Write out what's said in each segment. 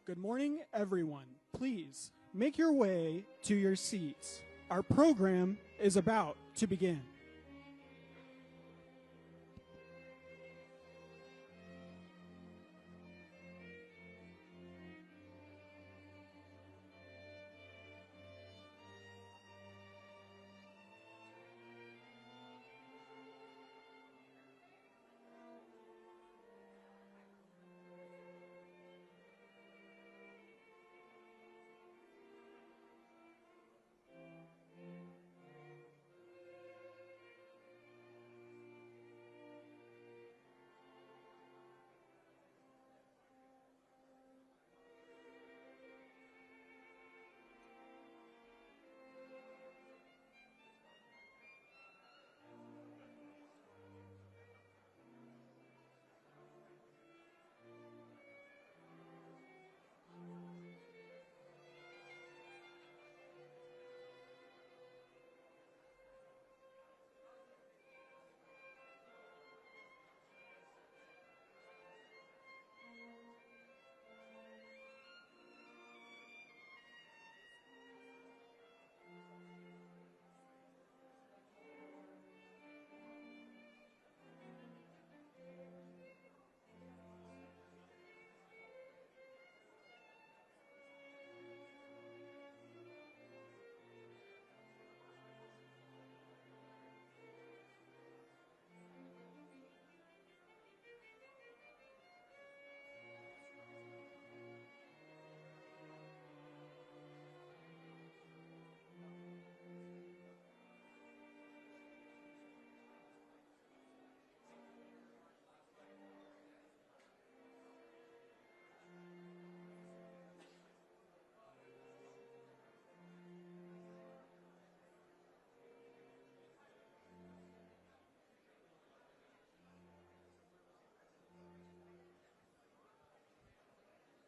Good morning, everyone. Please make your way to your seats. Our program is about to begin.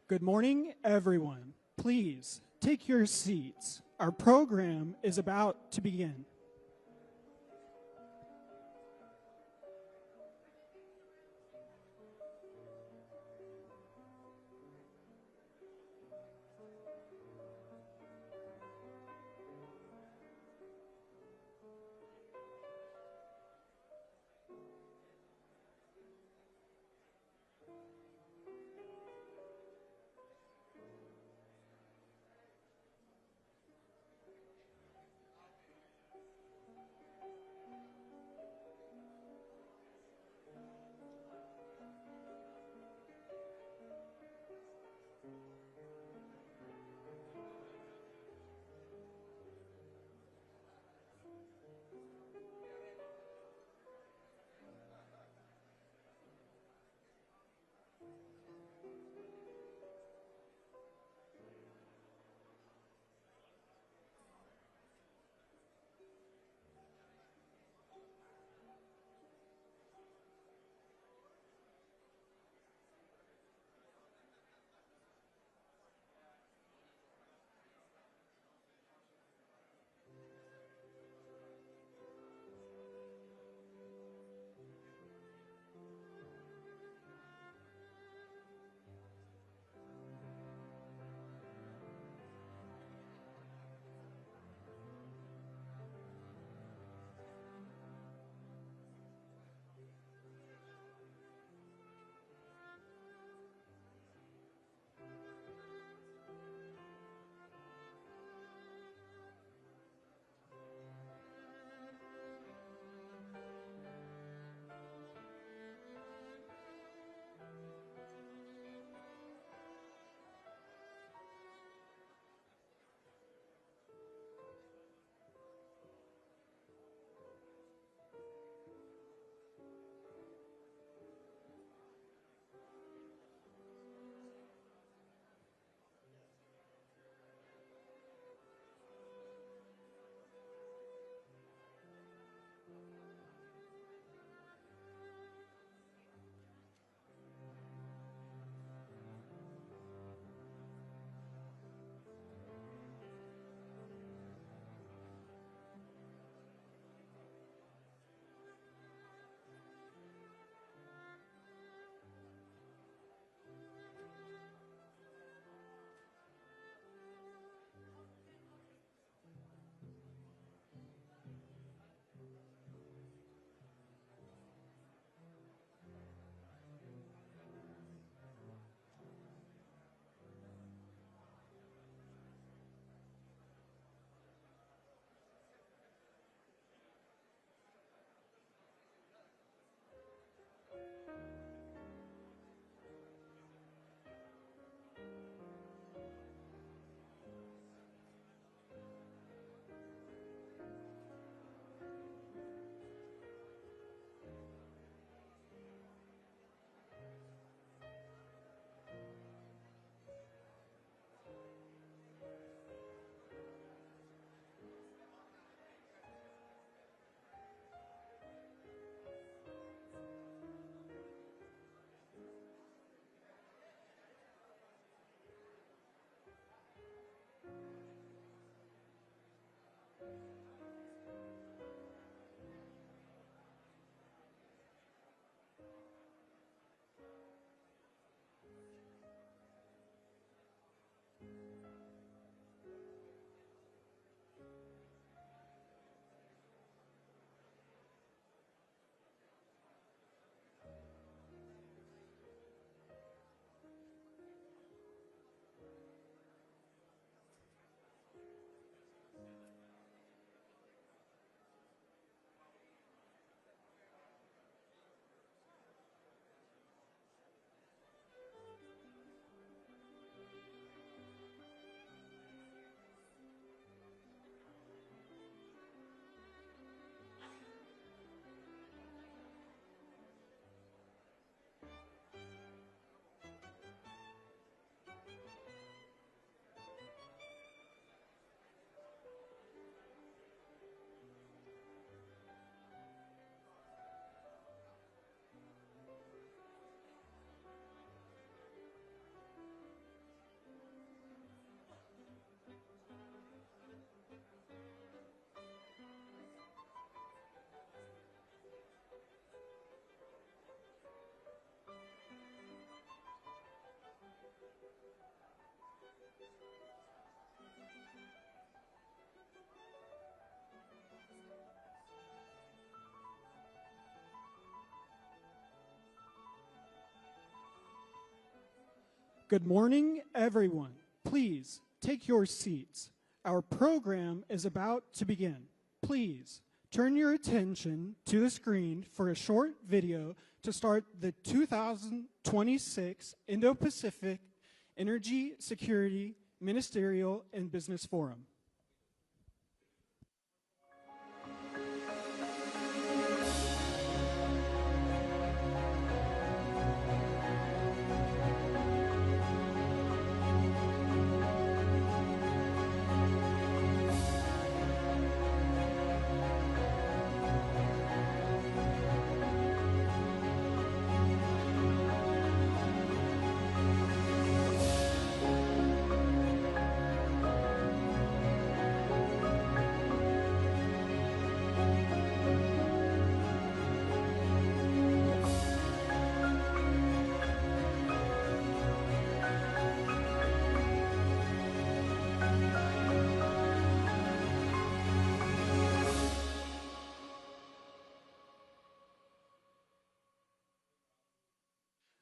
Good morning, everyone. Please take your seats. Our program is about to begin. Good morning, everyone. Please take your seats. Our program is about to begin. Please turn your attention to the screen for a short video to start the 2026 Indo-Pacific Energy, Security, Ministerial, and Business Forum.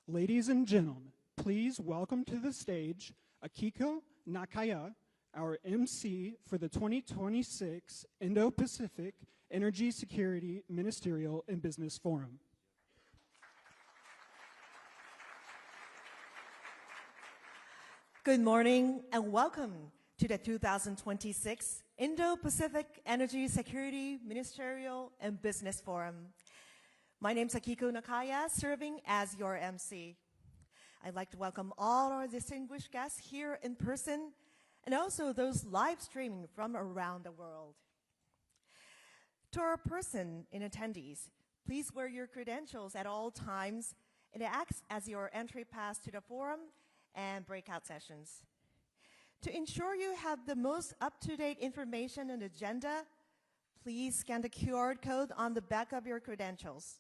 Ladies and gentlemen, please welcome to the stage Akiko Nakaya, our MC for the 2026 Indo-Pacific Energy, Security, Ministerial, and Business Forum. Good morning and welcome to the 2026 Indo-Pacific Energy, Security, Ministerial, and Business Forum. My name is Akiko Nakaya, serving as your MC. I'd like to welcome all our distinguished guests here in person and also those live streaming from around the world. To our person in attendees, please wear your credentials at all times. It acts as your entry pass to the forum and breakout sessions. To ensure you have the most up-to-date information and agenda, please scan the QR code on the back of your credentials.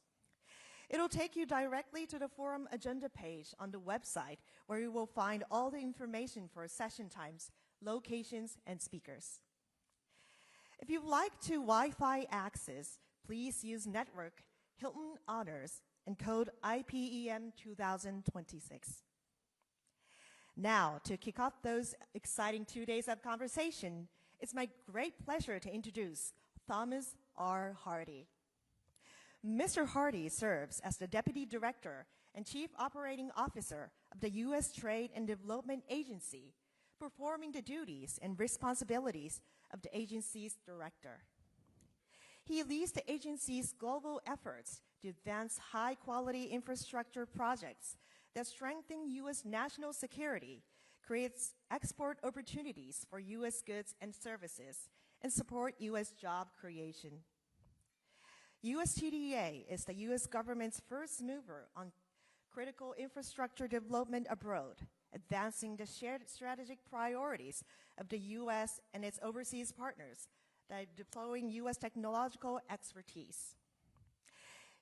It'll take you directly to the forum agenda page on the website where you will find all the information for session times, locations, and speakers. If you'd like to Wi-Fi access, please use network Hilton Honors and code IPEM 2026. Now, to kick off those exciting 2 days of conversation, it's my great pleasure to introduce Thomas R. Hardy. Mr. Hardy serves as the Deputy Director and Chief Operating Officer of the U.S. Trade and Development Agency, performing the duties and responsibilities of the agency's director. He leads the agency's global efforts to advance high-quality infrastructure projects that strengthen U.S. national security, creates export opportunities for U.S. goods and services, and support U.S. job creation. USTDA is the U.S. government's first mover on critical infrastructure development abroad, advancing the shared strategic priorities of the U.S. and its overseas partners by deploying U.S. technological expertise.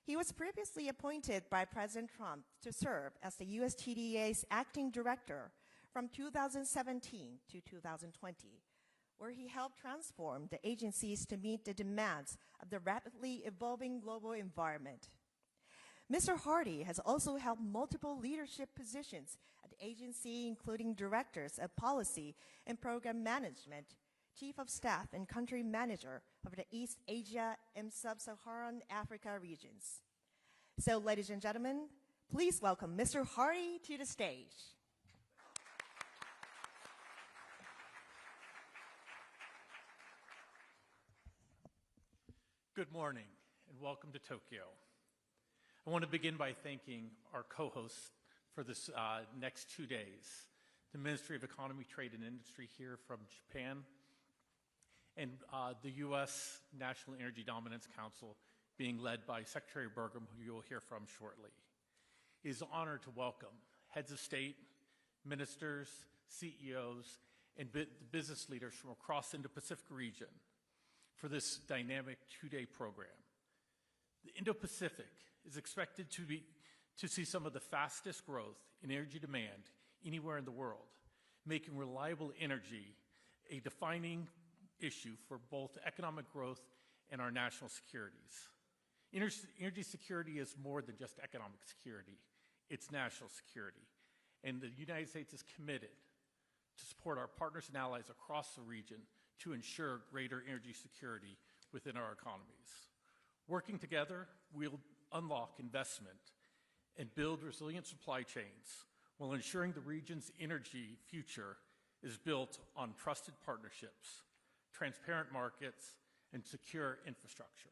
He was previously appointed by President Trump to serve as the USTDA's acting director from 2017 to 2020, where he helped transform the agencies to meet the demands of the rapidly evolving global environment. Mr. Hardy has also held multiple leadership positions at the agency, including directors of policy and program management, chief of staff and country manager of the East Asia and Sub-Saharan Africa regions. So, ladies and gentlemen, please welcome Mr. Hardy to the stage. Good morning and welcome to Tokyo. I want to begin by thanking our co-hosts for this next 2 days, the Ministry of Economy, Trade and Industry here from Japan, and the U.S. National Energy Dominance Council being led by Secretary Burgum, who you will hear from shortly. It is an honor to welcome heads of state, ministers, CEOs, and business leaders from across the Indo-Pacific region for this dynamic 2-day program. The Indo-Pacific is expected to see some of the fastest growth in energy demand anywhere in the world, making reliable energy a defining issue for both economic growth and our national securities. Energy security is more than just economic security. It's national security. and the United States is committed to support our partners and allies across the region to ensure greater energy security within our economies. Working together, we'll unlock investment and build resilient supply chains while ensuring the region's energy future is built on trusted partnerships, transparent markets, and secure infrastructure.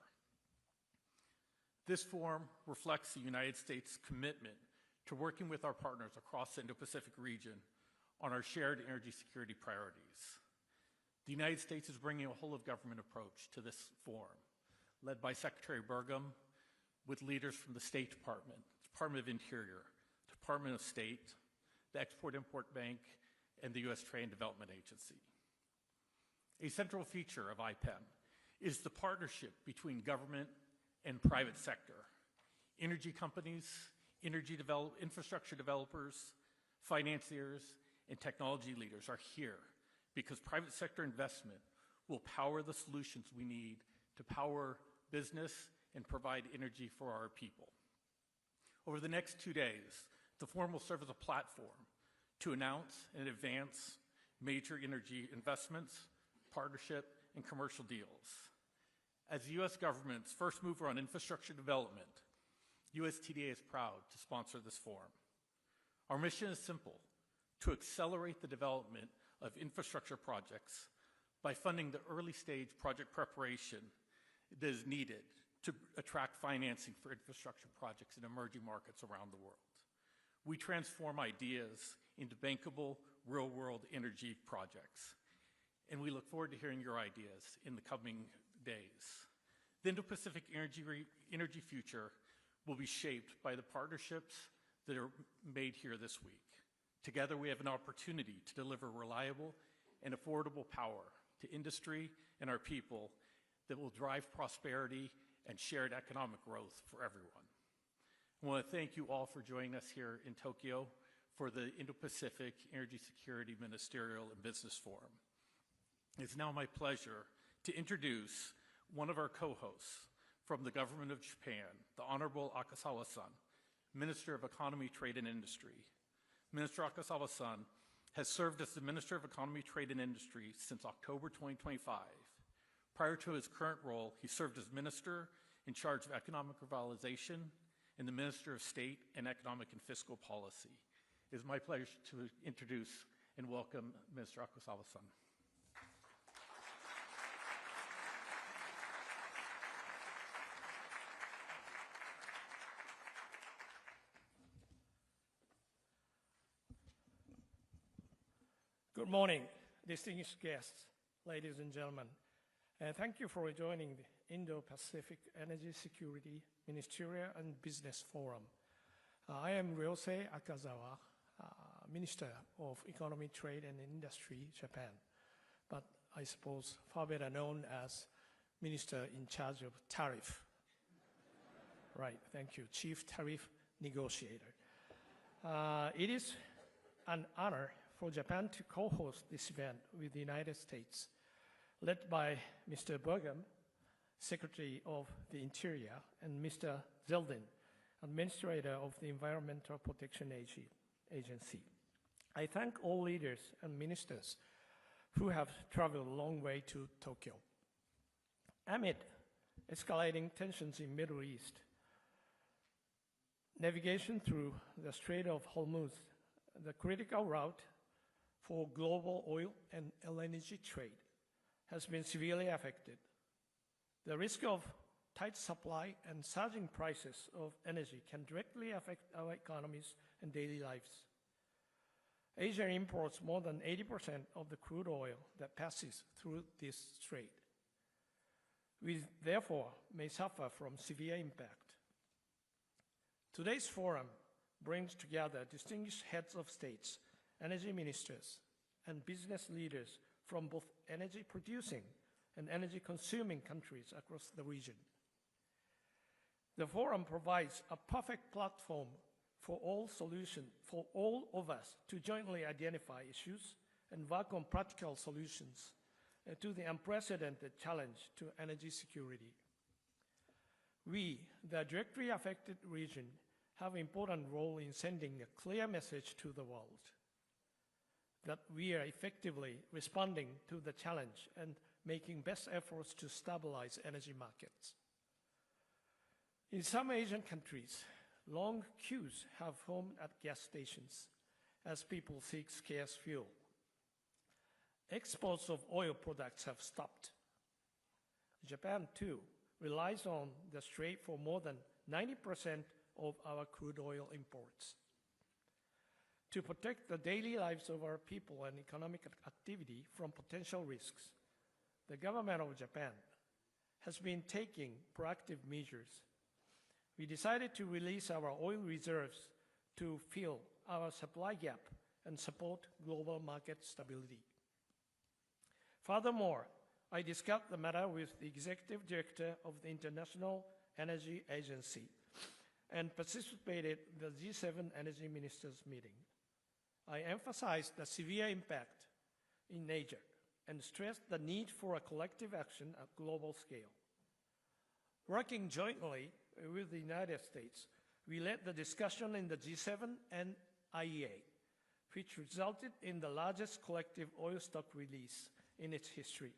This forum reflects the United States' commitment to working with our partners across the Indo-Pacific region on our shared energy security priorities. The United States is bringing a whole-of-government approach to this forum, led by Secretary Burgum, with leaders from the State Department, Department of Interior, Department of State, the Export-Import Bank, and the U.S. Trade and Development Agency. A central feature of IPEM is the partnership between government and private sector. Energy companies, infrastructure developers, financiers, and technology leaders are here because private sector investment will power the solutions we need to power business and provide energy for our people. Over the next 2 days, the forum will serve as a platform to announce and advance major energy investments, partnership, and commercial deals. As the U.S. government's first mover on infrastructure development, USTDA is proud to sponsor this forum. Our mission is simple: to accelerate the development of infrastructure projects by funding the early stage project preparation that is needed to attract financing for infrastructure projects in emerging markets around the world. We transform ideas into bankable, real-world energy projects, and we look forward to hearing your ideas in the coming days. The Indo-Pacific energy future will be shaped by the partnerships that are made here this week. Together, we have an opportunity to deliver reliable and affordable power to industry and our people that will drive prosperity and shared economic growth for everyone. I want to thank you all for joining us here in Tokyo for the Indo-Pacific Energy Security Ministerial and Business Forum. It's now my pleasure to introduce one of our co-hosts from the Government of Japan, the Honorable Akasawa-san, Minister of Economy, Trade and Industry. Minister Akasawa-san has served as the Minister of Economy, Trade and Industry since October 2025. Prior to his current role, he served as Minister in charge of Economic Revitalization and the Minister of State and Economic and Fiscal Policy. It is my pleasure to introduce and welcome Minister Akasawa-san. Good morning, distinguished guests, ladies and gentlemen, and thank you for joining the Indo-Pacific Energy Security Ministerial and Business Forum. I am Ryosei Akazawa, Minister of Economy, Trade and Industry, Japan, but I suppose far better known as Minister in charge of Tariff. Right, thank you, Chief Tariff Negotiator. It is an honor for Japan to co-host this event with the United States, led by Mr. Burgum, Secretary of the Interior, and Mr. Zeldin, Administrator of the Environmental Protection Agency. I thank all leaders and ministers who have traveled a long way to Tokyo. Amid escalating tensions in the Middle East, navigation through the Strait of Hormuz, the critical route for global oil and LNG trade, has been severely affected. The risk of tight supply and surging prices of energy can directly affect our economies and daily lives. Asia imports more than 80% of the crude oil that passes through this strait. We therefore may suffer from severe impact. Today's forum brings together distinguished heads of states, energy ministers, and business leaders from both energy-producing and energy-consuming countries across the region. The forum provides a perfect platform for all of us to jointly identify issues and work on practical solutions to the unprecedented challenge to energy security. We, the directly affected region, have an important role in sending a clear message to the world that we are effectively responding to the challenge and making best efforts to stabilize energy markets. In some Asian countries, long queues have formed at gas stations as people seek scarce fuel. Exports of oil products have stopped. Japan, too, relies on the strait for more than 90% of our crude oil imports. To protect the daily lives of our people and economic activity from potential risks, the government of Japan has been taking proactive measures. We decided to release our oil reserves to fill our supply gap and support global market stability. Furthermore, I discussed the matter with the Executive Director of the International Energy Agency and participated in the G7 Energy Ministers meeting. I emphasized the severe impact in nature and stressed the need for a collective action at global scale. Working jointly with the United States, we led the discussion in the G7 and IEA, which resulted in the largest collective oil stock release in its history,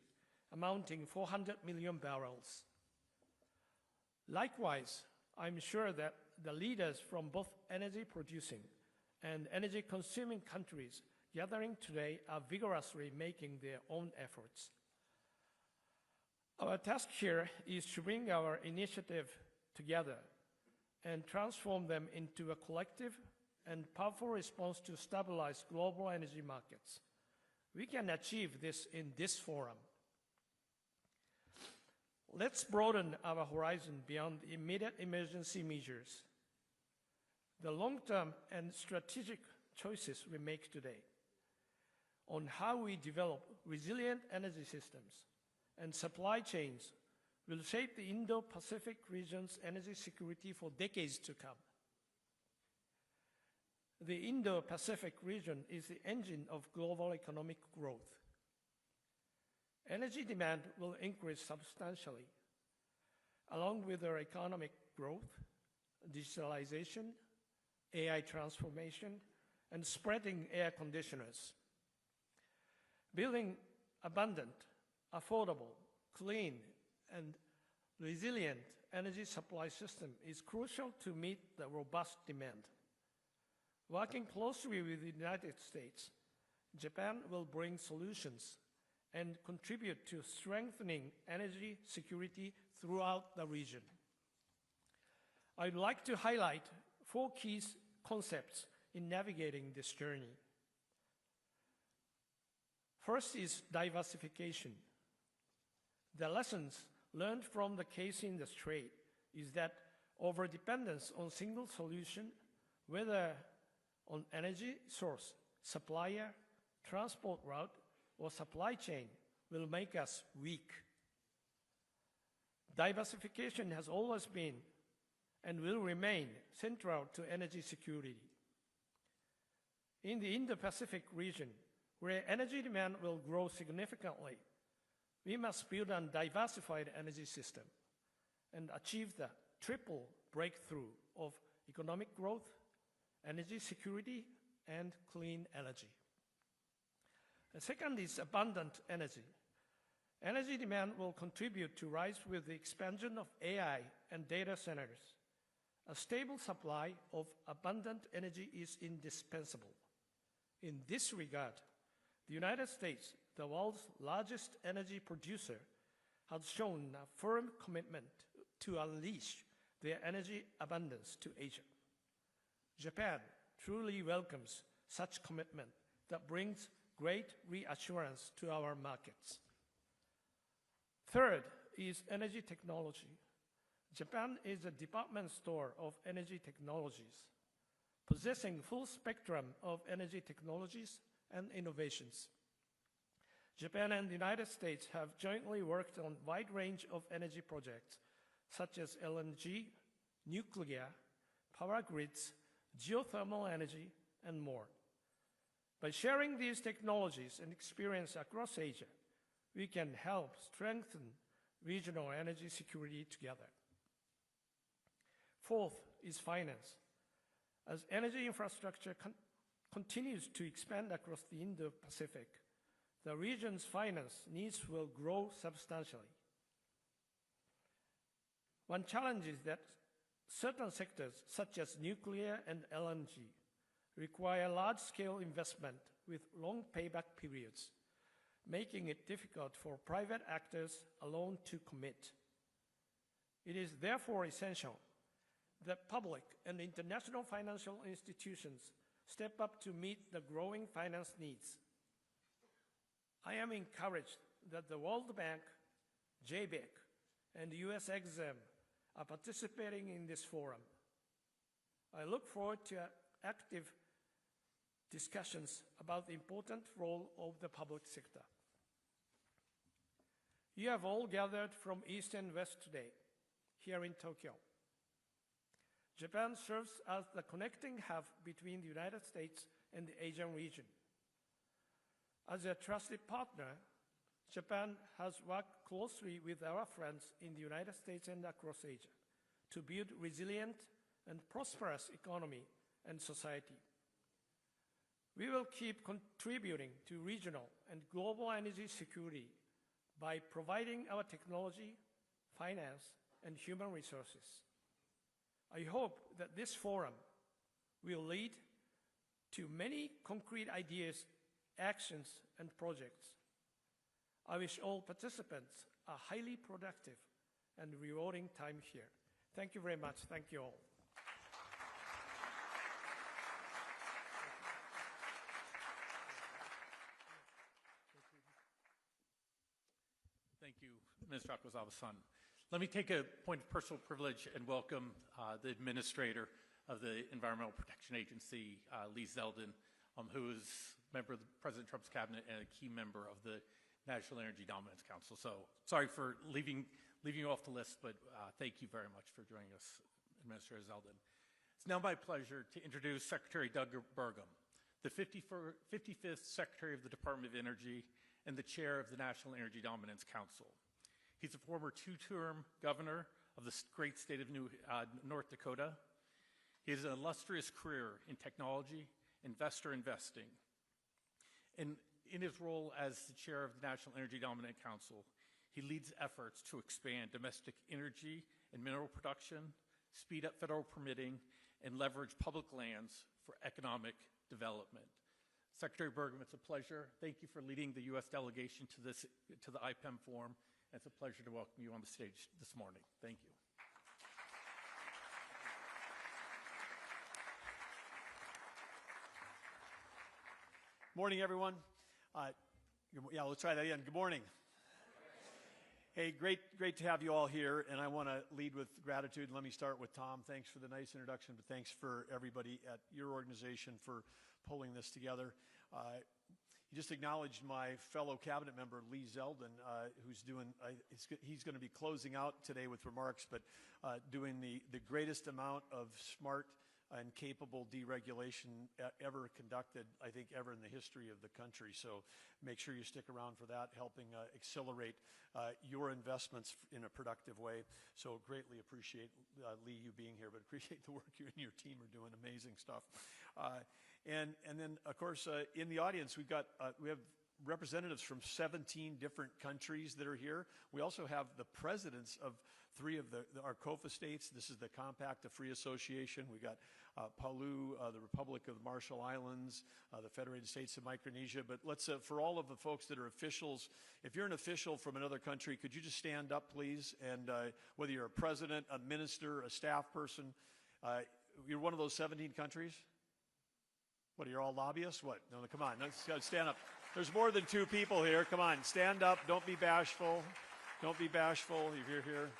amounting 400 million barrels. Likewise, I'm sure that the leaders from both energy-producing and energy-consuming countries gathering today are vigorously making their own efforts. Our task here is to bring our initiative together and transform them into a collective and powerful response to stabilize global energy markets. We can achieve this in this forum. Let's broaden our horizon beyond immediate emergency measures. The long-term and strategic choices we make today on how we develop resilient energy systems and supply chains will shape the Indo-Pacific region's energy security for decades to come. The Indo-Pacific region is the engine of global economic growth. Energy demand will increase substantially. Along with our economic growth, digitalization, AI transformation, and spreading air conditioners. Building abundant, affordable, clean, and resilient energy supply system is crucial to meet the robust demand. Working closely with the United States, Japan will bring solutions and contribute to strengthening energy security throughout the region. I'd like to highlight 4 key concepts in navigating this journey. First is diversification. The lessons learned from the case in the Strait is that overdependence on single solution, whether on energy source, supplier, transport route, or supply chain, will make us weak. Diversification has always been and will remain central to energy security. In the Indo-Pacific region, where energy demand will grow significantly, we must build a diversified energy system and achieve the triple breakthrough of economic growth, energy security, and clean energy. The second is abundant energy. Energy demand will contribute to rise with the expansion of AI and data centers. A stable supply of abundant energy is indispensable. In this regard, the United States, the world's largest energy producer, has shown a firm commitment to unleash their energy abundance to Asia. Japan truly welcomes such commitment that brings great reassurance to our markets. Third is energy technology. Japan is a department store of energy technologies, possessing full spectrum of energy technologies and innovations. Japan and the United States have jointly worked on a wide range of energy projects, such as LNG, nuclear, power grids, geothermal energy, and more. By sharing these technologies and experience across Asia, we can help strengthen regional energy security together. Fourth is finance. As energy infrastructure continues to expand across the Indo-Pacific, the region's finance needs will grow substantially. One challenge is that certain sectors, such as nuclear and LNG, require large-scale investment with long payback periods, making it difficult for private actors alone to commit. It is therefore essential that public and international financial institutions step up to meet the growing finance needs. I am encouraged that the World Bank, JBIC, and US Exim are participating in this forum. I look forward to active discussions about the important role of the public sector. You have all gathered from East and West today, here in Tokyo. Japan serves as the connecting hub between the United States and the Asian region. As a trusted partner, Japan has worked closely with our friends in the United States and across Asia to build resilient and prosperous economy and society. We will keep contributing to regional and global energy security by providing our technology, finance, and human resources. I hope that this forum will lead to many concrete ideas, actions, and projects. I wish all participants a highly productive and rewarding time here. Thank you very much. Thank you all. Thank you, Mr. Akazawa-san. Let me take a point of personal privilege and welcome the Administrator of the Environmental Protection Agency, Lee Zeldin, who is a member of President Trump's cabinet and a key member of the National Energy Dominance Council. So sorry for leaving you off the list, but thank you very much for joining us, Administrator Zeldin. It's now my pleasure to introduce Secretary Doug Burgum, the 55th Secretary of the Department of Energy and the Chair of the National Energy Dominance Council. He's a former two-term governor of the great state of North Dakota. He has an illustrious career in technology, investor investing. And in his role as the chair of the National Energy Dominance Council, he leads efforts to expand domestic energy and mineral production, speed up federal permitting, and leverage public lands for economic development. Secretary Burgum, it's a pleasure. Thank you for leading the U.S. delegation to the IPEM Forum. It's a pleasure to welcome you on the stage this morning. Thank you. Morning, everyone. Yeah, let's try that again. Good morning. Hey, great to have you all here, and I want to lead with gratitude. Let me start with Tom. Thanks for the nice introduction, but thanks for everybody at your organization for pulling this together. You just acknowledged my fellow cabinet member, Lee Zeldin, who's doing, he's going to be closing out today with remarks, but doing the greatest amount of smart and capable deregulation ever conducted, I think, ever in the history of the country. So make sure you stick around for that, helping accelerate your investments in a productive way. So greatly appreciate, Lee, you being here, but appreciate the work you and your team are doing. Amazing stuff. And then, of course, in the audience, we have representatives from 17 different countries that are here. We also have the presidents of 3 of our COFA states. This is the Compact of Free Association. We got Palau, the Republic of the Marshall Islands, the Federated States of Micronesia. But let's, for all of the folks that are officials, if you're an official from another country, could you just stand up, please? And whether you're a president, a minister, a staff person, you're one of those 17 countries? What, you're all lobbyists? What? No, come on, stand up. There's more than 2 people here. Come on, stand up. Don't be bashful. Don't be bashful if you're here.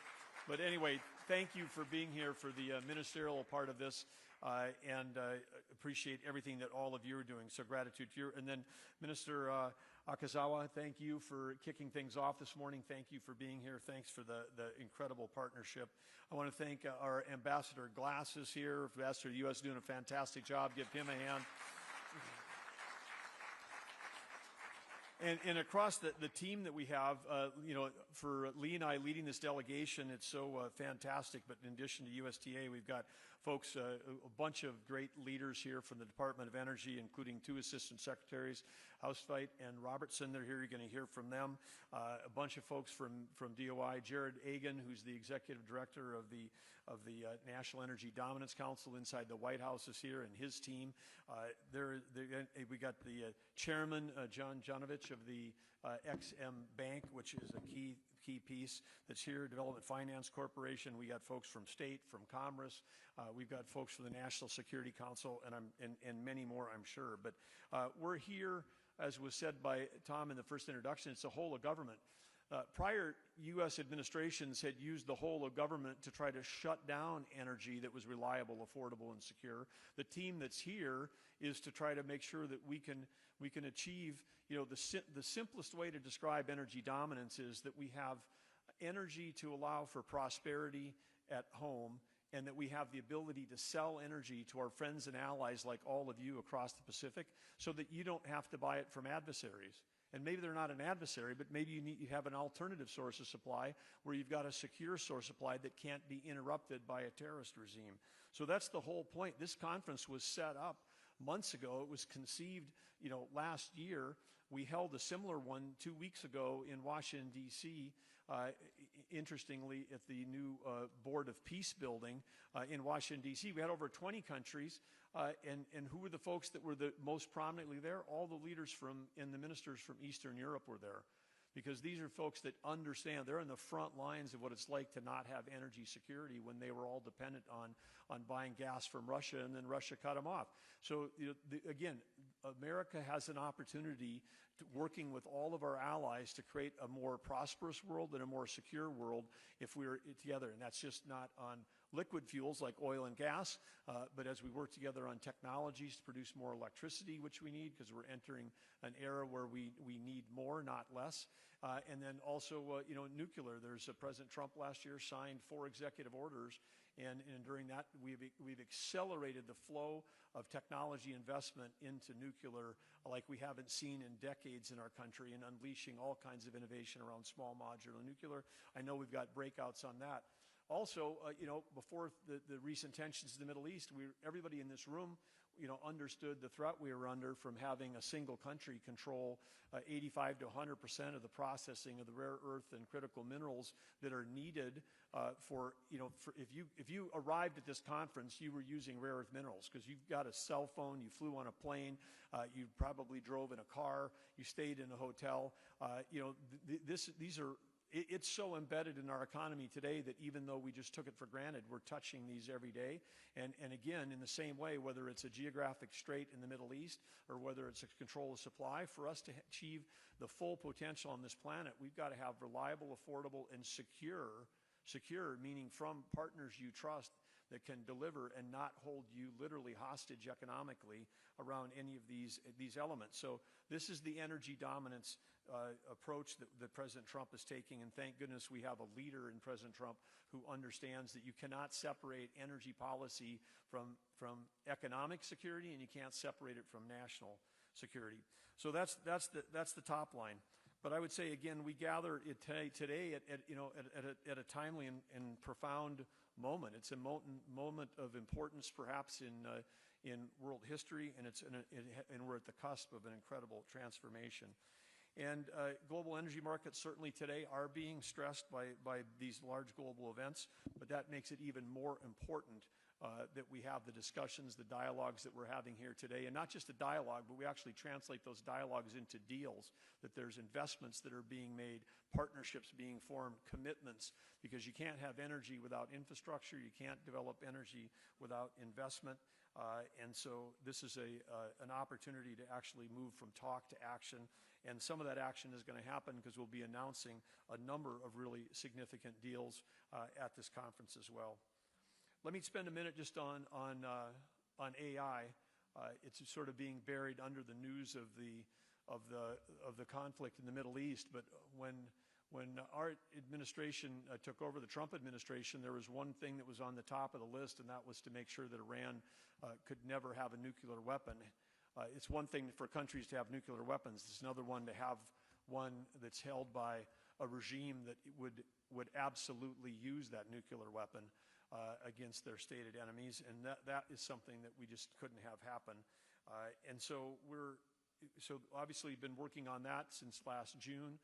But anyway, thank you for being here for the ministerial part of this, and appreciate everything that all of you are doing. So gratitude to you. And then Minister Akazawa, thank you for kicking things off this morning. Thank you for being here. Thanks for the incredible partnership. I want to thank our Ambassador Glass is here. Ambassador of the U.S. doing a fantastic job. Give him a hand. And across the team that we have, for Lee and I leading this delegation, it's so fantastic. But in addition to USTA, we've got folks, a bunch of great leaders here from the Department of Energy, including 2 Assistant Secretaries, Housefite and Robertson. They're here. You're going to hear from them. A bunch of folks from DOI. Jared Agan, who's the Executive Director of the National Energy Dominance Council inside the White House, is here, and his team. We got the Chairman, John Janovich of the XM Bank, which is a key piece that's here, Development Finance Corporation. We got folks from State, from Commerce. We've got folks from the National Security Council, and many more, I'm sure. But we're here, as was said by Tom in the first introduction, it's the whole of government. Prior U.S. administrations had used the whole of government to try to shut down energy that was reliable, affordable, and secure. The team that's here is to try to make sure that we can achieve, the simplest way to describe energy dominance is that we have energy to allow for prosperity at home, and that we have the ability to sell energy to our friends and allies like all of you across the Pacific, so that you don't have to buy it from adversaries. And maybe they're not an adversary, but maybe you have an alternative source of supply where you've got a secure source of supply that can't be interrupted by a terrorist regime. So that's the whole point. This conference was set up months ago. It was conceived, last year. We held a similar one 2 weeks ago in Washington, D.C., interestingly, at the new Board of Peace building in Washington, D.C. We had over 20 countries. And who were the folks that were the most prominently there? All the leaders and the ministers from Eastern Europe were there. Because these are folks that understand. They're in the front lines of what it's like to not have energy security when they were all dependent on buying gas from Russia, and then Russia cut them off. So, again, America has an opportunity working with all of our allies to create a more prosperous world and a more secure world if we're together. And that's just not on liquid fuels like oil and gas, but as we work together on technologies to produce more electricity, which we need because we're entering an era where we need more, not less. And then also, nuclear. There's President Trump last year signed 4 executive orders, and during that, we've accelerated the flow of technology investment into nuclear like we haven't seen in decades in our country, and unleashing all kinds of innovation around small modular nuclear. I know we've got breakouts on that. Also, before the recent tensions in the Middle East, everybody in this room, understood the threat we were under from having a single country control 85 to 100% of the processing of the rare earth and critical minerals that are needed if you arrived at this conference, you were using rare earth minerals because you've got a cell phone, you flew on a plane, you probably drove in a car, you stayed in a hotel. It's so embedded in our economy today that even though we just took it for granted, we're touching these every day. And again, in the same way, whether it's a geographic strait in the Middle East or whether it's a control of supply, for us to achieve the full potential on this planet, we've got to have reliable, affordable, and secure, meaning from partners you trust that can deliver and not hold you literally hostage economically around any of these elements. So this is the energy dominance approach that President Trump is taking, and thank goodness we have a leader in President Trump who understands that you cannot separate energy policy from economic security, and you can't separate it from national security. So that's the top line. But I would say again, we gather today at a timely and profound moment. It's a moment of importance, perhaps in world history, and we're at the cusp of an incredible transformation. And global energy markets certainly today are being stressed by these large global events, but that makes it even more important that we have the discussions, the dialogues that we're having here today, and not just a dialogue, but we actually translate those dialogues into deals, that there's investments that are being made, partnerships being formed, commitments, because you can't have energy without infrastructure, you can't develop energy without investment, and so this is an opportunity to actually move from talk to action, and some of that action is going to happen because we'll be announcing a number of really significant deals at this conference as well. Let me spend a minute just on AI. It's sort of being buried under the news of the conflict in the Middle East. But when our administration took over, the Trump administration, there was one thing that was on the top of the list, and that was to make sure that Iran could never have a nuclear weapon. It's one thing for countries to have nuclear weapons. It's another one to have one that's held by a regime that would absolutely use that nuclear weapon. against their stated enemies, and that is something that we just couldn't have happen. And so obviously been working on that since last June.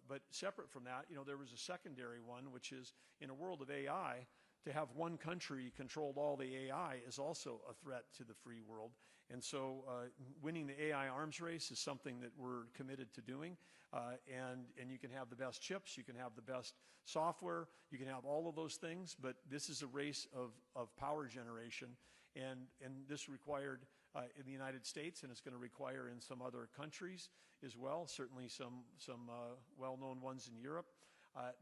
But separate from that, there was a secondary one, which is in a world of AI, to have one country control all the AI is also a threat to the free world. And so winning the AI arms race is something that we're committed to doing. And you can have the best chips, you can have the best software, you can have all of those things, but this is a race of power generation. And this required in the United States, and it's going to require in some other countries as well, certainly some well-known ones in Europe,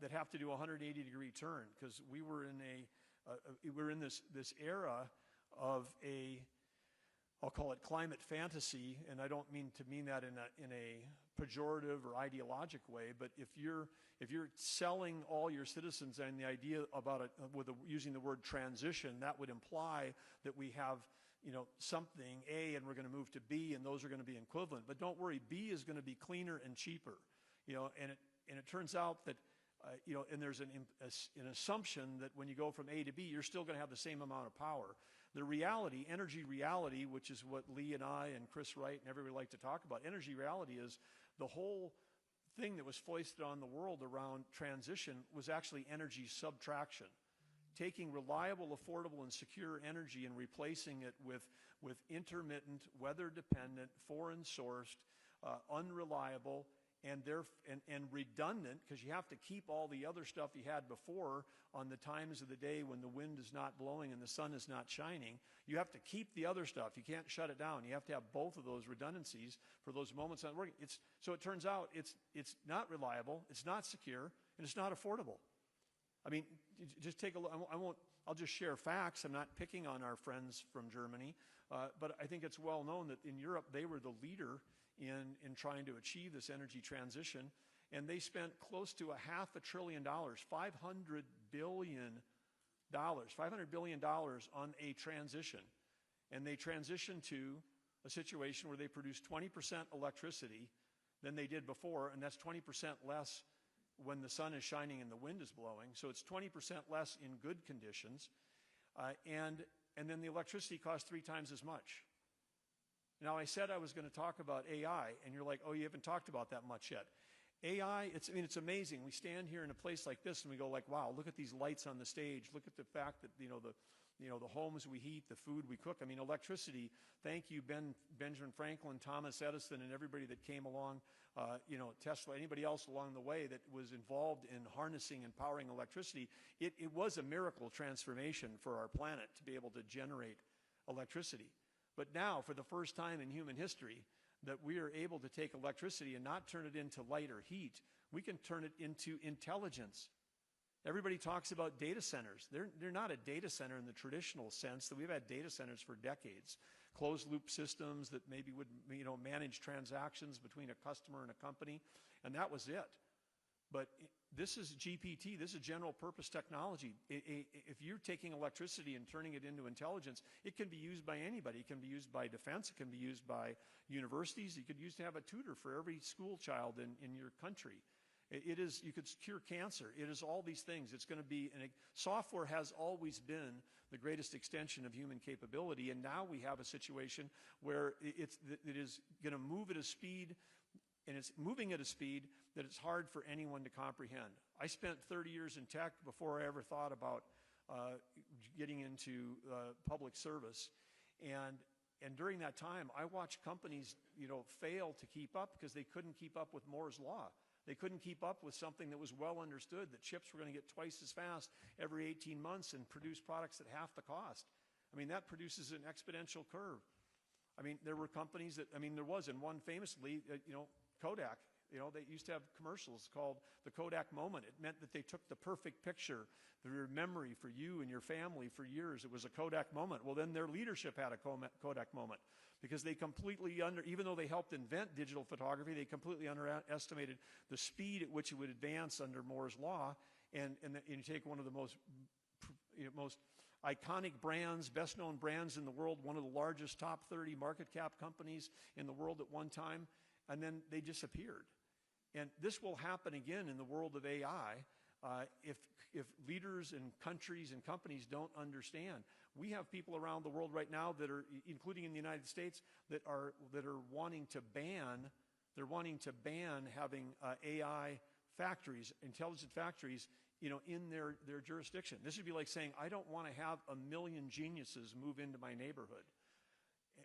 that have to do a 180-degree turn, because we were in this era of I'll call it climate fantasy, and I don't mean that in a pejorative or ideologic way, but if you're selling all your citizens and the idea about using the word transition, that would imply that we have something A and we're going to move to B, and those are going to be equivalent. But don't worry, B is going to be cleaner and cheaper, and it turns out that and there's an assumption that when you go from A to B, you're still going to have the same amount of power. The reality, energy reality, which is what Lee and I and Chris Wright and everybody like to talk about, energy reality is the whole thing that was foisted on the world around transition was actually energy subtraction. Taking reliable, affordable, and secure energy and replacing it with intermittent, weather-dependent, foreign-sourced, unreliable, and redundant, because you have to keep all the other stuff you had before on the times of the day when the wind is not blowing and the sun is not shining. You have to keep the other stuff. You can't shut it down. You have to have both of those redundancies for those moments not working. So it turns out it's not reliable, it's not secure, and it's not affordable. I mean, just take a look. I'll just share facts. I'm not picking on our friends from Germany, but I think it's well known that in Europe they were the leader in trying to achieve this energy transition, and they spent close to $500 billion, $500 billion on a transition. And they transitioned to a situation where they produce 20% electricity than they did before, and that's 20% less when the sun is shining and the wind is blowing. So it's 20% less in good conditions, and then the electricity costs 3 times as much. Now, I said I was going to talk about AI, and you're like, oh, you haven't talked about that much yet. AI, it's amazing. We stand here in a place like this, and we go like, wow, look at these lights on the stage. Look at the fact that, the homes we heat, the food we cook. I mean, electricity, thank you, Benjamin Franklin, Thomas Edison, and everybody that came along, Tesla, anybody else along the way that was involved in harnessing and powering electricity. It was a miracle transformation for our planet to be able to generate electricity. But now, for the first time in human history, that we are able to take electricity and not turn it into light or heat. We can turn it into intelligence. Everybody talks about data centers. They're not a data center in the traditional sense that we've had data centers for decades. Closed loop systems that maybe would manage transactions between a customer and a company, and that was it. But this is GPT, this is general purpose technology. If you're taking electricity and turning it into intelligence, it can be used by anybody. It can be used by defense, it can be used by universities. You could use to have a tutor for every school child in your country. You could cure cancer. It is all these things. It's going to be, software has always been the greatest extension of human capability, and now we have a situation where it is going to move at a speed, and it's moving at a speed that it's hard for anyone to comprehend. I spent 30 years in tech before I ever thought about getting into public service, and during that time, I watched companies, fail to keep up because they couldn't keep up with Moore's law. They couldn't keep up with something that was well understood, that chips were going to get twice as fast every 18 months and produce products at half the cost. I mean, that produces an exponential curve. I mean, there were companies there was, and one famously, Kodak, they used to have commercials called the Kodak moment. It meant that they took the perfect picture, their memory for you and your family for years. It was a Kodak moment. Well, then their leadership had a Kodak moment because they completely even though they helped invent digital photography, they completely underestimated the speed at which it would advance under Moore's law. And you take one of the most iconic brands, best known brands in the world, one of the largest top 30 market cap companies in the world at one time, and then they disappeared. And this will happen again in the world of AI. If leaders and countries and companies don't understand, we have people around the world right now that are, including in the United States, that are wanting to ban. They're wanting to ban having AI factories, intelligent factories, in their jurisdiction. This would be like saying, I don't want to have 1 million geniuses move into my neighborhood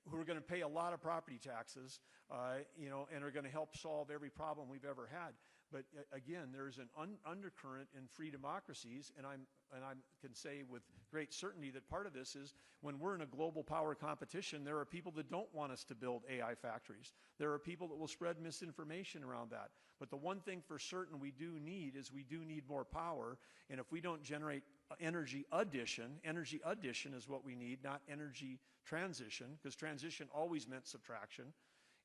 who are going to pay a lot of property taxes, and are going to help solve every problem we've ever had. But again, there's an undercurrent in free democracies, and I can say with great certainty that part of this is when we're in a global power competition, there are people that don't want us to build AI factories. There are people that will spread misinformation around that. But the one thing for certain we do need more power, and if we don't generate energy addition is what we need, not energy transition, because transition always meant subtraction.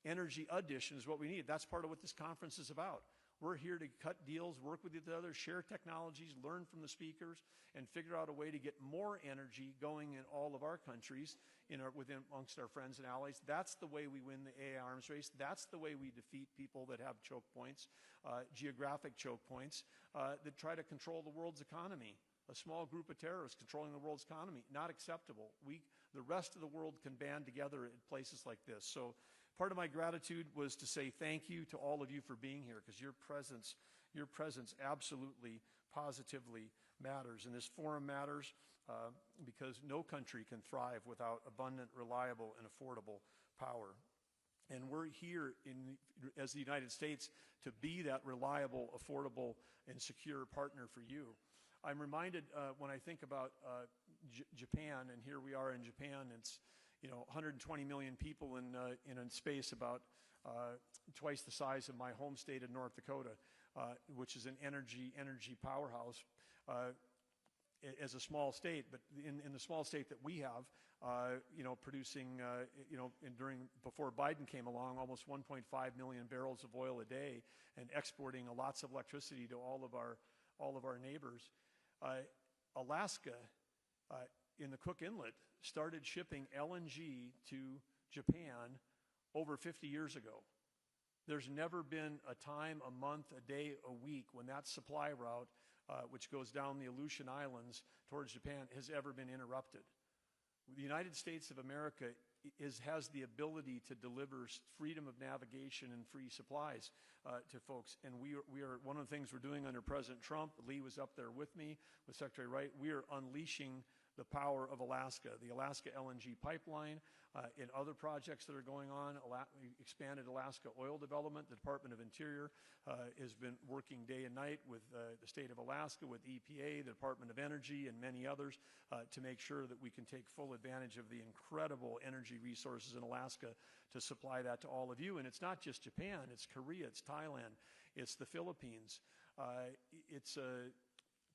Energy addition is what we need. That's part of what this conference is about. We're here to cut deals, work with each other, share technologies, learn from the speakers, and figure out a way to get more energy going in all of our countries, amongst our friends and allies. That's the way we win the AI arms race. That's the way we defeat people that have choke points, geographic choke points, that try to control the world's economy. A small group of terrorists controlling the world's economy, not acceptable. The rest of the world can band together at places like this. So part of my gratitude was to say thank you to all of you for being here, because your presence absolutely, positively matters. And this forum matters because no country can thrive without abundant, reliable, and affordable power. And we're here as the United States to be that reliable, affordable, and secure partner for you. I'm reminded when I think about Japan, and here we are in Japan. It's 120 million people in a space about twice the size of my home state of North Dakota, which is an energy powerhouse as a small state. But in the small state that we have, producing, before Biden came along, almost 1.5 million barrels of oil a day, and exporting lots of electricity to all of our neighbors. Alaska, in the Cook Inlet, started shipping LNG to Japan over 50 years ago. There's never been a time, a month, a day, a week when that supply route, which goes down the Aleutian Islands towards Japan, has ever been interrupted. The United States of America has the ability to deliver freedom of navigation and free supplies to folks. And we are one of the things we're doing under President Trump. Lee was up there with me, with Secretary Wright. We are unleashing the power of Alaska, the Alaska LNG pipeline, and other projects that are going on. Expanded Alaska oil development. The Department of Interior has been working day and night with the state of Alaska, with EPA, the Department of Energy, and many others to make sure that we can take full advantage of the incredible energy resources in Alaska to supply that to all of you. And it's not just Japan, it's Korea, it's Thailand, it's the Philippines, it's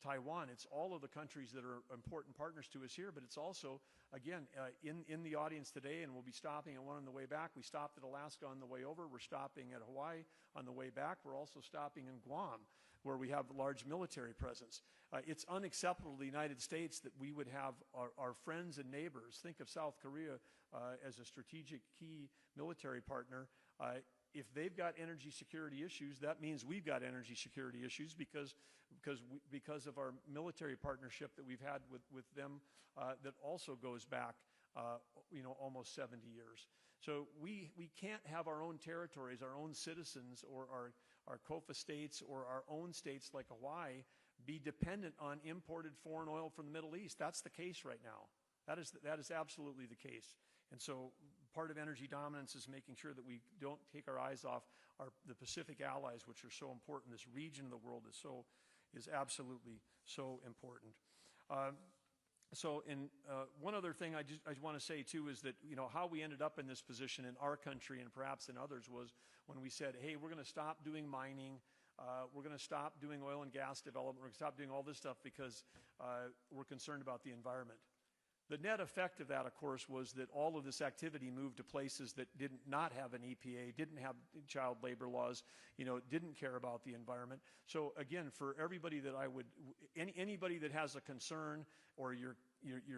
Taiwan. It's all of the countries that are important partners to us here, but it's also, again, in the audience today, and we'll be stopping at one on the way back. We stopped at Alaska on the way over. We're stopping at Hawaii on the way back. We're also stopping in Guam, where we have a large military presence. It's unacceptable to the United States that we would have our friends and neighbors, think of South Korea as a strategic key military partner. If they've got energy security issues, that means we've got energy security issues because of our military partnership that we've had with them that also goes back almost 70 years. So we can't have our own territories, our own citizens, or our COFA states or our own states like Hawaii be dependent on imported foreign oil from the Middle East. That's the case right now. That is absolutely the case. And so part of energy dominance is making sure that we don't take our eyes off the Pacific allies, which are so important. This region of the world is absolutely so important. One other thing I want to say too is that how we ended up in this position in our country and perhaps in others was when we said, hey, we're going to stop doing mining. We're going to stop doing oil and gas development. We're going to stop doing all this stuff because we're concerned about the environment. The net effect of that, of course, was that all of this activity moved to places that did not have an EPA, didn't have child labor laws, didn't care about the environment. So again, for everybody that anybody that has a concern, or your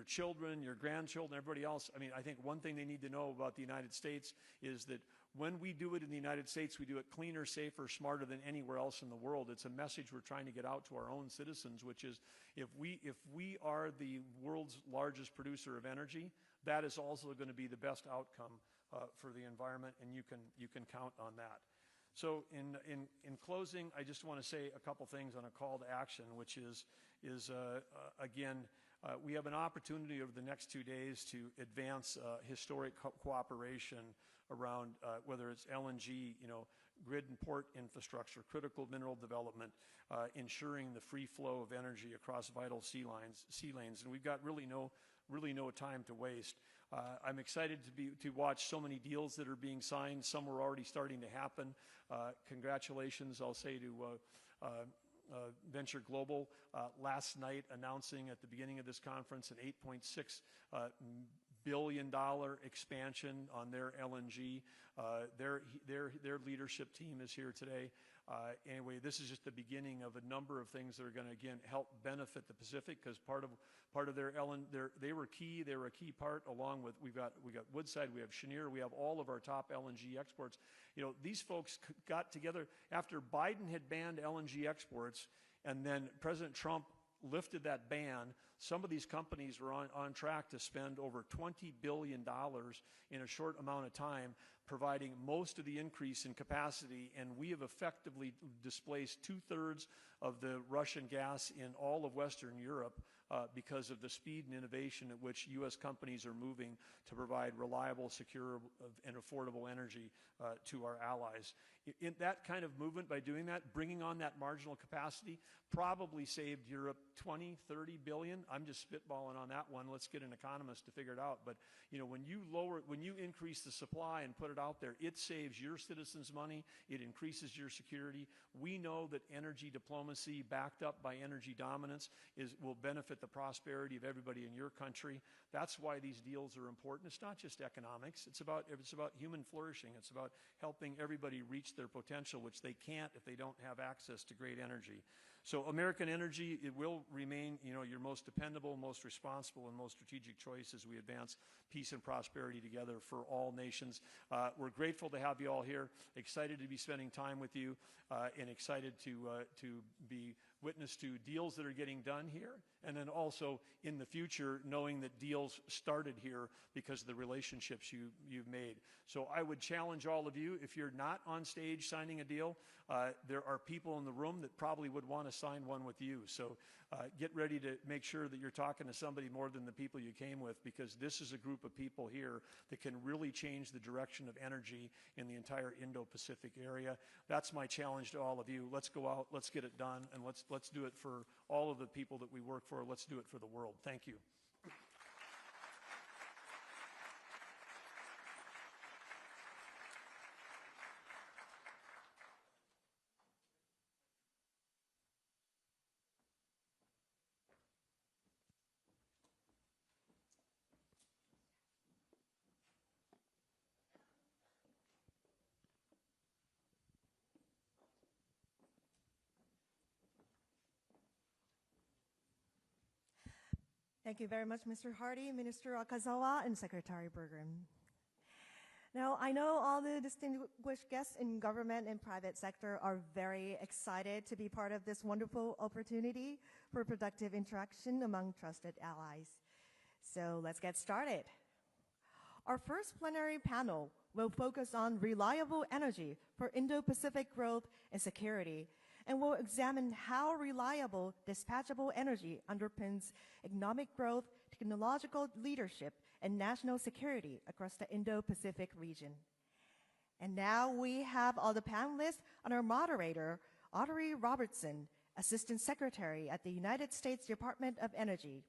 children, your grandchildren, everybody else, I think one thing they need to know about the United States is that when we do it in the United States, we do it cleaner, safer, smarter than anywhere else in the world. It's a message we're trying to get out to our own citizens, which is if we are the world's largest producer of energy, that is also going to be the best outcome for the environment, and you can count on that. So in closing, I just want to say a couple things on a call to action, which is again, we have an opportunity over the next 2 days to advance historic cooperation around whether it's LNG, grid and port infrastructure, critical mineral development, ensuring the free flow of energy across vital sea lanes, and we've got really no time to waste. I'm excited to watch so many deals that are being signed. Some are already starting to happen. Congratulations, I'll say, to Venture Global last night announcing at the beginning of this conference an $8.6 billion expansion on their LNG. Their leadership team is here today. Anyway, this is just the beginning of a number of things that are going to again help benefit the Pacific, because part of their they were a key part, along with we got Woodside, we have Cheniere, we have all of our top LNG exports. These folks got together after Biden had banned LNG exports, and then President Trump lifted that ban. Some of these companies were on track to spend over $20 billion in a short amount of time, providing most of the increase in capacity, and we have effectively displaced 2/3 of the Russian gas in all of Western Europe because of the speed and innovation at which U.S. companies are moving to provide reliable, secure, and affordable energy to our allies. In that kind of movement, by doing that, bringing on that marginal capacity, probably saved Europe 20, 30 billion. I'm just spitballing on that one. Let's get an economist to figure it out. But when you increase the supply and put it out there, it saves your citizens money. It increases your security. We know that energy diplomacy backed up by energy dominance will benefit the prosperity of everybody in your country. That's why these deals are important. It's not just economics. It's about human flourishing. It's about helping everybody reach their potential, which they can't if they don't have access to great energy. So American energy, it will remain, your most dependable, most responsible, and most strategic choice as we advance peace and prosperity together for all nations. We're grateful to have you all here, excited to be spending time with you, and excited to be witness to deals that are getting done here, and then also in the future knowing that deals started here because of the relationships you've made. So I would challenge all of you, if you're not on stage signing a deal, there are people in the room that probably would want to sign one with you. So get ready to make sure that you're talking to somebody more than the people you came with, because this is a group of people here that can really change the direction of energy in the entire Indo-Pacific area. That's my challenge to all of you. Let's go out, let's get it done, and let's do it for all of the people that we work for. Let's do it for the world. Thank you. Thank you very much, Mr. Hardy, Minister Akazawa, and Secretary Berger. Now, I know all the distinguished guests in government and private sector are very excited to be part of this wonderful opportunity for productive interaction among trusted allies. So let's get started. Our first plenary panel will focus on reliable energy for Indo-Pacific growth and security, and will examine how reliable, dispatchable energy underpins economic growth, technological leadership, and national security across the Indo-Pacific region. And now we have all the panelists and our moderator, Audrey Robertson, Assistant Secretary at the United States Department of Energy.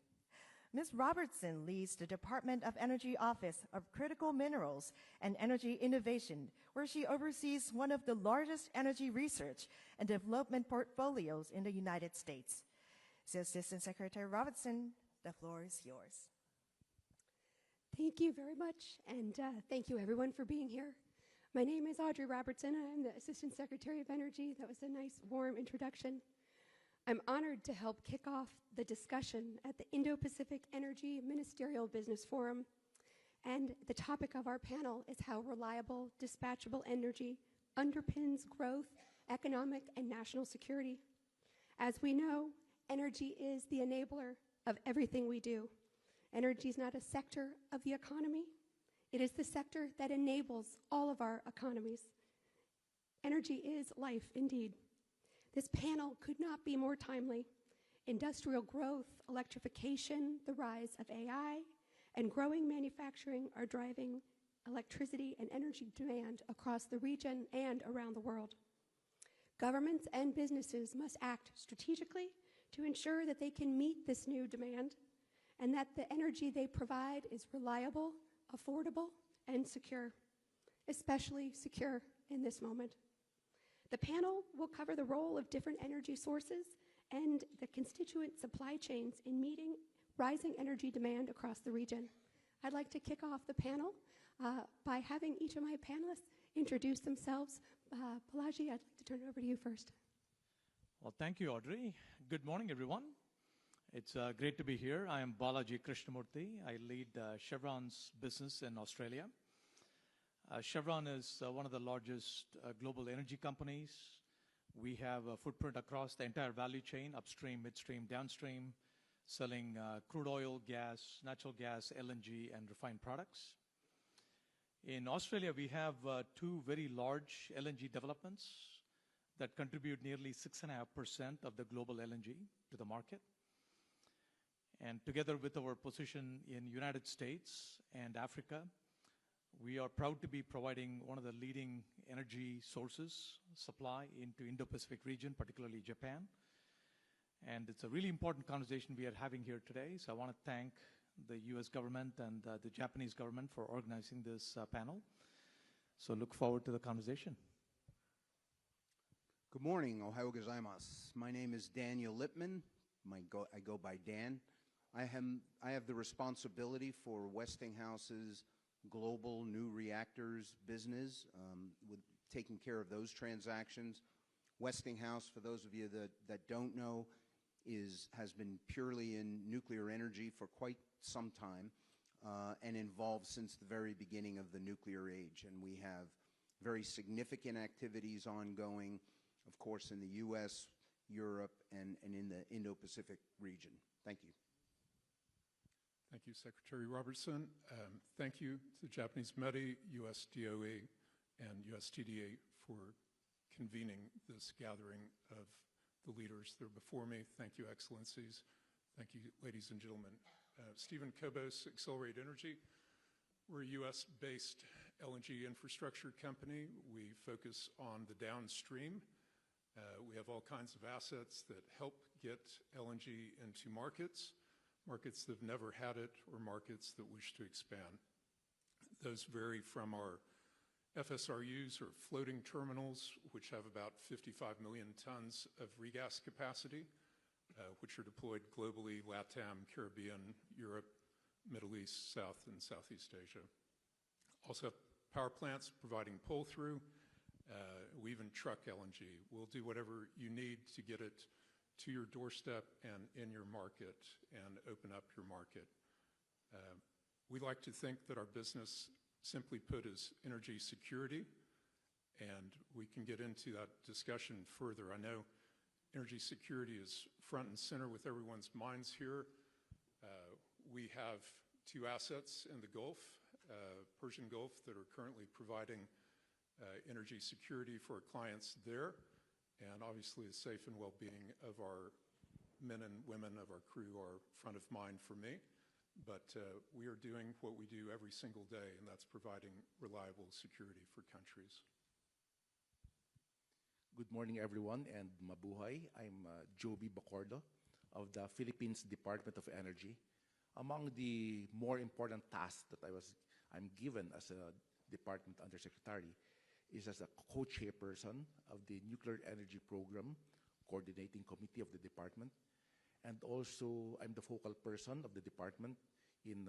Ms. Robertson leads the Department of Energy Office of Critical Minerals and Energy Innovation, where she oversees one of the largest energy research and development portfolios in the United States. So, Assistant Secretary Robertson, the floor is yours. Thank you very much, and thank you everyone for being here. My name is Audrey Robertson. I'm the Assistant Secretary of Energy. That was a nice, warm introduction. I'm honored to help kick off the discussion at the Indo-Pacific Energy Ministerial Business Forum. And the topic of our panel is how reliable, dispatchable energy underpins growth, economic, and national security. As we know, energy is the enabler of everything we do. Energy is not a sector of the economy. It is the sector that enables all of our economies. Energy is life, indeed. This panel could not be more timely. Industrial growth, electrification, the rise of AI, and growing manufacturing are driving electricity and energy demand across the region and around the world. Governments and businesses must act strategically to ensure that they can meet this new demand and that the energy they provide is reliable, affordable, and secure, especially secure in this moment. The panel will cover the role of different energy sources and the constituent supply chains in meeting rising energy demand across the region. I'd like to kick off the panel by having each of my panelists introduce themselves. Balaji, I'd like to turn it over to you first. Well, thank you, Audrey. Good morning, everyone. It's great to be here. I am Balaji Krishnamurthy. I lead Chevron's business in Australia. Chevron is one of the largest global energy companies. We have a footprint across the entire value chain, upstream, midstream, downstream, selling crude oil, gas, natural gas, LNG, and refined products. In Australia, we have two very large LNG developments that contribute nearly 6.5% of the global LNG to the market. And together with our position in United States and Africa, we are proud to be providing one of the leading energy sources supply into Indo-Pacific region, particularly Japan. And it's a really important conversation we are having here today. So I want to thank the US government and the Japanese government for organizing this panel. So look forward to the conversation. Good morning, Ohayo gozaimasu. My name is Daniel Lippman. I go by Dan. I have the responsibility for Westinghouse's global new reactors business, with taking care of those transactions. Westinghouse, for those of you that don't know, has been purely in nuclear energy for quite some time and involved since the very beginning of the nuclear age. And we have very significant activities ongoing, of course, in the US, Europe, and in the Indo-Pacific region. Thank you. Thank you, Secretary Robertson. Thank you to the Japanese METI, US DOE, and US TDA for convening this gathering of the leaders that are before me. Thank you, Excellencies. Thank you, ladies and gentlemen. Stephen Kobos, Accelerate Energy. We're a US-based LNG infrastructure company. We focus on the downstream. We have all kinds of assets that help get LNG into markets that have never had it or markets that wish to expand. Those vary from our FSRUs, or floating terminals, which have about 55 million tons of regas capacity, which are deployed globally, LATAM, Caribbean, Europe, Middle East, South and Southeast Asia. Also have power plants providing pull-through. We even truck LNG. We'll do whatever you need to get it to your doorstep and in your market and open up your market. We like to think that our business, simply put, is energy security, and we can get into that discussion further. I know energy security is front and center with everyone's minds here. We have two assets in the Gulf, Persian Gulf, that are currently providing energy security for our clients there. And obviously the safe and well-being of our men and women of our crew are front of mind for me. But we are doing what we do every single day, and that's providing reliable security for countries. Good morning, everyone, and mabuhay. I'm Joby Bacordo of the Philippines Department of Energy. Among the more important tasks that I'm given as a Department Undersecretary is as a co-chairperson of the Nuclear Energy Program Coordinating Committee of the Department. And also, I'm the focal person of the department in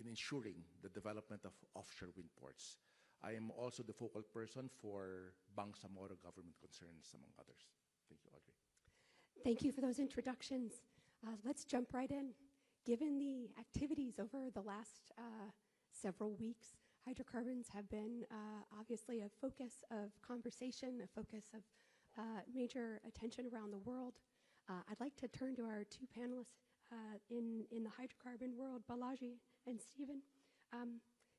ensuring the development of offshore wind ports. I am also the focal person for Bangsamoro government concerns, among others. Thank you, Audrey. Thank you for those introductions. Let's jump right in. Given the activities over the last several weeks. Hydrocarbons have been obviously a focus of conversation, a focus of major attention around the world. I'd like to turn to our two panelists in the hydrocarbon world, Balaji and Stephen.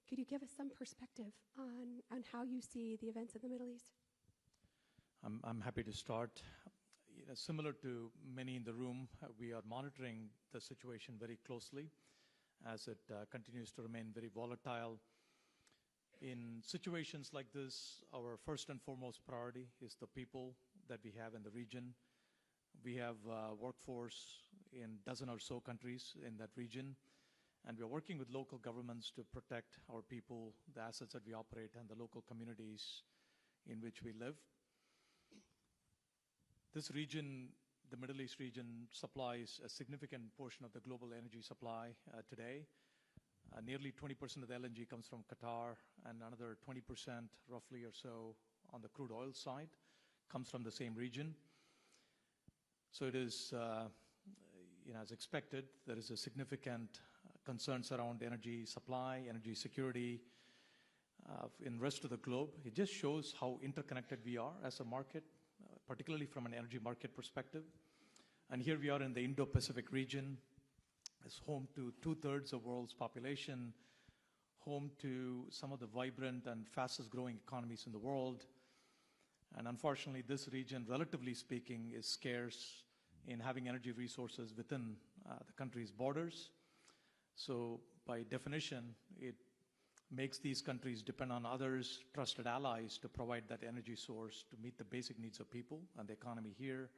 Could you give us some perspective on how you see the events in the Middle East? I'm happy to start. Similar to many in the room, we are monitoring the situation very closely as it continues to remain very volatile. In situations like this, our first and foremost priority is the people that we have in the region. We have a workforce in a dozen or so countries in that region, and we're working with local governments to protect our people, the assets that we operate, and the local communities in which we live. This region, the Middle East region, supplies a significant portion of the global energy supply today. Nearly 20% of the LNG comes from Qatar, and another 20% roughly or so on the crude oil side comes from the same region. So it is, as expected, there is a significant concerns around energy supply, energy security in the rest of the globe. It just shows how interconnected we are as a market, particularly from an energy market perspective. And here we are in the Indo-Pacific region. It's home to 2/3 of the world's population, home to some of the vibrant and fastest growing economies in the world. And unfortunately, this region, relatively speaking, is scarce in having energy resources within the country's borders. So by definition, it makes these countries depend on others, trusted allies, to provide that energy source to meet the basic needs of people and the economy here.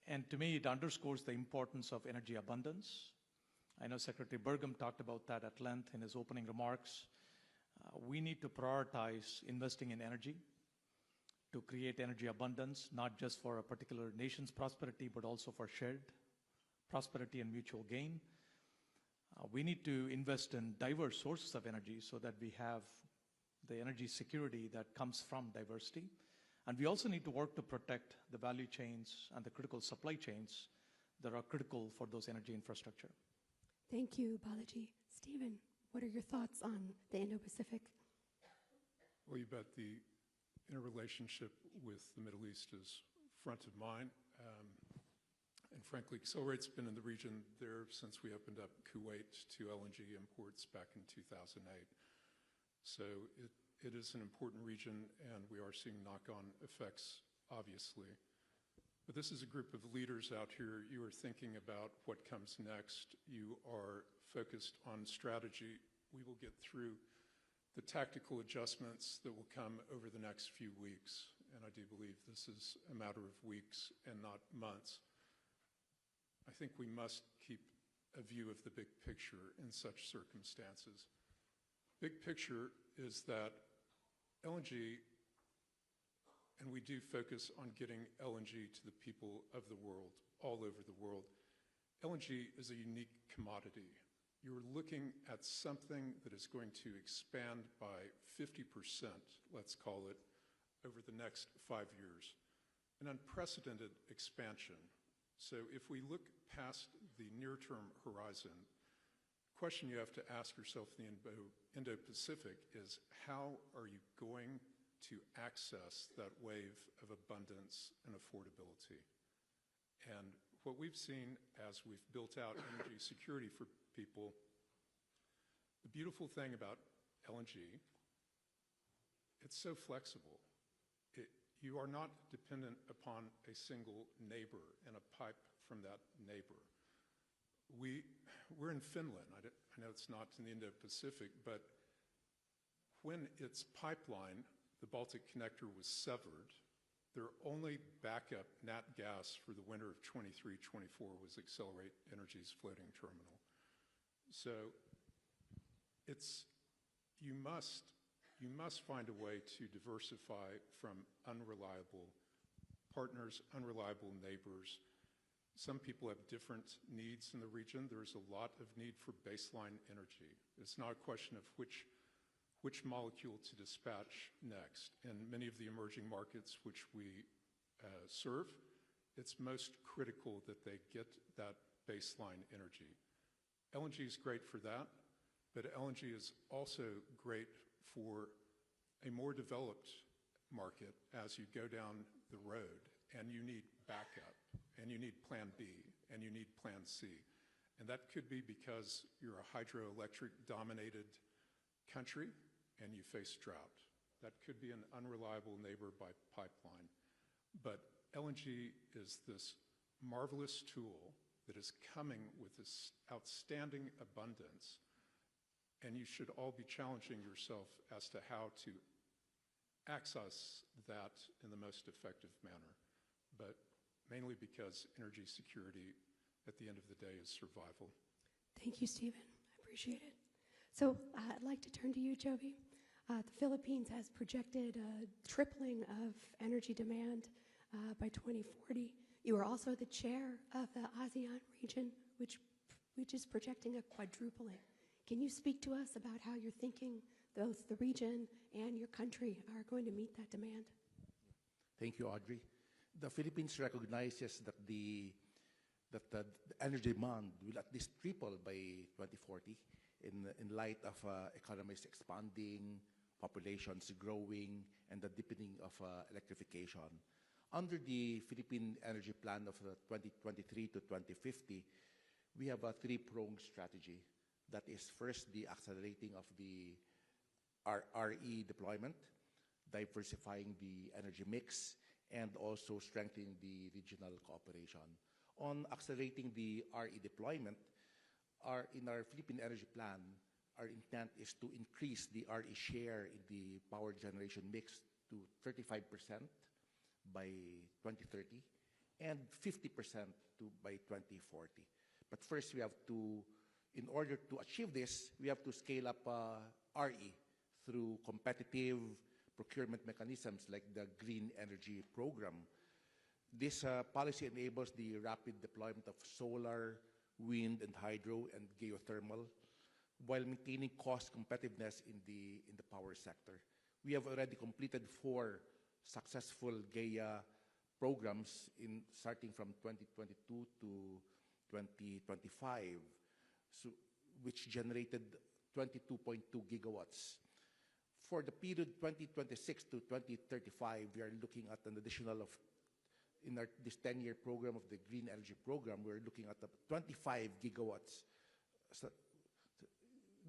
And to me, it underscores the importance of energy abundance. I know Secretary Burgum talked about that at length in his opening remarks. We need to prioritize investing in energy to create energy abundance, not just for a particular nation's prosperity, but also for shared prosperity and mutual gain. We need to invest in diverse sources of energy so that we have the energy security that comes from diversity. And we also need to work to protect the value chains and the critical supply chains that are critical for those energy infrastructure. Thank you, Balaji. Stephen, what are your thoughts on the Indo-Pacific? Well, you bet the interrelationship with the Middle East is front of mind. And frankly, Accelerate's been in the region there since we opened up Kuwait to LNG imports back in 2008. So it is an important region, and we are seeing knock-on effects, obviously. But this is a group of leaders out here. You are thinking about what comes next. You are focused on strategy. We will get through the tactical adjustments that will come over the next few weeks, and I do believe this is a matter of weeks and not months. I think we must keep a view of the big picture in such circumstances. Big picture is that LNG, and we do focus on getting LNG to the people of the world, all over the world. LNG is a unique commodity. You're looking at something that is going to expand by 50%, let's call it, over the next 5 years. An unprecedented expansion. So if we look past the near-term horizon, the question you have to ask yourself in the Indo-Pacific is, how are you going to access that wave of abundance and affordability? And what we've seen as we've built out energy security for people, the beautiful thing about LNG, it's so flexible. You are not dependent upon a single neighbor and a pipe from that neighbor. We're in Finland. I know it's not in the Indo-Pacific, but when its pipeline, the Baltic Connector, was severed, their only backup nat gas for the winter of 23-24 was Accelerate Energy's floating terminal. So you must find a way to diversify from unreliable partners, unreliable neighbors. Some people have different needs in the region. There's a lot of need for baseline energy. It's not a question of which molecule to dispatch next. In many of the emerging markets which we serve, it's most critical that they get that baseline energy. LNG is great for that. But LNG is also great for a more developed market as you go down the road, and you need backup, and you need plan B, and you need plan C. And that could be because you're a hydroelectric dominated country and you face drought. That could be an unreliable neighbor by pipeline. But LNG is this marvelous tool that is coming with this outstanding abundance, and you should all be challenging yourself as to how to access that in the most effective manner, but mainly because energy security at the end of the day is survival. Thank you, Stephen. I appreciate it. So I'd like to turn to you, Joby. The Philippines has projected a tripling of energy demand by 2040. You are also the chair of the ASEAN region, which is projecting a quadrupling. Can you speak to us about how you're thinking both the region and your country are going to meet that demand? Thank you, Audrey. The Philippines recognizes that the energy demand will at least triple by 2040 in light of economies expanding, populations growing, and the deepening of electrification. Under the Philippine Energy Plan of 2023 to 2050, we have a three-pronged strategy. That is first the accelerating of the RE deployment, diversifying the energy mix, and also strengthening the regional cooperation. On accelerating the RE deployment, in our Philippine Energy Plan, our intent is to increase the RE share in the power generation mix to 35% by 2030 and 50% by 2040. But first, we have to, in order to achieve this, we have to scale up RE through competitive procurement mechanisms like the Green Energy Program. This policy enables the rapid deployment of solar, wind, and hydro, and geothermal, while maintaining cost competitiveness in the power sector. We have already completed 4 successful GEA programs starting from 2022 to 2025, which generated 22.2 gigawatts. For the period 2026 to 2035, we are looking at an additional this 10-year program of the Green Energy Program, we're looking at 25 gigawatts,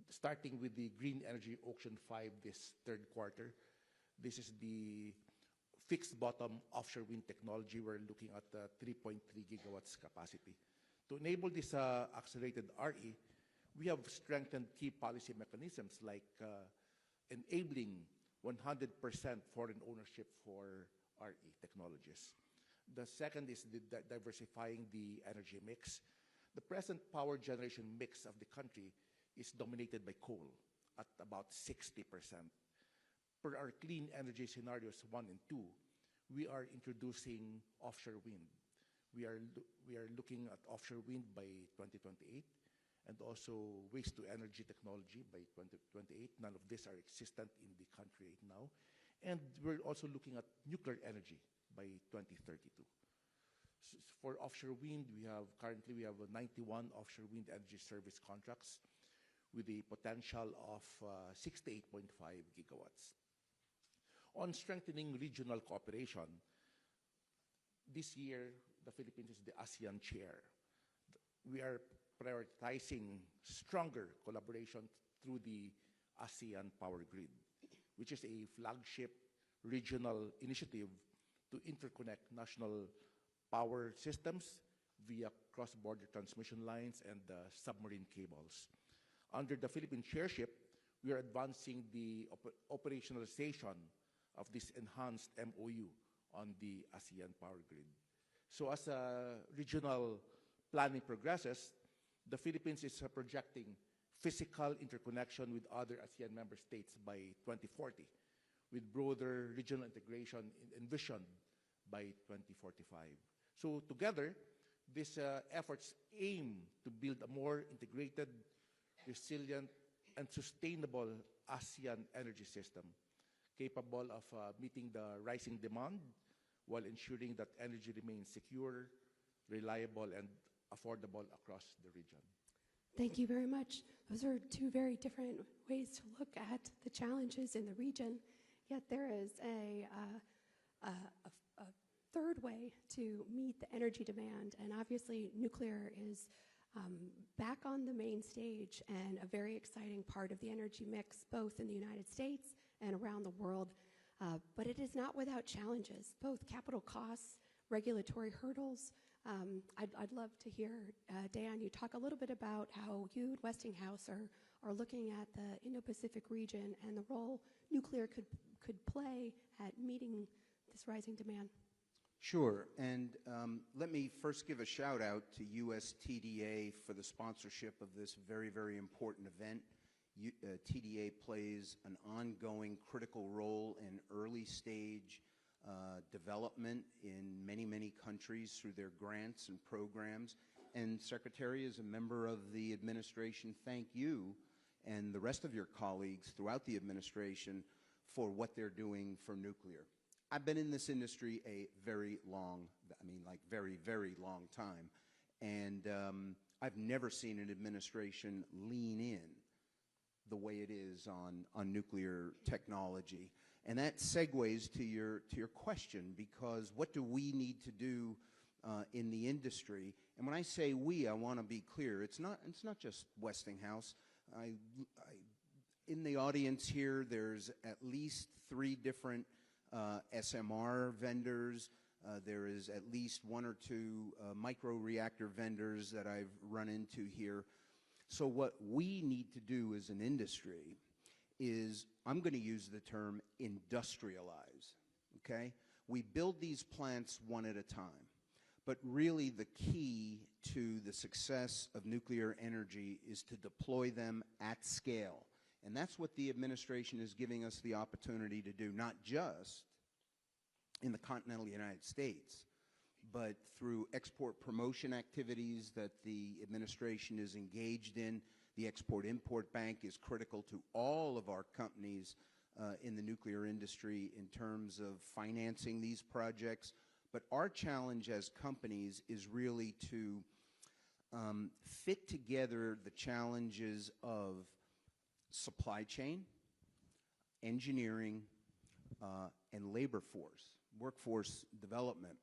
starting with the Green Energy Auction 5 this third quarter. This is the fixed bottom offshore wind technology. We're looking at 3.3 gigawatts capacity. To enable this accelerated RE, we have strengthened key policy mechanisms like enabling 100% foreign ownership for RE technologies. The second is diversifying the energy mix. The present power generation mix of the country is dominated by coal at about 60%. Per our clean energy scenarios 1 and 2, we are introducing offshore wind. We are looking at offshore wind by 2028 and also waste to energy technology by 2028. None of these are existent in the country right now. And we're also looking at nuclear energy by 2032. For offshore wind, currently we have 91 offshore wind energy service contracts with a potential of 68.5 gigawatts. On strengthening regional cooperation, this year the Philippines is the ASEAN chair. We are prioritizing stronger collaboration through the ASEAN Power Grid, which is a flagship regional initiative to interconnect national power systems via cross-border transmission lines and submarine cables. Under the Philippine chairship, we are advancing the operationalization of this enhanced MOU on the ASEAN Power Grid. So as regional planning progresses, the Philippines is projecting physical interconnection with other ASEAN member states by 2040, with broader regional integration envisioned by 2045. So together, these efforts aim to build a more integrated, resilient, and sustainable ASEAN energy system, capable of meeting the rising demand while ensuring that energy remains secure, reliable, and affordable across the region. Thank you very much. Those are two very different ways to look at the challenges in the region, yet there is a third way to meet the energy demand, and obviously nuclear is back on the main stage and a very exciting part of the energy mix, both in the United States and around the world. But it is not without challenges, both capital costs, regulatory hurdles. I'd love to hear, Dan, you talk a little bit about how you and Westinghouse are looking at the Indo-Pacific region and the role nuclear could play at meeting this rising demand. Sure, and let me first give a shout out to USTDA for the sponsorship of this very, very important event. TDA plays an ongoing critical role in early stage development in many, many countries through their grants and programs. And Secretary, as a member of the administration, thank you and the rest of your colleagues throughout the administration for what they're doing for nuclear. I've been in this industry a very long, very, very long time, and I've never seen an administration lean in the way it is on nuclear technology. And that segues to your question, because what do we need to do in the industry? And when I say we, I want to be clear. It's not just Westinghouse. In the audience here, there's at least 3 different SMR vendors. There is at least 1 or 2 microreactor vendors that I've run into here. So what we need to do as an industry is, I'm going to use the term industrialize, okay? We build these plants one at a time, but really the key to the success of nuclear energy is to deploy them at scale. And that's what the administration is giving us the opportunity to do, not just in the continental United States, but through export promotion activities that the administration is engaged in. The Export-Import Bank is critical to all of our companies in the nuclear industry in terms of financing these projects. But our challenge as companies is really to fit together the challenges of supply chain, engineering, and labor force, workforce development.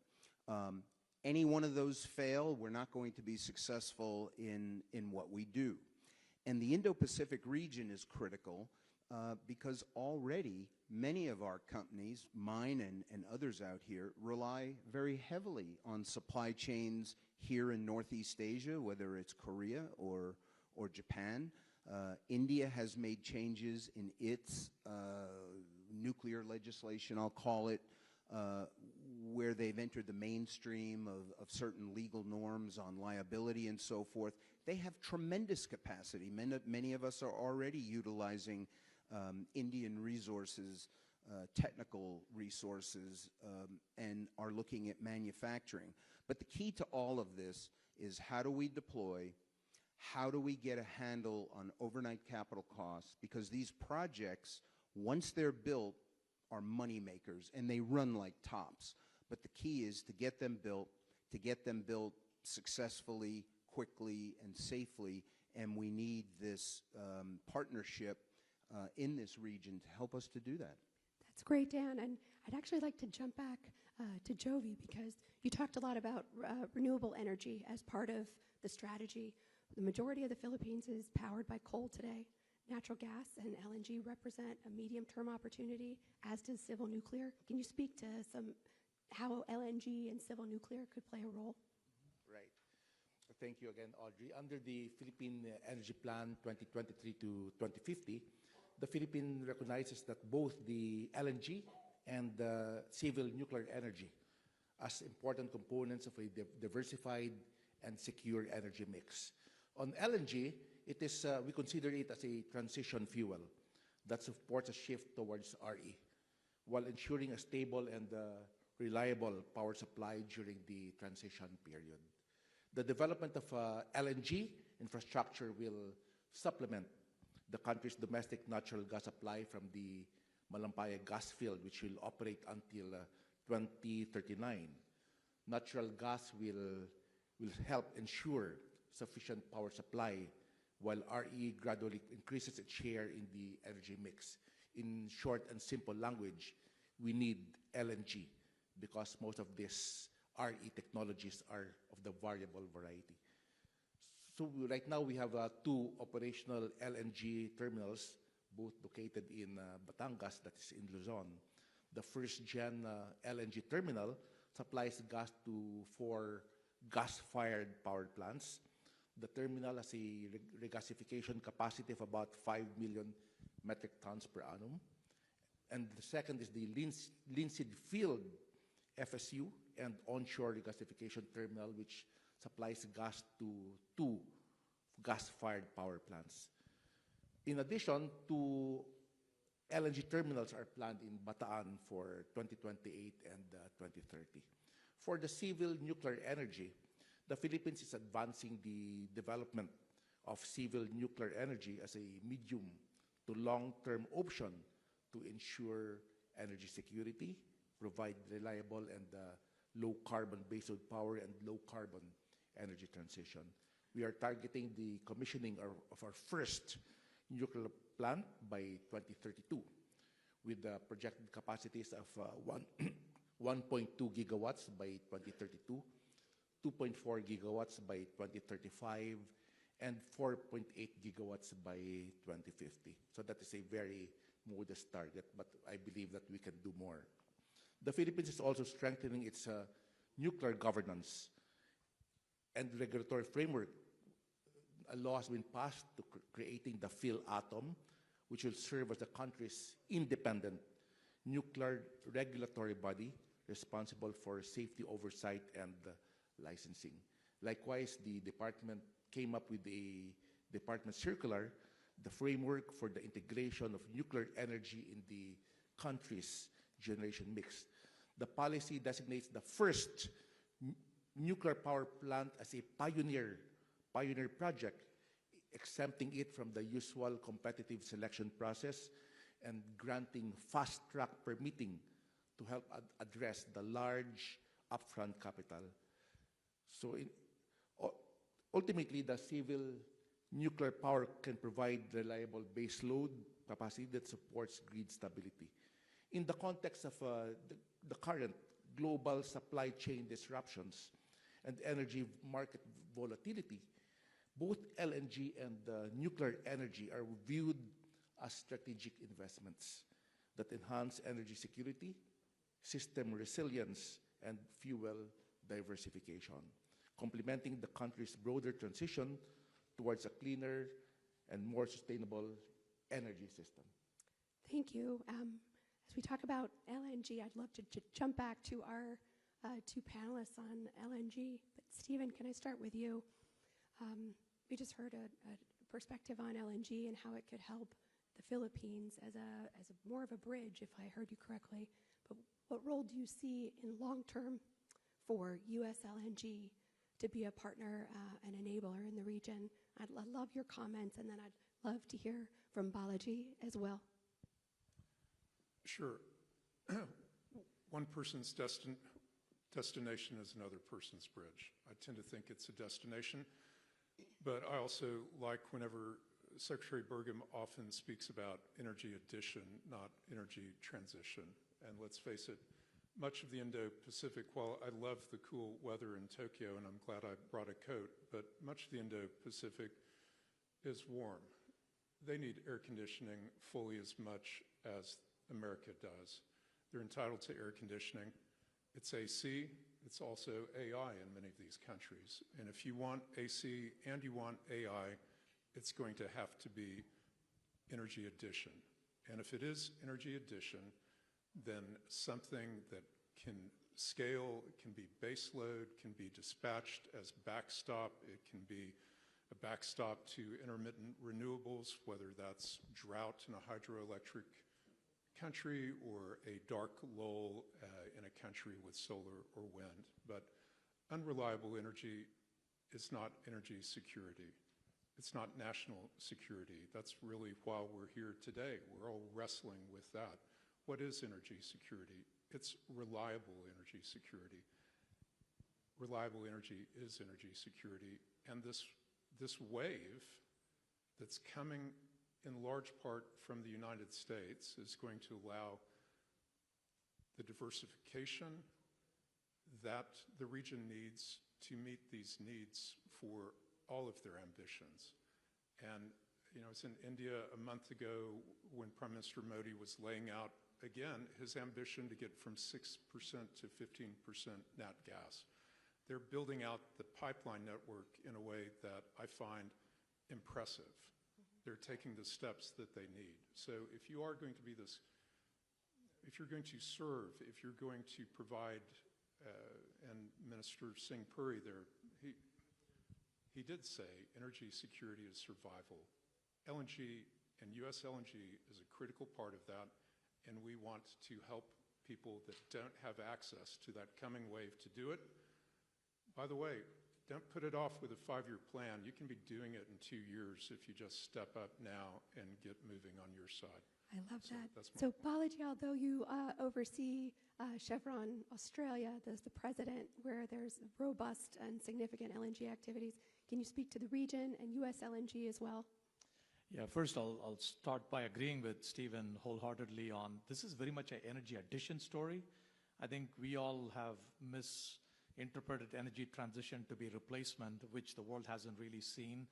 Any one of those fail, we're not going to be successful in what we do. And the Indo-Pacific region is critical because already many of our companies, mine and others out here, rely very heavily on supply chains here in Northeast Asia, whether it's Korea or Japan. India has made changes in its nuclear legislation, I'll call it, where they've entered the mainstream of certain legal norms on liability and so forth. They have tremendous capacity. Many of us are already utilizing Indian resources, technical resources, and are looking at manufacturing. But the key to all of this is, how do we deploy? How do we get a handle on overnight capital costs? Because these projects, once they're built, are money makers, and they run like tops. But the key is to get them built successfully, quickly, and safely, and we need this partnership in this region to help us to do that. That's great, Dan, and I'd actually like to jump back to Jovi, because you talked a lot about renewable energy as part of the strategy. The majority of the Philippines is powered by coal today. Natural gas and LNG represent a medium-term opportunity, as does civil nuclear. Can you speak to how LNG and civil nuclear could play a role? Right. Thank you again, Audrey. Under the Philippine Energy Plan 2023 to 2050, the Philippines recognizes that both the LNG and the civil nuclear energy as important components of a diversified and secure energy mix. On LNG, it is, we consider it as a transition fuel that supports a shift towards RE, while ensuring a stable and reliable power supply during the transition period. The development of LNG infrastructure will supplement the country's domestic natural gas supply from the Malampaya gas field, which will operate until 2039. Natural gas will help ensure sufficient power supply while RE gradually increases its share in the energy mix. In short and simple language, we need LNG because most of these RE technologies are of the variable variety. So right now we have 2 operational LNG terminals, both located in Batangas, that is in Luzon. The first-gen LNG terminal supplies gas to 4 gas-fired power plants. The terminal has a regasification capacity of about 5 million metric tons per annum. And the second is the Linseed Field FSU and onshore regasification terminal, which supplies gas to 2 gas-fired power plants. In addition, 2 LNG terminals are planned in Bataan for 2028 and 2030. For the civil nuclear energy, the Philippines is advancing the development of civil nuclear energy as a medium to long-term option to ensure energy security, provide reliable and low-carbon baseload power and low-carbon energy transition. We are targeting the commissioning of our first nuclear plant by 2032 with projected capacities of 1.2 gigawatts by 2032, 2.4 gigawatts by 2035, and 4.8 gigawatts by 2050. So that is a very modest target, but I believe that we can do more. The Philippines is also strengthening its nuclear governance and regulatory framework. A law has been passed to creating the PhilAtom, which will serve as the country's independent nuclear regulatory body responsible for safety oversight and licensing. Likewise, the department came up with a department circular, the framework for the integration of nuclear energy in the country's generation mix. The policy designates the first nuclear power plant as a pioneer project, exempting it from the usual competitive selection process and granting fast-track permitting to help address the large upfront capital. So ultimately, the civil nuclear power can provide reliable baseload capacity that supports grid stability. In the context of the current global supply chain disruptions and energy market volatility, both LNG and nuclear energy are viewed as strategic investments that enhance energy security, system resilience, and fuel diversification, complementing the country's broader transition towards a cleaner and more sustainable energy system. Thank you. As we talk about LNG, I'd love to jump back to our 2 panelists on LNG. But Stephen, can I start with you? We just heard a perspective on LNG and how it could help the Philippines as a more of a bridge, if I heard you correctly. But what role do you see in long term for U.S. LNG to be a partner and enabler in the region? I'd love your comments, and then I'd love to hear from Balaji as well. Sure. One person's destination is another person's bridge. I tend to think it's a destination, but I also like whenever Secretary Burgum often speaks about energy addition, not energy transition. And let's face it, much of the Indo-Pacific, while I love the cool weather in Tokyo, and I'm glad I brought a coat, but much of the Indo-Pacific is warm. They need air conditioning fully as much as America does. They're entitled to air conditioning. It's AC, it's also AI in many of these countries. And if you want AC and you want AI, it's going to have to be energy addition. And if it is energy addition, then something that can scale, it can be baseload, can be dispatched as backstop, it can be a backstop to intermittent renewables, whether that's drought in a hydroelectric country or a dark lull in a country with solar or wind. But unreliable energy is not energy security. It's not national security. That's really why we're here today. We're all wrestling with that. What is energy security? It's reliable energy security. Reliable energy is energy security. And this wave that's coming in large part from the United States is going to allow the diversification that the region needs to meet these needs for all of their ambitions. And I was in India a month ago when Prime Minister Modi was laying out, again, his ambition to get from 6% to 15% nat gas. They're building out the pipeline network in a way that I find impressive. They're taking the steps that they need. So if you are going to be this, if you're going to serve, if you're going to provide, and Minister Singh Puri there, he did say energy security is survival. LNG and US LNG is a critical part of that, and we want to help people that don't have access to that coming wave to do it. By the way, don't put it off with a 5-year plan. You can be doing it in 2 years if you just step up now and get moving on your side. I love that. That's So, Balaji, although you oversee Chevron Australia, there's the president, where there's robust and significant LNG activities. Can you speak to the region and U.S. LNG as well? Yeah, first I'll start by agreeing with Stephen wholeheartedly on this is very much an energy addition story. I think we all have misinterpreted energy transition to be replacement, which the world hasn't really seen.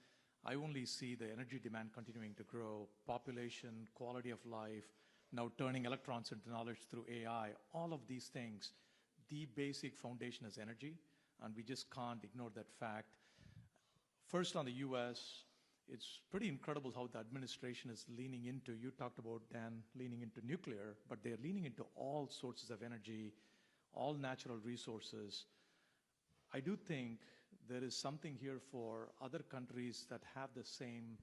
I only see the energy demand continuing to grow, population, quality of life, now turning electrons into knowledge through AI, all of these things. The basic foundation is energy, and we just can't ignore that fact. First on the US, it's pretty incredible how the administration is leaning into, you talked about, Dan, leaning into nuclear, but they're leaning into all sources of energy, all natural resources. I do think there is something here for other countries that have the same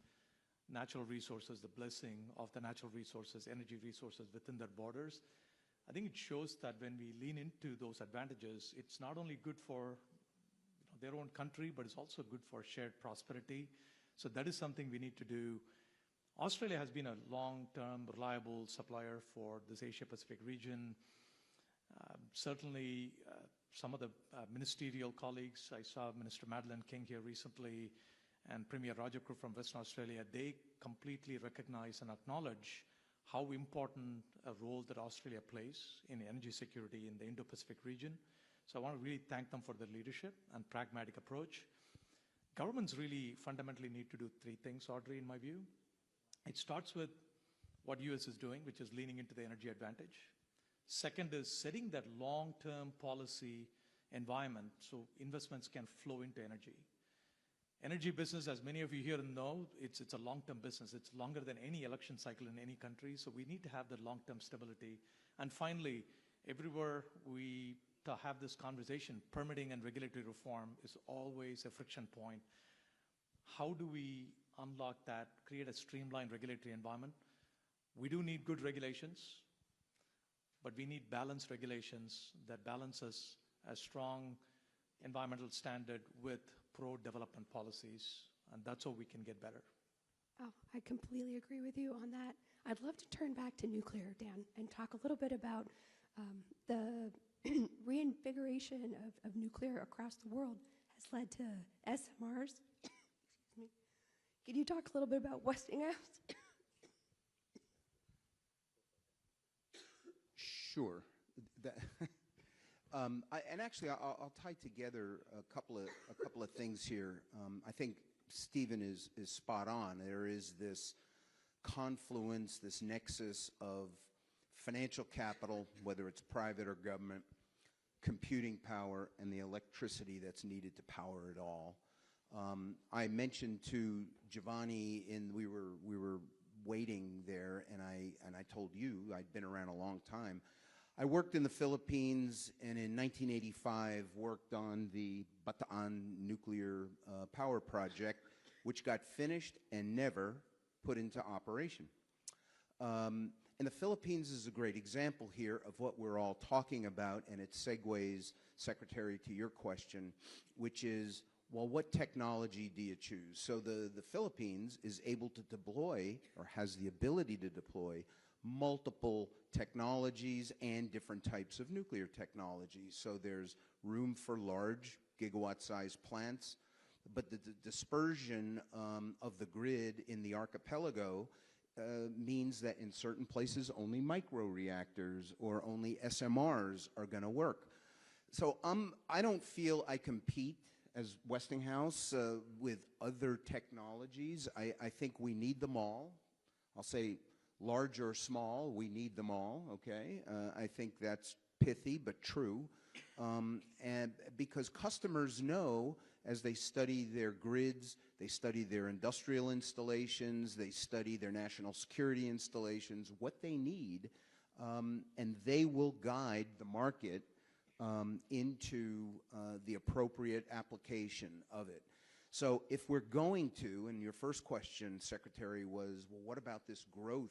natural resources, the blessing of the natural resources, energy resources within their borders. I think it shows that when we lean into those advantages, it's not only good for their own country, but it's also good for shared prosperity. So that is something we need to do. Australia has been a long-term, reliable supplier for this Asia-Pacific region. Certainly, some of the ministerial colleagues, I saw Minister Madeleine King here recently, and Premier Rajakur from Western Australia, they completely recognize and acknowledge how important a role that Australia plays in energy security in the Indo-Pacific region. So I want to really thank them for their leadership and pragmatic approach. Governments really fundamentally need to do 3 things, Audrey, in my view. It starts with what US is doing, which is leaning into the energy advantage. Second is setting that long-term policy environment so investments can flow into energy. Energy business, as many of you here know, it's a long-term business. It's longer than any election cycle in any country, so we need to have that long-term stability. And finally, everywhere we have this conversation, permitting and regulatory reform is always a friction point. How do we unlock that, create a streamlined regulatory environment? We do need good regulations, but we need balanced regulations that balances a strong environmental standard with pro-development policies, and that's how we can get better. Oh, I completely agree with you on that. I'd love to turn back to nuclear, Dan, and talk a little bit about the reinvigoration of nuclear across the world has led to SMRs. Excuse me. Can you talk a little bit about Westinghouse? Sure. And actually, I'll tie together a couple of things here. I think Stephen is spot on. There is this confluence, this nexus of financial capital, whether it's private or government, computing power, and the electricity that's needed to power it all. I mentioned to Giovanni, we were waiting there, and I told you I'd been around a long time. I worked in the Philippines, and in 1985 worked on the Bataan nuclear power project, which got finished and never put into operation. And the Philippines is a great example here of what we're all talking about, and it segues, Secretary, to your question, which is, well, what technology do you choose? So the Philippines is able to deploy, or has the ability to deploy, multiple technologies and different types of nuclear technologies. So there's room for large gigawatt-sized plants. but the dispersion of the grid in the archipelago means that in certain places only microreactors or only SMRs are going to work. So I don't feel I compete as Westinghouse with other technologies. I think we need them all. I'll say large or small, we need them all, okay? I think that's pithy but true. And because customers know, as they study their grids, they study their industrial installations, they study their national security installations, what they need, and they will guide the market into the appropriate application of it. So if we're going to, and your first question, Secretary, was, well, what about this growth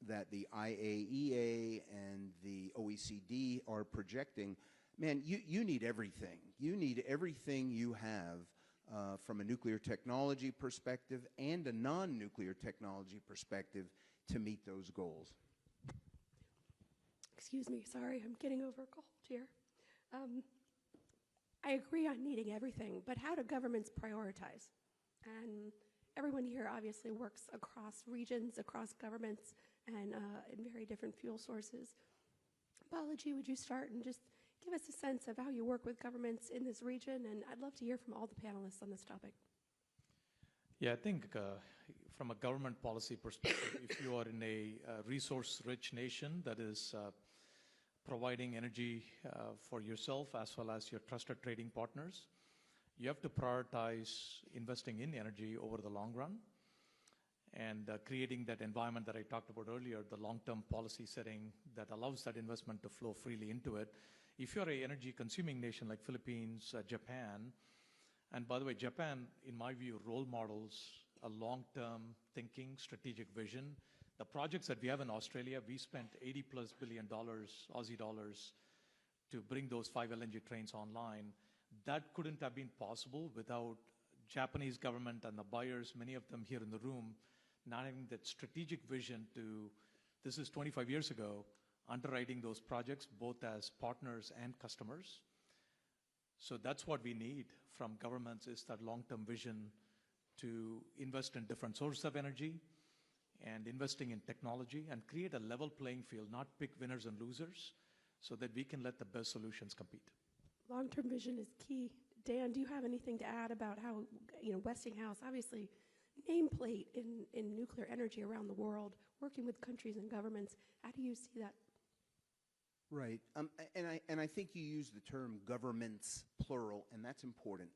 that the IAEA and the OECD are projecting? Man, you need everything. You need everything you have from a nuclear technology perspective and a non-nuclear technology perspective to meet those goals. Excuse me, sorry, I'm getting over a cold here. I agree on needing everything, but how do governments prioritize? And everyone here obviously works across regions, across governments, and in very different fuel sources. Balaji, would you start and just give us a sense of how you work with governments in this region? And I'd love to hear from all the panelists on this topic. Yeah, I think from a government policy perspective, if you are in a resource-rich nation that is providing energy for yourself as well as your trusted trading partners, you have to prioritize investing in energy over the long run and creating that environment that I talked about earlier, the long-term policy setting that allows that investment to flow freely into it. If you're an energy-consuming nation like Philippines, Japan, and by the way, Japan, in my view, role models a long-term thinking, strategic vision. The projects that we have in Australia, we spent $80+ billion Aussie dollars to bring those 5 LNG trains online. That couldn't have been possible without Japanese government and the buyers, many of them here in the room, not having that strategic vision to, this is 25 years ago, underwriting those projects both as partners and customers. So that's what we need from governments, is that long-term vision to invest in different sources of energy and investing in technology and create a level playing field, not pick winners and losers, so that we can let the best solutions compete. Long-term vision is key. Dan, do you have anything to add about how, Westinghouse, obviously nameplate in nuclear energy around the world, working with countries and governments, how do you see that? Right. And I think you use the term governments, plural, and that's important.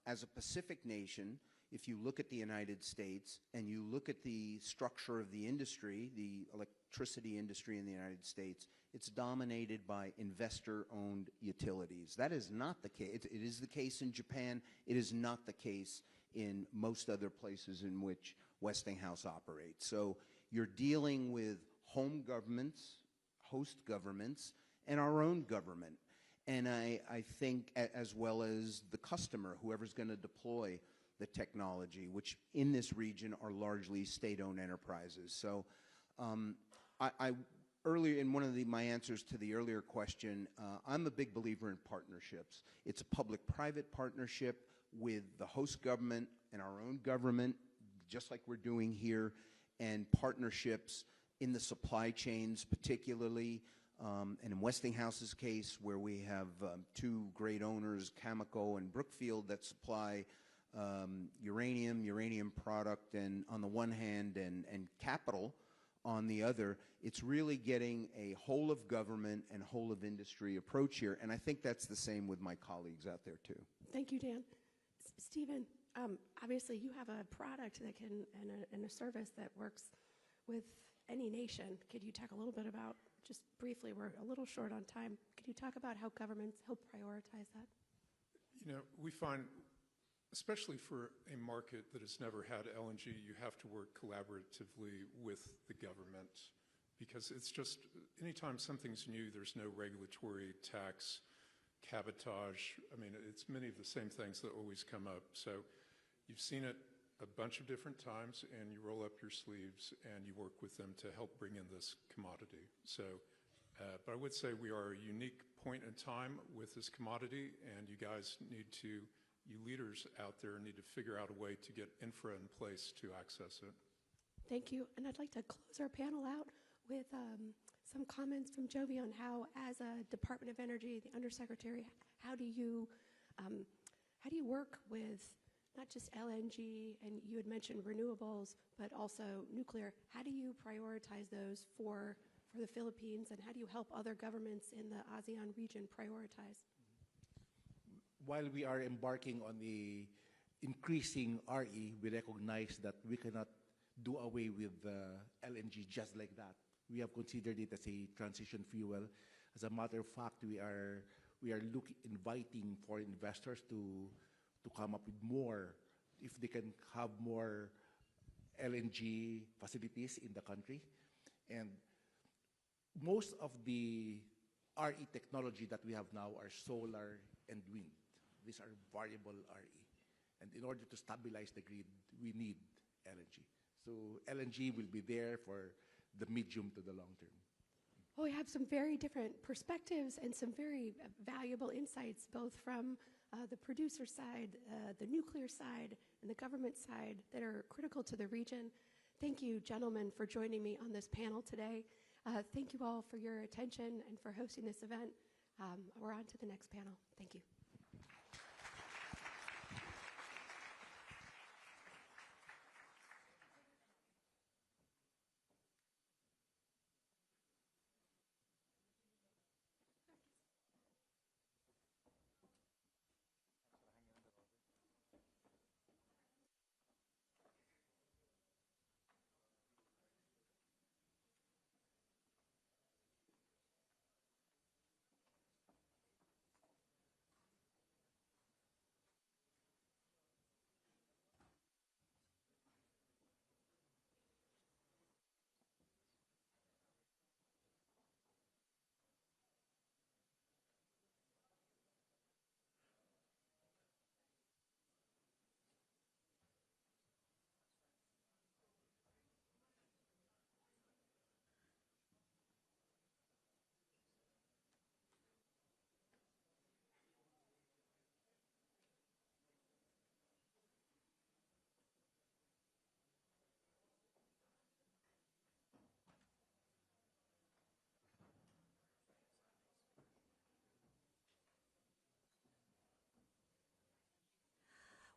As a Pacific nation, if you look at the United States and you look at the structure of the industry, the electricity industry in the United States, it's dominated by investor-owned utilities. That is not the case. It is the case in Japan. It is not the case in most other places in which Westinghouse operates. So you're dealing with home governments, host governments, and our own government. And I think as well as the customer, whoever's going to deploy the technology, which in this region are largely state-owned enterprises. So earlier in one of my answers to the earlier question, I'm a big believer in partnerships. It's a public-private partnership with the host government and our own government, just like we're doing here, and partnerships in the supply chains particularly, and in Westinghouse's case, where we have two great owners, Cameco and Brookfield, that supply uranium product, and on the one hand, and capital on the other. It's really getting a whole of government and whole of industry approach here, and I think that's the same with my colleagues out there too. Thank you, Dan. Stephen, obviously you have a product that can, and a service that works with any nation. Could you talk a little bit about, just briefly, we're a little short on time, could you talk about how governments help prioritize that? We find, especially for a market that has never had LNG, you have to work collaboratively with the government, because it's just, anytime something's new, there's no regulatory, tax, cabotage. I mean, it's many of the same things that always come up. So you've seen it a bunch of different times, and you roll up your sleeves and you work with them to help bring in this commodity. So, but I would say we are a unique point in time with this commodity, and you guys need to you leaders out there need to figure out a way to get infra in place to access it. Thank you. And I'd like to close our panel out with some comments from Jovi on how, as a Department of Energy, the Undersecretary, how do you work with not just LNG, and you had mentioned renewables, but also nuclear. How do you prioritize those for the Philippines, and how do you help other governments in the ASEAN region prioritize? While we are embarking on the increasing RE, we recognize that we cannot do away with LNG just like that. We have considered it as a transition fuel. As a matter of fact, we are inviting foreign investors to come up with more, if they can have more LNG facilities in the country. And most of the RE technology that we have now are solar and wind. These are variable RE. And in order to stabilize the grid, we need LNG. So LNG will be there for the medium to the long term. Well, we have some very different perspectives and some very valuable insights, both from the producer side, the nuclear side, and the government side that are critical to the region. Thank you, gentlemen, for joining me on this panel today. Thank you all for your attention and for hosting this event. We're on to the next panel. Thank you.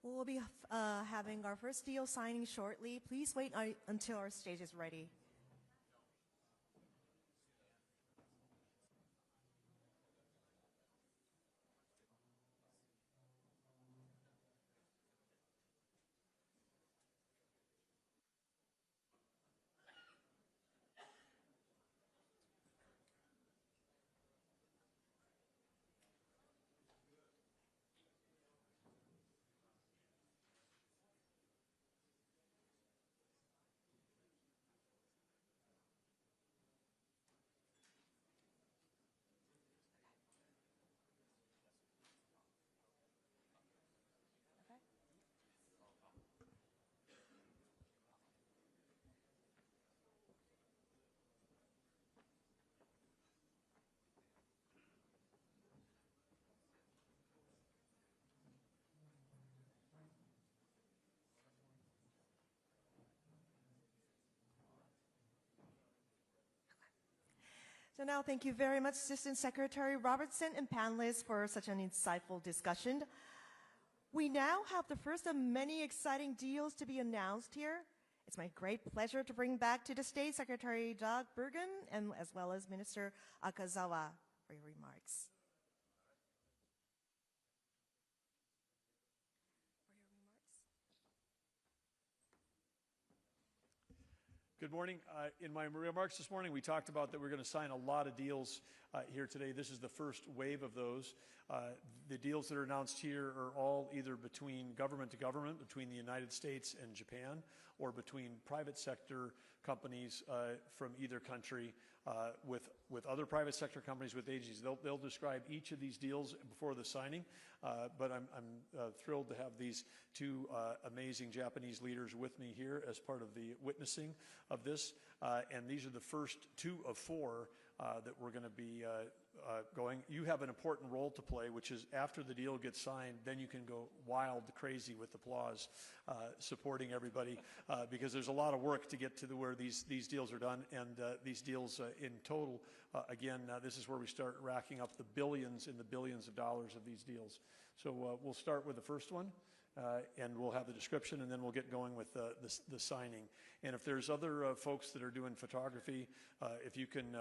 We'll be having our first deal signing shortly. Please wait until our stage is ready. So now, thank you very much, Assistant Secretary Robertson and panelists, for such an insightful discussion. We now have the first of many exciting deals to be announced here. It's my great pleasure to bring back to the stage Secretary Doug Burgum and as well as Minister Akazawa for your remarks. Good morning. In my remarks this morning, we talked about that we're going to sign a lot of deals here today. This is the first wave of those. The deals that are announced here are all either between government to government, between the United States and Japan, or between private sector companies from either country with other private sector companies with agencies. They'll describe each of these deals before the signing, but I'm thrilled to have these two amazing Japanese leaders with me here as part of the witnessing of this. And these are the first two of four that we're going to be going. You have an important role to play, which is after the deal gets signed, then you can go wild crazy with applause, supporting everybody, because there's a lot of work to get to where these deals are done. And these deals in total, again, this is where we start racking up the billions and the billions of dollars of these deals. So we'll start with the first one. And we'll have the description, and then we'll get going with the signing. And if there's other folks that are doing photography, if you can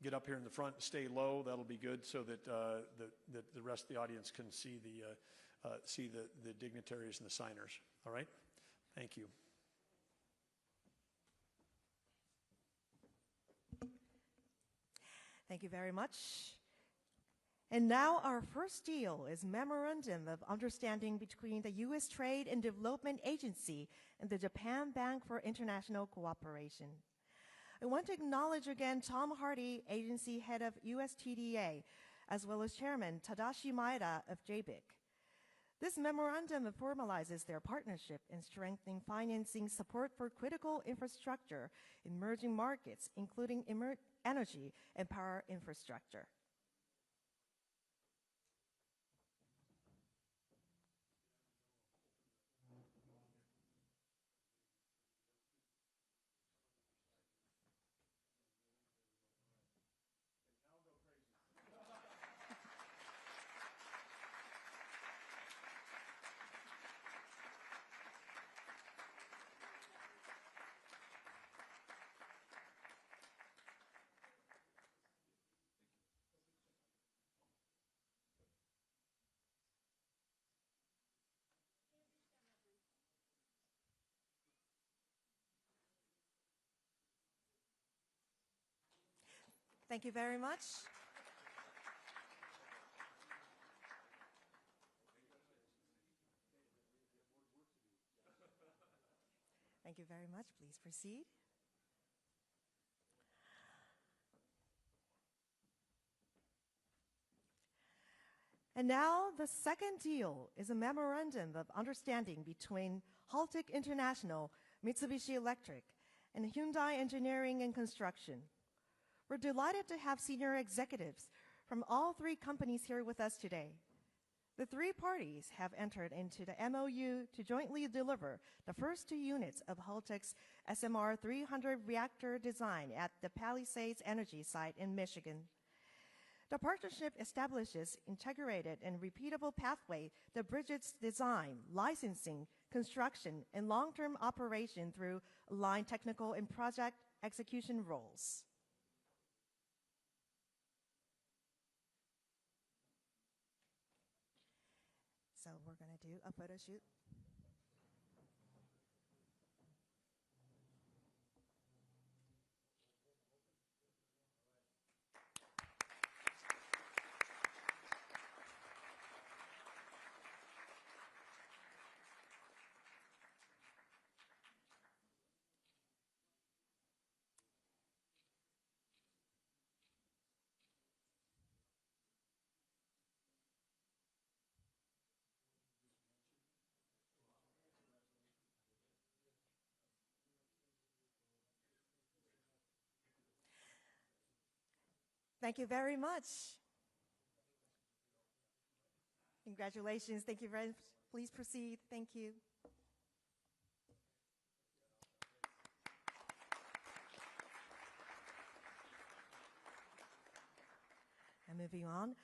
get up here in the front and stay low, that'll be good, so that the rest of the audience can see the dignitaries and the signers. All right? Thank you. Thank you very much. And now our first deal is Memorandum of Understanding between the U.S. Trade and Development Agency and the Japan Bank for International Cooperation. I want to acknowledge again Tom Hardy, Agency Head of USTDA, as well as Chairman Tadashi Maeda of JBIC. This memorandum formalizes their partnership in strengthening financing support for critical infrastructure in emerging markets, including energy and power infrastructure. Thank you very much. Thank you very much. Please proceed. And now the second deal is a memorandum of understanding between Haltech International, Mitsubishi Electric, and Hyundai Engineering and Construction. We're delighted to have senior executives from all three companies here with us today. The three parties have entered into the MOU to jointly deliver the first two units of Haltech's SMR 300 reactor design at the Palisades Energy site in Michigan. The partnership establishes integrated and repeatable pathway that bridges design, licensing, construction, and long-term operation through aligned technical and project execution roles. So we're going to do a photo shoot. Thank you very much. Congratulations. Thank you very much. Please proceed. Thank you. And moving on.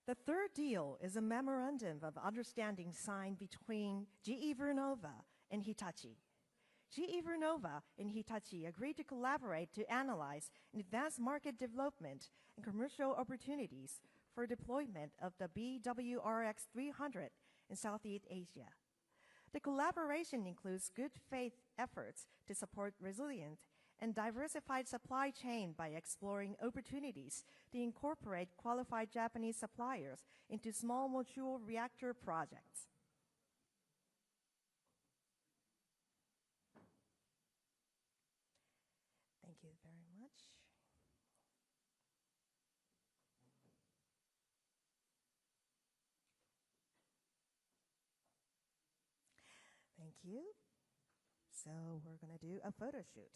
The third deal is a memorandum of understanding signed between GE Vernova and Hitachi. GE Vernova and Hitachi agreed to collaborate to analyze and advance market development and commercial opportunities for deployment of the BWRX 300 in Southeast Asia. The collaboration includes good faith efforts to support resilient and diversified supply chain by exploring opportunities to incorporate qualified Japanese suppliers into small modular reactor projects. Thank you very much. Thank you. So we're going to do a photo shoot.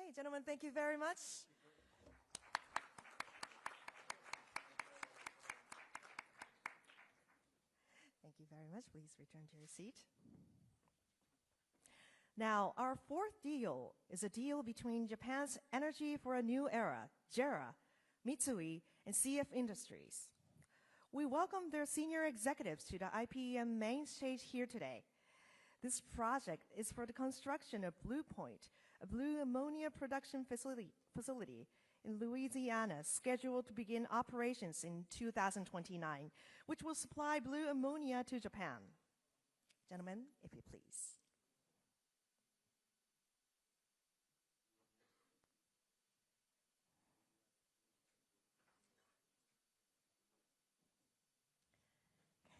Okay, gentlemen, thank you very much. Thank you very much. Please return to your seat. Now, our fourth deal is a deal between Japan's Energy for a New Era, JERA, Mitsui, and CF Industries. We welcome their senior executives to the IPEM main stage here today. This project is for the construction of Blue Point, a blue ammonia production facility in Louisiana, scheduled to begin operations in 2029, which will supply blue ammonia to Japan. Gentlemen, if you please.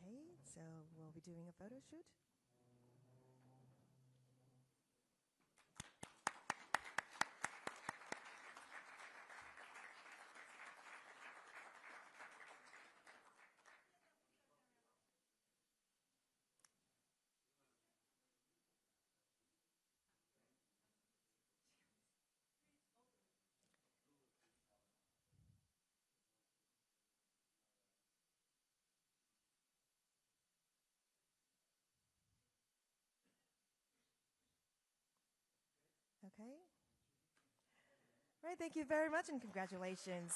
Okay, so we'll be doing a photo shoot. Okay. All right, thank you very much and congratulations.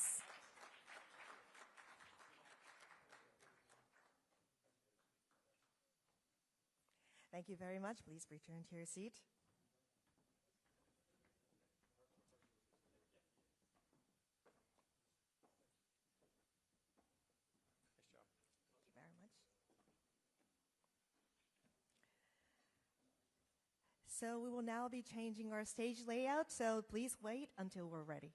Thank you very much. Please return to your seat. Nice job. Thank you very much. So we will now be changing our stage layout, so please wait until we're ready.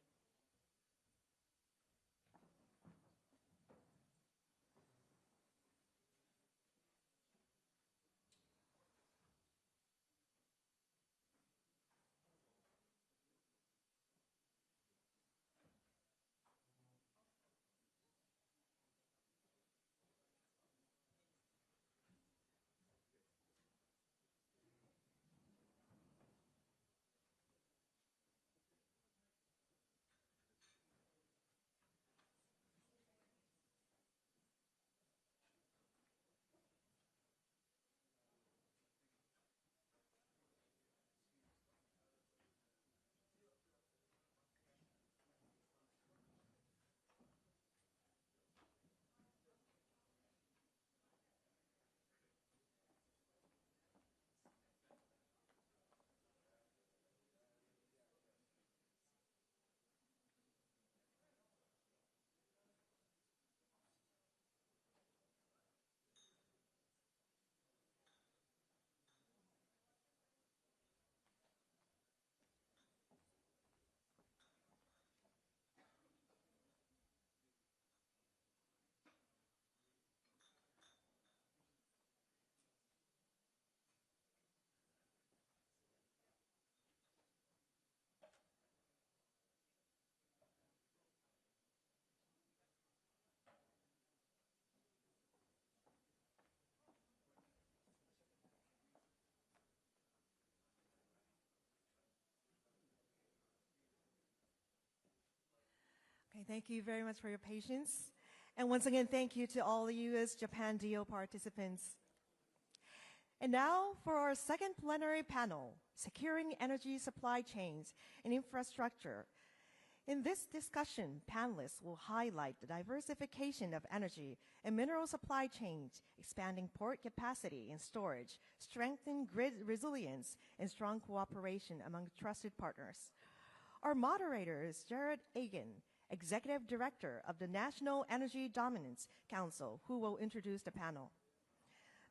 Okay, thank you very much for your patience. And once again, thank you to all the U.S.-Japan deal participants. And now for our second plenary panel, Securing Energy Supply Chains and Infrastructure. In this discussion, panelists will highlight the diversification of energy and mineral supply chains, expanding port capacity and storage, strengthening grid resilience, and strong cooperation among trusted partners. Our moderator is Jared Egan, Executive Director of the National Energy Dominance Council, who will introduce the panel.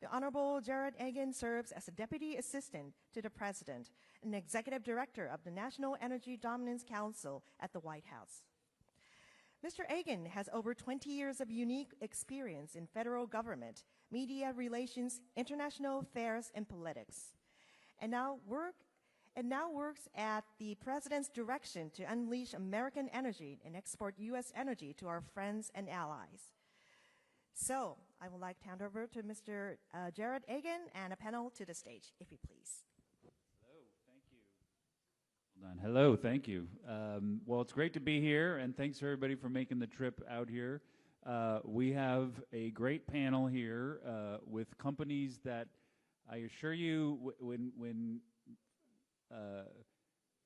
The Honorable Jared Egan serves as a Deputy Assistant to the President and Executive Director of the National Energy Dominance Council at the White House. Mr. Egan has over 20 years of unique experience in federal government, media relations, international affairs, and politics, and now works at the President's direction to unleash American energy and export U.S. energy to our friends and allies. So, I would like to hand over to Mr. Jared Egan and a panel to the stage, if you please. Hello, thank you. Hold on. Hello, thank you. Well, it's great to be here, and thanks everybody for making the trip out here. We have a great panel here with companies that I assure you, when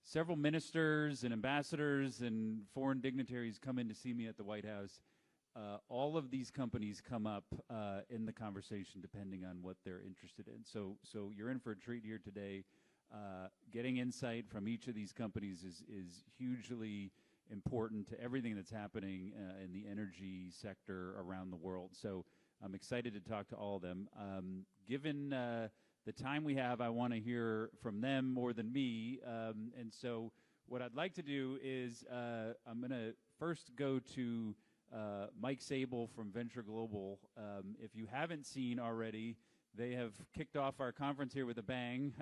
several ministers and ambassadors and foreign dignitaries come in to see me at the White House, all of these companies come up in the conversation depending on what they're interested in. So you're in for a treat here today. Getting insight from each of these companies is hugely important to everything that's happening in the energy sector around the world. So I'm excited to talk to all of them. Given the time we have, I want to hear from them more than me. And so what I'd like to do is I'm going to first go to Mike Sable from Venture Global. If you haven't seen already, they have kicked off our conference here with a bang.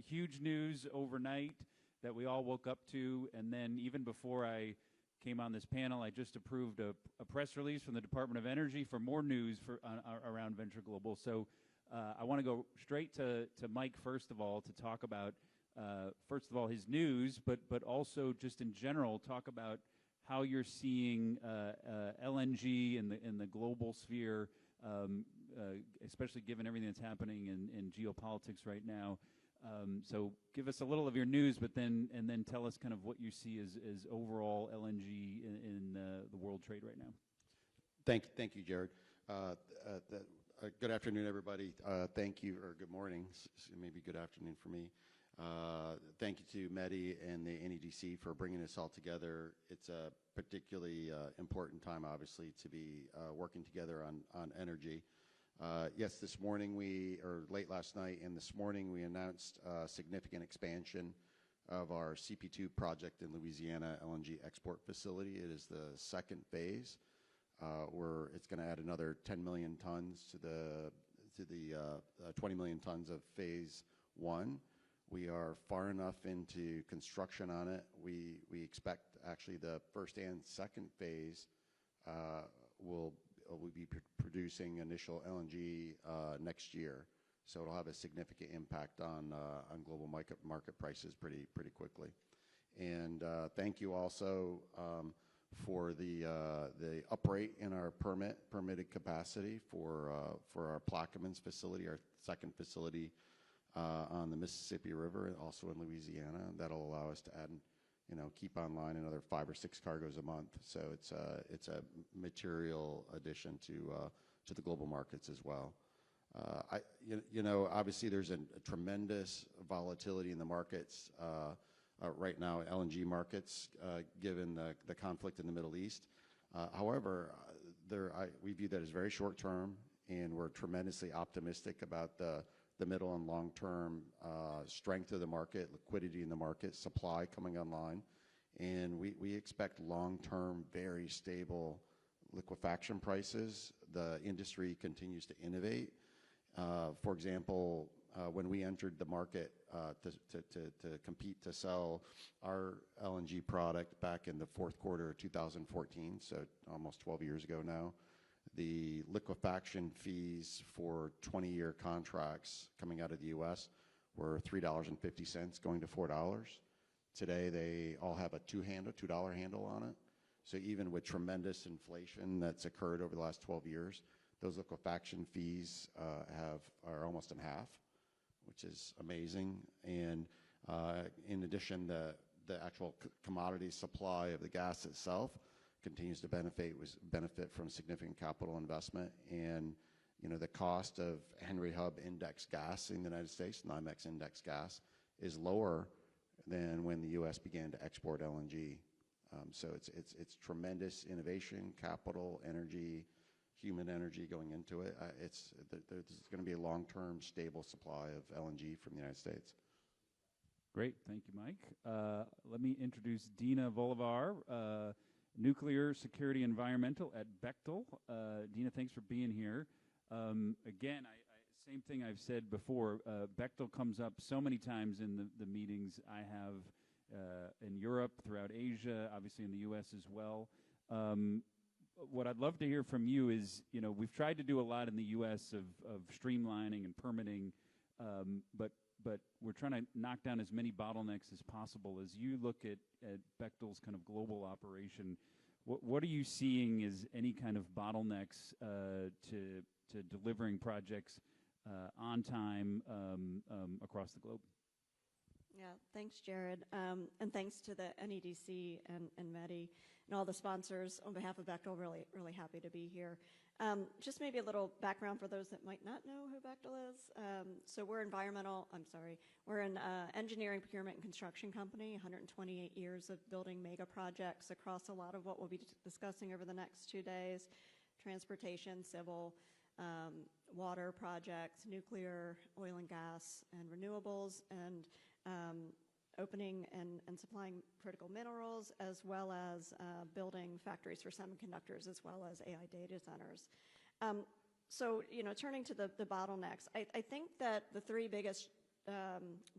Huge news overnight that we all woke up to, and then even before I came on this panel, I just approved a press release from the Department of Energy for more news around Venture Global. So I want to go straight to Mike, first of all, to talk about, first of all, his news, but also just in general, talk about how you're seeing LNG in the global sphere, especially given everything that's happening in geopolitics right now. So give us a little of your news, and then tell us kind of what you see as overall LNG in the world trade right now. Thank you, Jared. Good afternoon, everybody. Thank you, or good morning, maybe good afternoon for me. Thank you to METI and the NEDC for bringing us all together. It's a particularly important time, obviously, to be working together on energy. Yes, this morning or late last night and this morning, we announced a significant expansion of our CP2 project in Louisiana LNG export facility. It is the second phase. It's going to add another 10 million tons to the 20 million tons of phase one. We are far enough into construction on it. We expect actually the first and second phase will be producing initial LNG next year. So it'll have a significant impact on global market prices pretty quickly. And thank you also for the uprate in our permitted capacity for our Plaquemines facility, our second facility on the Mississippi River, and also in Louisiana. That'll allow us to add, keep online another 5 or 6 cargoes a month. So it's a material addition to the global markets as well. Obviously there's a tremendous volatility in the markets right now, LNG markets, given the conflict in the Middle East. However, we view that as very short term, and we're tremendously optimistic about the middle and long-term strength of the market, liquidity in the market, supply coming online. And we expect long-term, very stable liquefaction prices. The industry continues to innovate. For example, when we entered the market to compete to sell our LNG product back in the fourth quarter of 2014, so almost 12 years ago now, the liquefaction fees for 20-year contracts coming out of the U.S. were $3.50 going to $4. Today, they all have a $2 handle on it. So even with tremendous inflation that's occurred over the last 12 years, those liquefaction fees are almost in half, which is amazing. And in addition, the actual commodity supply of the gas itself continues to benefit from significant capital investment. And the cost of Henry Hub index gas in the United States, NYMEX index gas, is lower than when the U.S. began to export LNG. So it's tremendous innovation, capital, energy, human energy going into it. There's going to be a long-term stable supply of LNG from the United States. Great, thank you, Mike. Let me introduce Dina Volivar, Nuclear Security Environmental at Bechtel. Dina, thanks for being here. Again, same thing I've said before. Bechtel comes up so many times in the meetings I have in Europe, throughout Asia, obviously in the U.S. as well. What I'd love to hear from you is, we've tried to do a lot in the U.S. of streamlining and permitting, but we're trying to knock down as many bottlenecks as possible. As you look at Bechtel's kind of global operation, what are you seeing as any kind of bottlenecks to delivering projects on time across the globe? Yeah, thanks, Jared. And thanks to the NEDC and METI and all the sponsors. On behalf of Bechtel, really happy to be here. Just maybe a little background for those that might not know who Bechtel is. So we're we're an engineering, procurement, and construction company, 128 years of building mega projects across a lot of what we'll be discussing over the next 2 days: transportation, civil, water projects, nuclear, oil and gas, and renewables, and opening and supplying critical minerals, as well as building factories for semiconductors, as well as AI data centers. So, turning to the bottlenecks, I think that the three biggest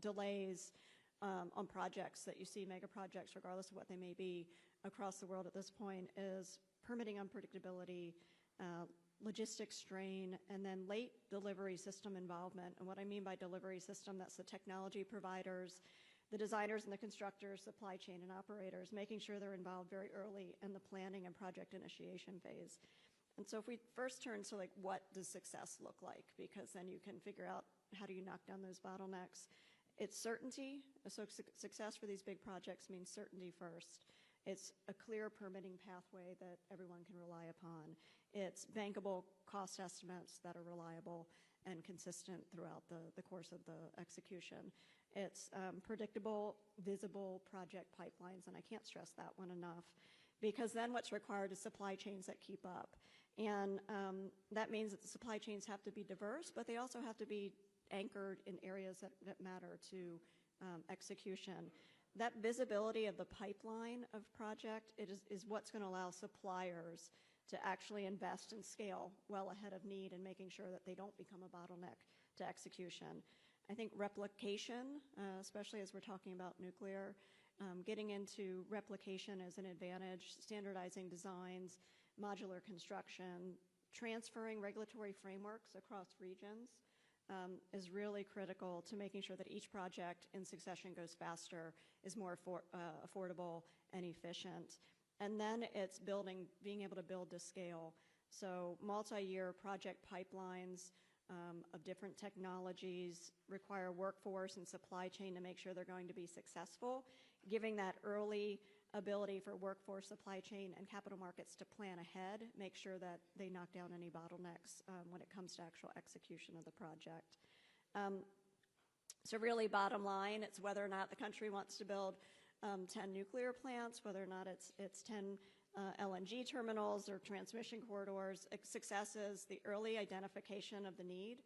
delays on projects that you see, mega projects, regardless of what they may be, across the world at this point, is permitting unpredictability, logistics strain, and then late delivery system involvement. And what I mean by delivery system, that's the technology providers, the designers and the constructors, supply chain and operators, making sure they're involved very early in the planning and project initiation phase. And so if we first turn to what does success look like, because then you can figure out how do you knock down those bottlenecks. It's certainty. So success for these big projects means certainty first. It's a clear permitting pathway that everyone can rely upon. It's bankable cost estimates that are reliable and consistent throughout the course of the execution. It's predictable, visible project pipelines, and I can't stress that one enough, because then what's required is supply chains that keep up. And that means that the supply chains have to be diverse, but they also have to be anchored in areas that matter to execution. That visibility of the pipeline of project is what's going to allow suppliers to actually invest and scale well ahead of need and making sure that they don't become a bottleneck to execution. I think replication, especially as we're talking about nuclear, getting into replication as an advantage, standardizing designs, modular construction, transferring regulatory frameworks across regions is really critical to making sure that each project in succession goes faster, is more affordable and efficient. And then it's being able to build to scale. So multi-year project pipelines of different technologies require workforce and supply chain to make sure they're going to be successful, giving that early ability for workforce, supply chain, and capital markets to plan ahead, make sure that they knock down any bottlenecks when it comes to actual execution of the project. So really, bottom line, it's whether or not the country wants to build 10 nuclear plants, whether or not it's 10 LNG terminals or transmission corridors. Success is the early identification of the need,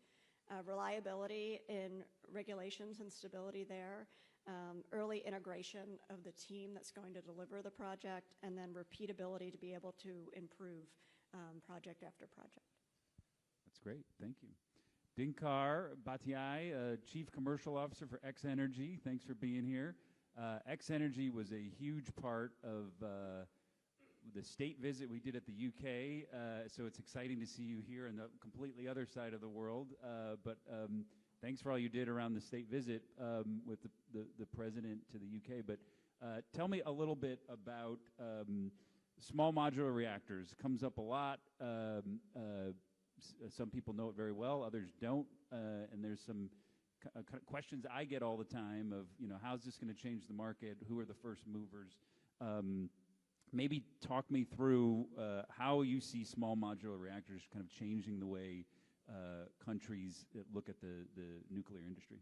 reliability in regulations and stability there, early integration of the team that's going to deliver the project, and then repeatability to be able to improve project after project. That's great. Thank you. Dinkar Bhatia, Chief Commercial Officer for X Energy. Thanks for being here. X Energy was a huge part of the state visit we did at the UK, so it's exciting to see you here on the completely other side of the world. But thanks for all you did around the state visit with the president to the UK. But tell me a little bit about small modular reactors. Comes up a lot. Some people know it very well, others don't. And there's some questions I get all the time of, how's this going to change the market? Who are the first movers? Maybe talk me through how you see small modular reactors kind of changing the way countries look at the nuclear industry.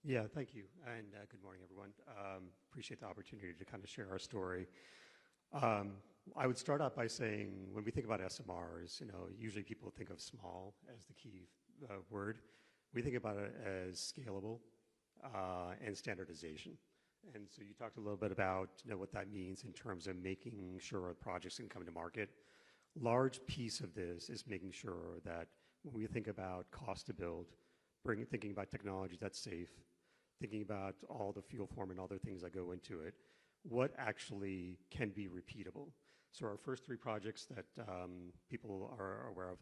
Yeah, thank you, and good morning, everyone. Appreciate the opportunity to kind of share our story. I would start out by saying, when we think about SMRs, usually people think of small as the key word. We think about it as scalable and standardization. And so you talked a little bit about what that means in terms of making sure projects can come to market. Large piece of this is making sure that when we think about cost to build, thinking about technology that's safe, thinking about all the fuel form and other things that go into it, what actually can be repeatable. So our first three projects that people are aware of,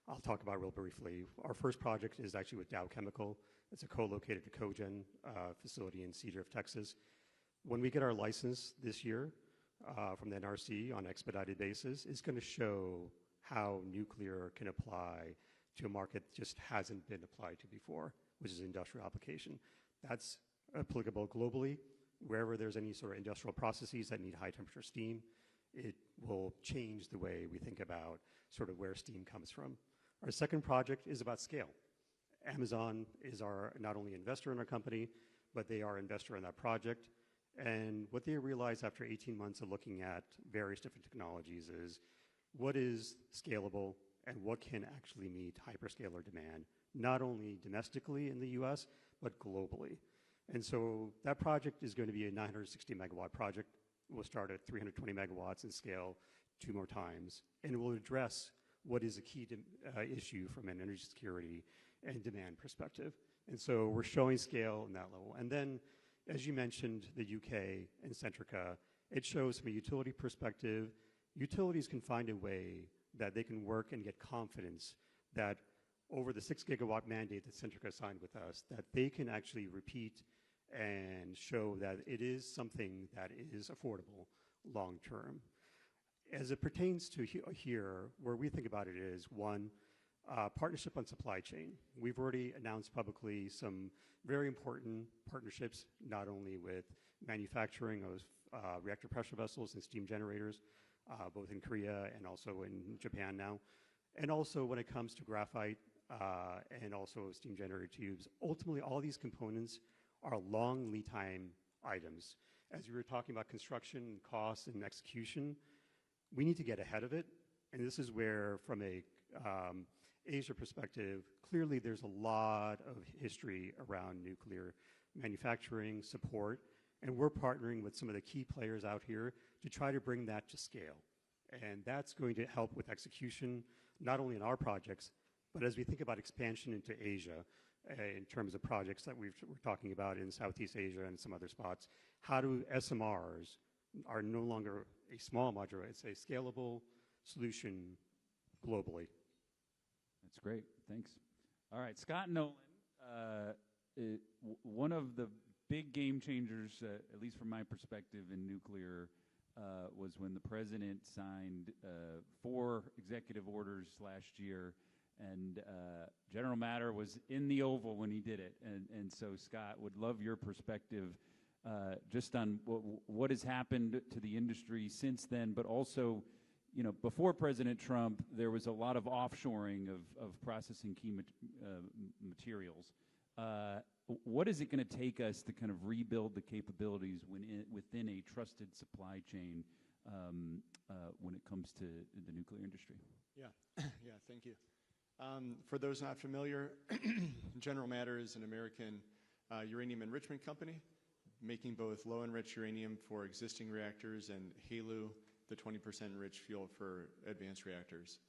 I'll talk about real briefly. Our first project is actually with Dow Chemical. It's a co-located cogen facility in Cedar, Texas. When we get our license this year from the NRC on an expedited basis, it's going to show how nuclear can apply to a market that just hasn't been applied to before, which is industrial application. That's applicable globally. Wherever there's any sort of industrial processes that need high temperature steam, it will change the way we think about sort of where steam comes from. Our second project is about scale. Amazon is our not only investor in our company, but they are investor in that project. And what they realized after 18 months of looking at various different technologies is what is scalable and what can actually meet hyperscaler demand, not only domestically in the US, but globally. And so that project is going to be a 960 megawatt project. We'll start at 320 megawatts and scale 2 more times. And it will address what is a key issue from an energy security and demand perspective. And so we're showing scale in that level. And then, as you mentioned, the UK and Centrica, it shows from a utility perspective, utilities can find a way that they can work and get confidence that over the 6 gigawatt mandate that Centrica signed with us, that they can actually repeat and show that it is something that is affordable long term. As it pertains to here, where we think about it is, one, partnership on supply chain. We've already announced publicly some very important partnerships, not only with manufacturing of reactor pressure vessels and steam generators, both in Korea and also in Japan now, and also when it comes to graphite and also steam generator tubes. Ultimately, all these components are long lead time items. As we were talking about construction, costs, and execution, we need to get ahead of it. And this is where, from a Asia perspective, clearly there's a lot of history around nuclear manufacturing support, and we're partnering with some of the key players out here to try to bring that to scale. And that's going to help with execution, not only in our projects, but as we think about expansion into Asia, in terms of projects that we're talking about in Southeast Asia and some other spots, how do SMRs are no longer a small module, it's a scalable solution globally. That's great. Thanks. All right, Scott Nolan, one of the big game changers, at least from my perspective in nuclear, was when the president signed 4 executive orders last year, and General Matter was in the Oval when he did it. And so, Scott, would love your perspective just on what has happened to the industry since then, but also, you know, before President Trump, there was a lot of offshoring of processing key materials. What is it going to take us to kind of rebuild the capabilities within a trusted supply chain when it comes to the nuclear industry? Yeah, yeah, thank you. For those not familiar, General Matter is an American uranium enrichment company making both low-enriched uranium for existing reactors and HALEU, the 20% enriched fuel for advanced reactors.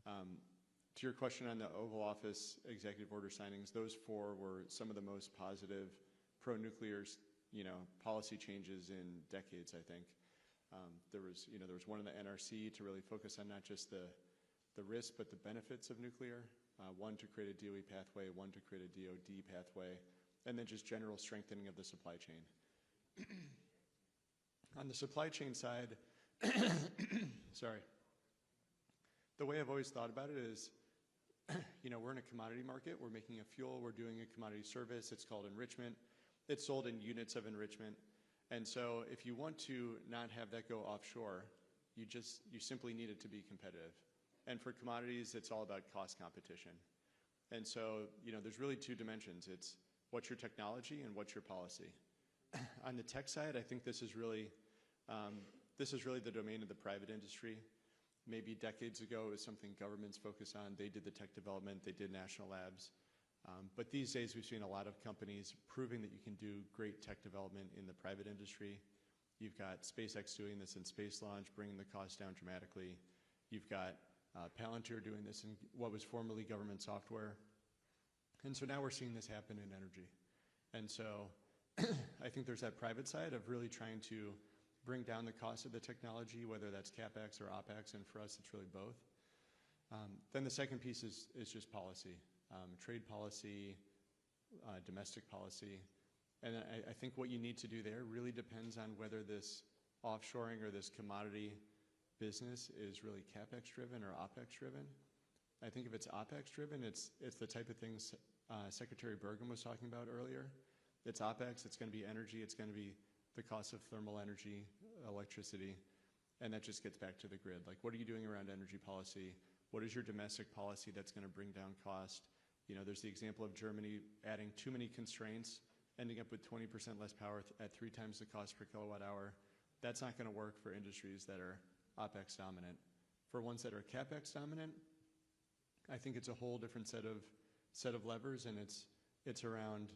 To your question on the Oval Office executive order signings, those 4 were some of the most positive pro-nuclear, policy changes in decades, I think. There was one in the NRC to really focus on not just the risks, but the benefits of nuclear. One to create a DOE pathway, one to create a DOD pathway, and then just general strengthening of the supply chain. On the supply chain side, sorry, the way I've always thought about it is, we're in a commodity market. We're making a fuel. We're doing a commodity service. It's called enrichment. It's sold in units of enrichment. And so if you want to not have that go offshore, you simply need it to be competitive. And for commodities, it's all about cost competition. And so, there's really 2 dimensions. It's what's your technology and what's your policy. On the tech side, I think this is really the domain of the private industry. Maybe decades ago, it was something governments focused on. They did the tech development. They did national labs. But these days, we've seen a lot of companies proving that you can do great tech development in the private industry. You've got SpaceX doing this in space launch, bringing the cost down dramatically. You've got Palantir doing this in what was formerly government software. And so now we're seeing this happen in energy. And so I think there's that private side of really trying to bring down the cost of the technology, whether that's CapEx or OpEx, and for us it's really both. Then the second piece is just policy, trade policy, domestic policy. And I think what you need to do there really depends on whether this offshoring or this commodity business is really CapEx driven or OpEx driven. I think if it's OpEx driven, it's the type of things Secretary Bergen was talking about earlier. It's OpEx, it's going to be energy, it's going to be the cost of thermal energy, electricity, and that just gets back to the grid. Like, what are you doing around energy policy? What is your domestic policy that's going to bring down cost? You know, there's the example of Germany adding too many constraints, ending up with 20% less power at 3 times the cost per kilowatt hour. That's not going to work for industries that are OpEx dominant. For ones that are CapEx dominant, I think it's a whole different set of levers, and it's around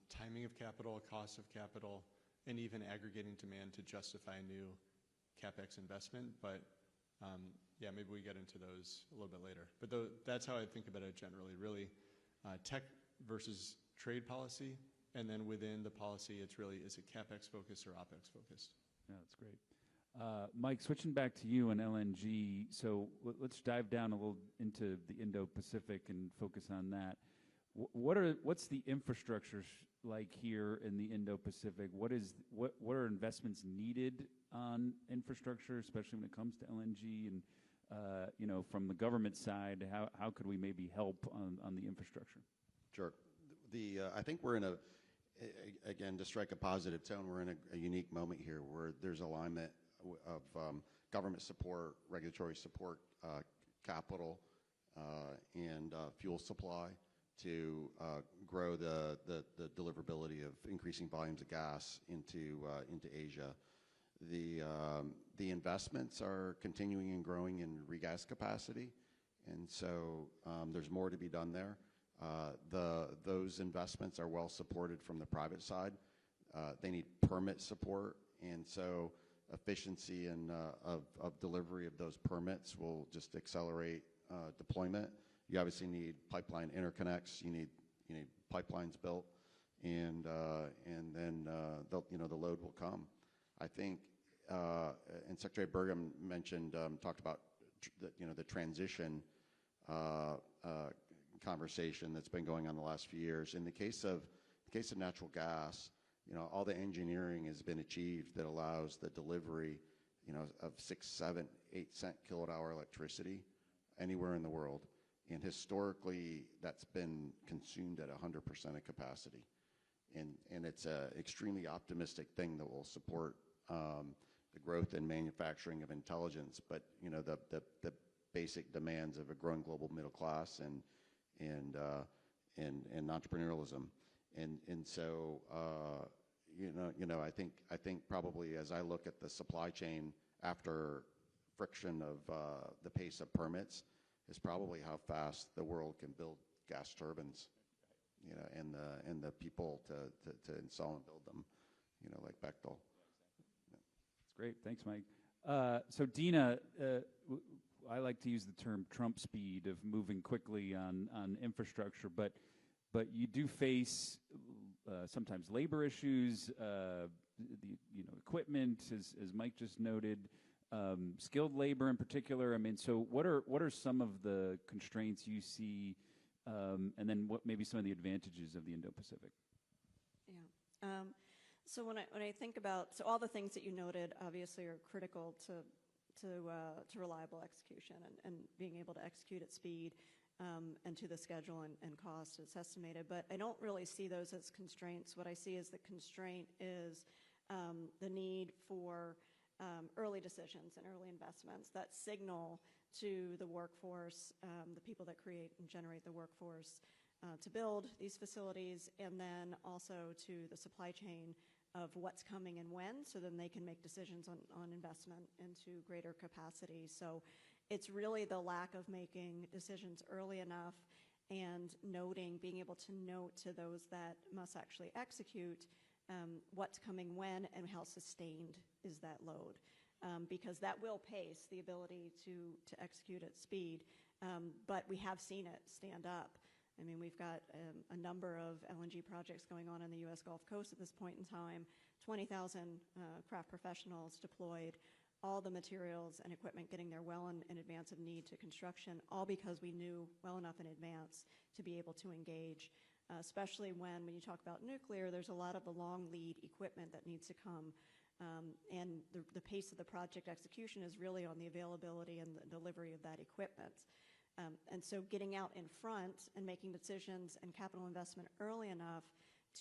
timing of capital, cost of capital, and even aggregating demand to justify a new CapEx investment. But yeah, maybe we get into those a little bit later. But that's how I think about it generally, really tech versus trade policy, and then within the policy, it's really, is it CapEx focused or OpEx focused? Yeah, that's great. Mike, switching back to you on LNG, so let's dive down a little into the Indo-Pacific and focus on that. What's the infrastructure like here in the Indo-Pacific? What are investments needed on infrastructure, especially when it comes to LNG? And you know, from the government side, how could we maybe help on the infrastructure? Sure. I think we're in again, to strike a positive tone, we're in a unique moment here where there's alignment of government support, regulatory support, capital, and fuel supply to grow the deliverability of increasing volumes of gas into Asia. The investments are continuing and growing in regas capacity, and so there's more to be done there. Those investments are well supported from the private side. They need permit support, and so efficiency and of delivery of those permits will just accelerate deployment. You obviously need pipeline interconnects. You need pipelines built, and then the load will come. I think, and Secretary Bergen talked about the transition conversation that's been going on the last few years. In the case of natural gas, all the engineering has been achieved that allows the delivery, of 6, 7, 8 cent kilowatt hour electricity anywhere in the world. And historically, that's been consumed at 100% of capacity. And it's an extremely optimistic thing that will support the growth in manufacturing of intelligence, but the basic demands of a growing global middle class and entrepreneurialism. And so I think probably as I look at the supply chain after friction of the pace of permits is probably how fast the world can build gas turbines, and the people to install and build them, like Bechtel. That's great. Thanks, Mike. So Dina, I like to use the term Trump speed of moving quickly on infrastructure, but you do face sometimes labor issues, the equipment, as Mike just noted, skilled labor in particular. I mean, so what are some of the constraints you see, and then what maybe some of the advantages of the Indo-Pacific? Yeah. So when I think about, so all the things that you noted obviously are critical to reliable execution and being able to execute at speed and to the schedule and cost it's estimated. But I don't really see those as constraints. What I see as the constraint is the need for early decisions and early investments that signal to the workforce, the people that create and generate the workforce to build these facilities, and then also to the supply chain of what's coming and when, so then they can make decisions on investment into greater capacity. So it's really the lack of making decisions early enough and being able to note to those that must actually execute what's coming when and how sustained is that load. Because that will pace the ability to execute at speed, but we have seen it stand up. I mean, we've got a number of LNG projects going on in the U.S. Gulf Coast at this point in time. 20,000 craft professionals deployed, all the materials and equipment getting there well in advance of need to construction, all because we knew well enough in advance to be able to engage, especially when you talk about nuclear, there's a lot of the long lead equipment that needs to come. And the pace of the project execution is really on the availability and the delivery of that equipment. And so getting out in front and making decisions and capital investment early enough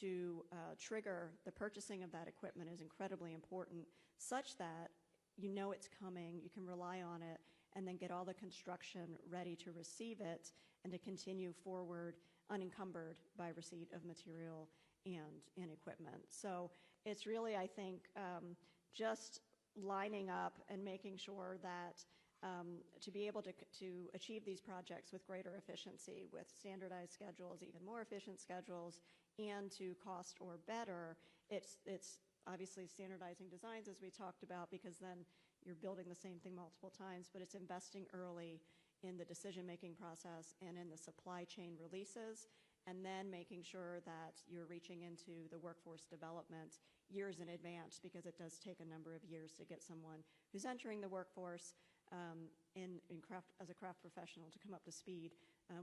to trigger the purchasing of that equipment is incredibly important, such that you know it's coming, you can rely on it, and then get all the construction ready to receive it and to continue forward unencumbered by receipt of material and equipment. So it's really, I think, just lining up and making sure that to be able to achieve these projects with greater efficiency, with standardized schedules, even more efficient schedules, and to cost or better, it's obviously standardizing designs, as we talked about, because then you're building the same thing multiple times, but it's investing early in the decision-making process and in the supply chain releases, and then making sure that you're reaching into the workforce development years in advance, because it does take a number of years to get someone who's entering the workforce as a craft professional to come up to speed.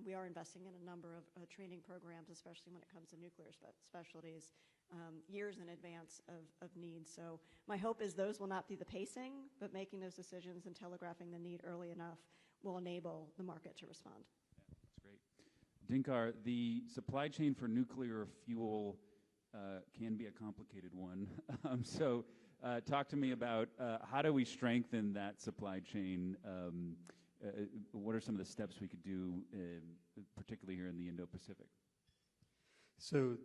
We are investing in a number of training programs, especially when it comes to nuclear specialties, years in advance of needs. So my hope is those will not be the pacing, but making those decisions and telegraphing the need early enough will enable the market to respond. Yeah, that's great. Dinkar, the supply chain for nuclear fuel can be a complicated one. So talk to me about how do we strengthen that supply chain? What are some of the steps we could do, particularly here in the Indo-Pacific? So,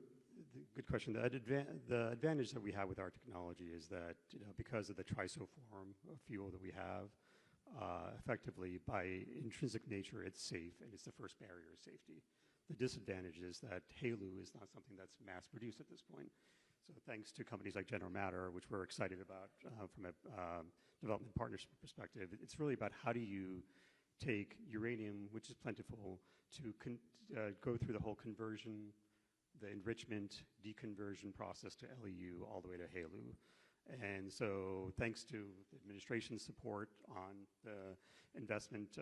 good question. The advantage that we have with our technology is that, because of the triso form of fuel that we have, effectively, by intrinsic nature, it's safe, and it's the first barrier of safety. The disadvantage is that HALEU is not something that's mass-produced at this point. So thanks to companies like General Matter, which we're excited about from a development partnership perspective, it's really about how do you take uranium, which is plentiful, to go through the whole conversion, the enrichment, deconversion process to LEU all the way to HALEU. And so thanks to the administration's support on the investment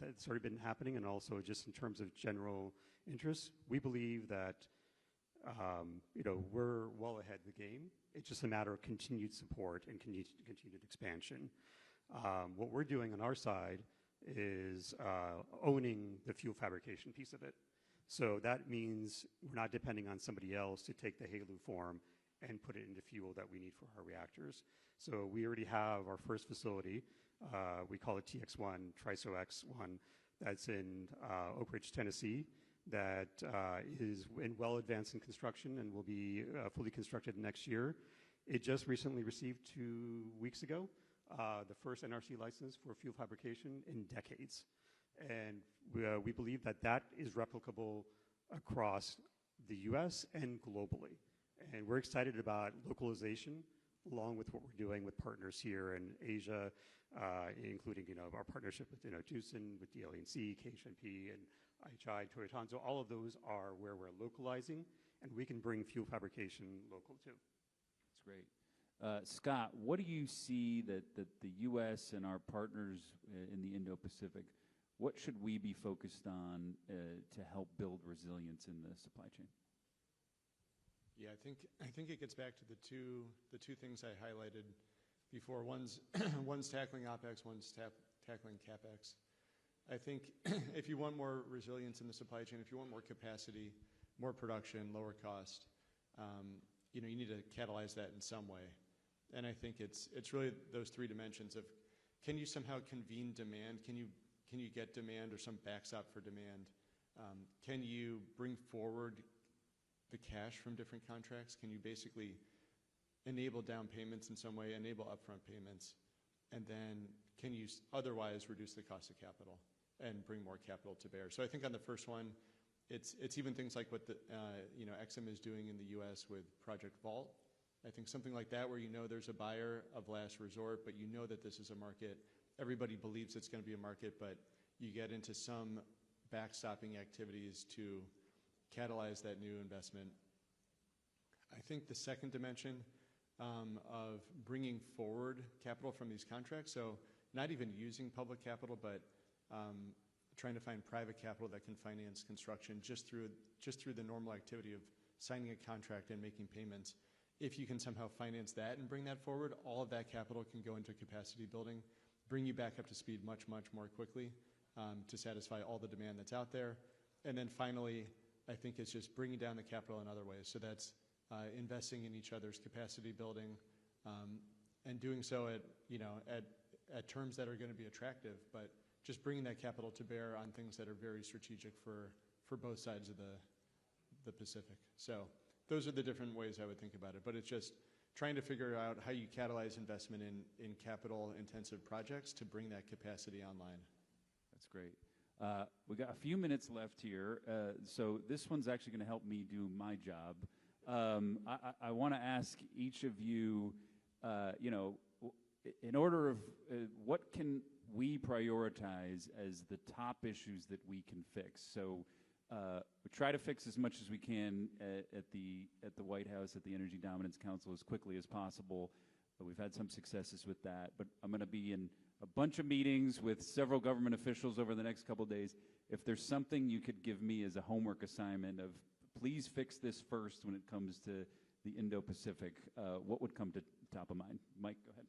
that's already been happening, and also just in terms of general interest, we believe that we're well ahead of the game. It's just a matter of continued support and continued expansion. What we're doing on our side is owning the fuel fabrication piece of it. So that means we're not depending on somebody else to take the HALEU form and put it into fuel that we need for our reactors. So we already have our first facility. We call it TX1, TRISO X1, that's in Oak Ridge, Tennessee, that is well advanced in construction and will be fully constructed next year. It just recently received 2 weeks ago the first NRC license for fuel fabrication in decades. And we believe that that is replicable across the US and globally. And we're excited about localization, along with what we're doing with partners here in Asia, including our partnership with Tucson, with DLE&C, KHNP, and IHI, Toyotan. So all of those are where we're localizing, and we can bring fuel fabrication local too. That's great. Scott, what do you see that the U.S. and our partners in the Indo-Pacific, what should we be focused on to help build resilience in the supply chain? Yeah, I think it gets back to the two things I highlighted before. One's tackling OpEx, one's tackling CapEx. I think if you want more resilience in the supply chain, if you want more capacity, more production, lower cost, you need to catalyze that in some way. And I think it's really those three dimensions of, can you somehow convene demand? Can you get demand or some backstop for demand? Can you bring forward the cash from different contracts? Can you basically enable down payments in some way, enable upfront payments, and then can you otherwise reduce the cost of capital and bring more capital to bear? So I think on the first one, it's even things like what the EXIM is doing in the U.S. with Project Vault. I think something like that, where there's a buyer of last resort, but that this is a market. Everybody believes it's going to be a market, but you get into some backstopping activities to catalyze that new investment. I think the second dimension of bringing forward capital from these contracts. So not even using public capital, but trying to find private capital that can finance construction just through the normal activity of signing a contract and making payments. If you can somehow finance that and bring that forward, all of that capital can go into capacity building, bring you back up to speed much, much more quickly to satisfy all the demand that's out there. And then finally, I think it's just bringing down the capital in other ways. So that's investing in each other's capacity building and doing so at terms that are going to be attractive, but just bringing that capital to bear on things that are very strategic for both sides of the Pacific. So those are the different ways I would think about it. But it's just trying to figure out how you catalyze investment in capital-intensive projects to bring that capacity online. That's great. We got a few minutes left here, so this one's actually going to help me do my job. I want to ask each of you, in order of what can we prioritize as the top issues that we can fix? So we try to fix as much as we can at the White House, at the Energy Dominance Council, as quickly as possible. We've had some successes with that, but I'm going to be in a bunch of meetings with several government officials over the next couple of days. If there's something you could give me as a homework assignment of please fix this first when it comes to the Indo-Pacific, what would come to top of mind? Mike, go ahead.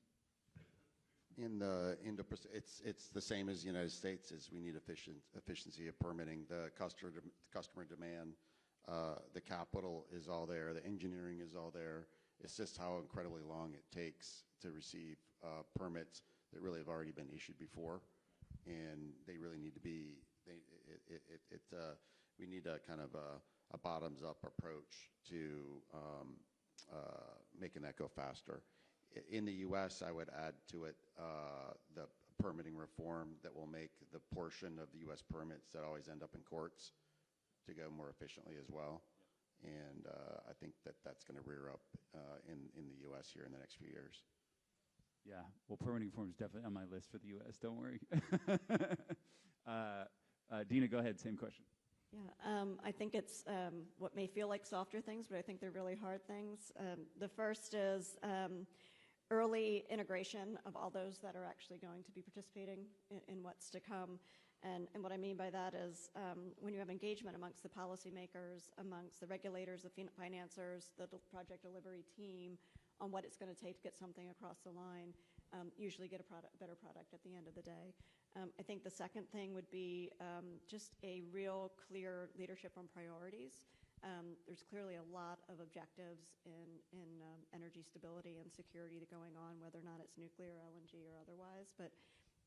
In the Indo-Pacific, it's the same as the United States. Is we need efficiency of permitting, the customer demand, the capital is all there, the engineering is all there. It's just how incredibly long it takes to receive permits that really have already been issued before, and they really need to be. We need a kind of a bottoms-up approach to making that go faster. In the U.S., I would add to it the permitting reform that will make the portion of the U.S. permits that always end up in courts to go more efficiently as well. And I think that's going to rear up in the U.S. here in the next few years. Yeah, well, permitting reform is definitely on my list for the U.S., don't worry. Dina, go ahead, same question. Yeah, I think it's what may feel like softer things, but I think they're really hard things. The first is early integration of all those that are actually going to be participating in what's to come. And what I mean by that is when you have engagement amongst the policymakers, amongst the regulators, the financiers, the project delivery team on what it's going to take to get something across the line, usually get a better product at the end of the day. I think the second thing would be just a real clear leadership on priorities. There's clearly a lot of objectives in energy stability and security going on, whether or not it's nuclear, LNG, or otherwise. But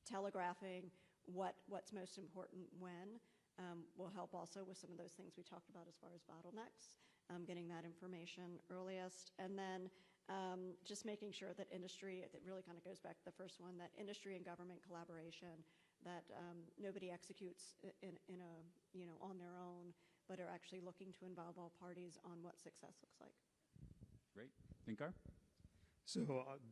telegraphing what's most important when will help also with some of those things we talked about as far as bottlenecks, getting that information earliest. And then just making sure that industry, it really kind of goes back to the first one, that industry and government collaboration, that nobody executes in a, on their own, but are actually looking to involve all parties on what success looks like. Great. Dinkar? So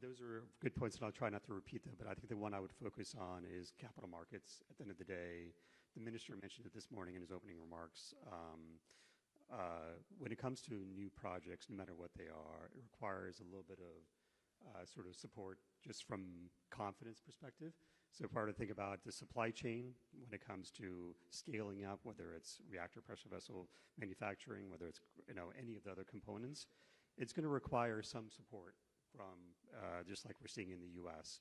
those are good points, and I'll try not to repeat them, but I think the one I would focus on is capital markets. At the end of the day, the minister mentioned it this morning in his opening remarks. When it comes to new projects, no matter what they are, it requires a little bit of sort of support just from confidence perspective. So if I were to think about the supply chain when it comes to scaling up, whether it's reactor pressure vessel manufacturing, whether it's any of the other components, it's going to require some support from just like we're seeing in the U.S.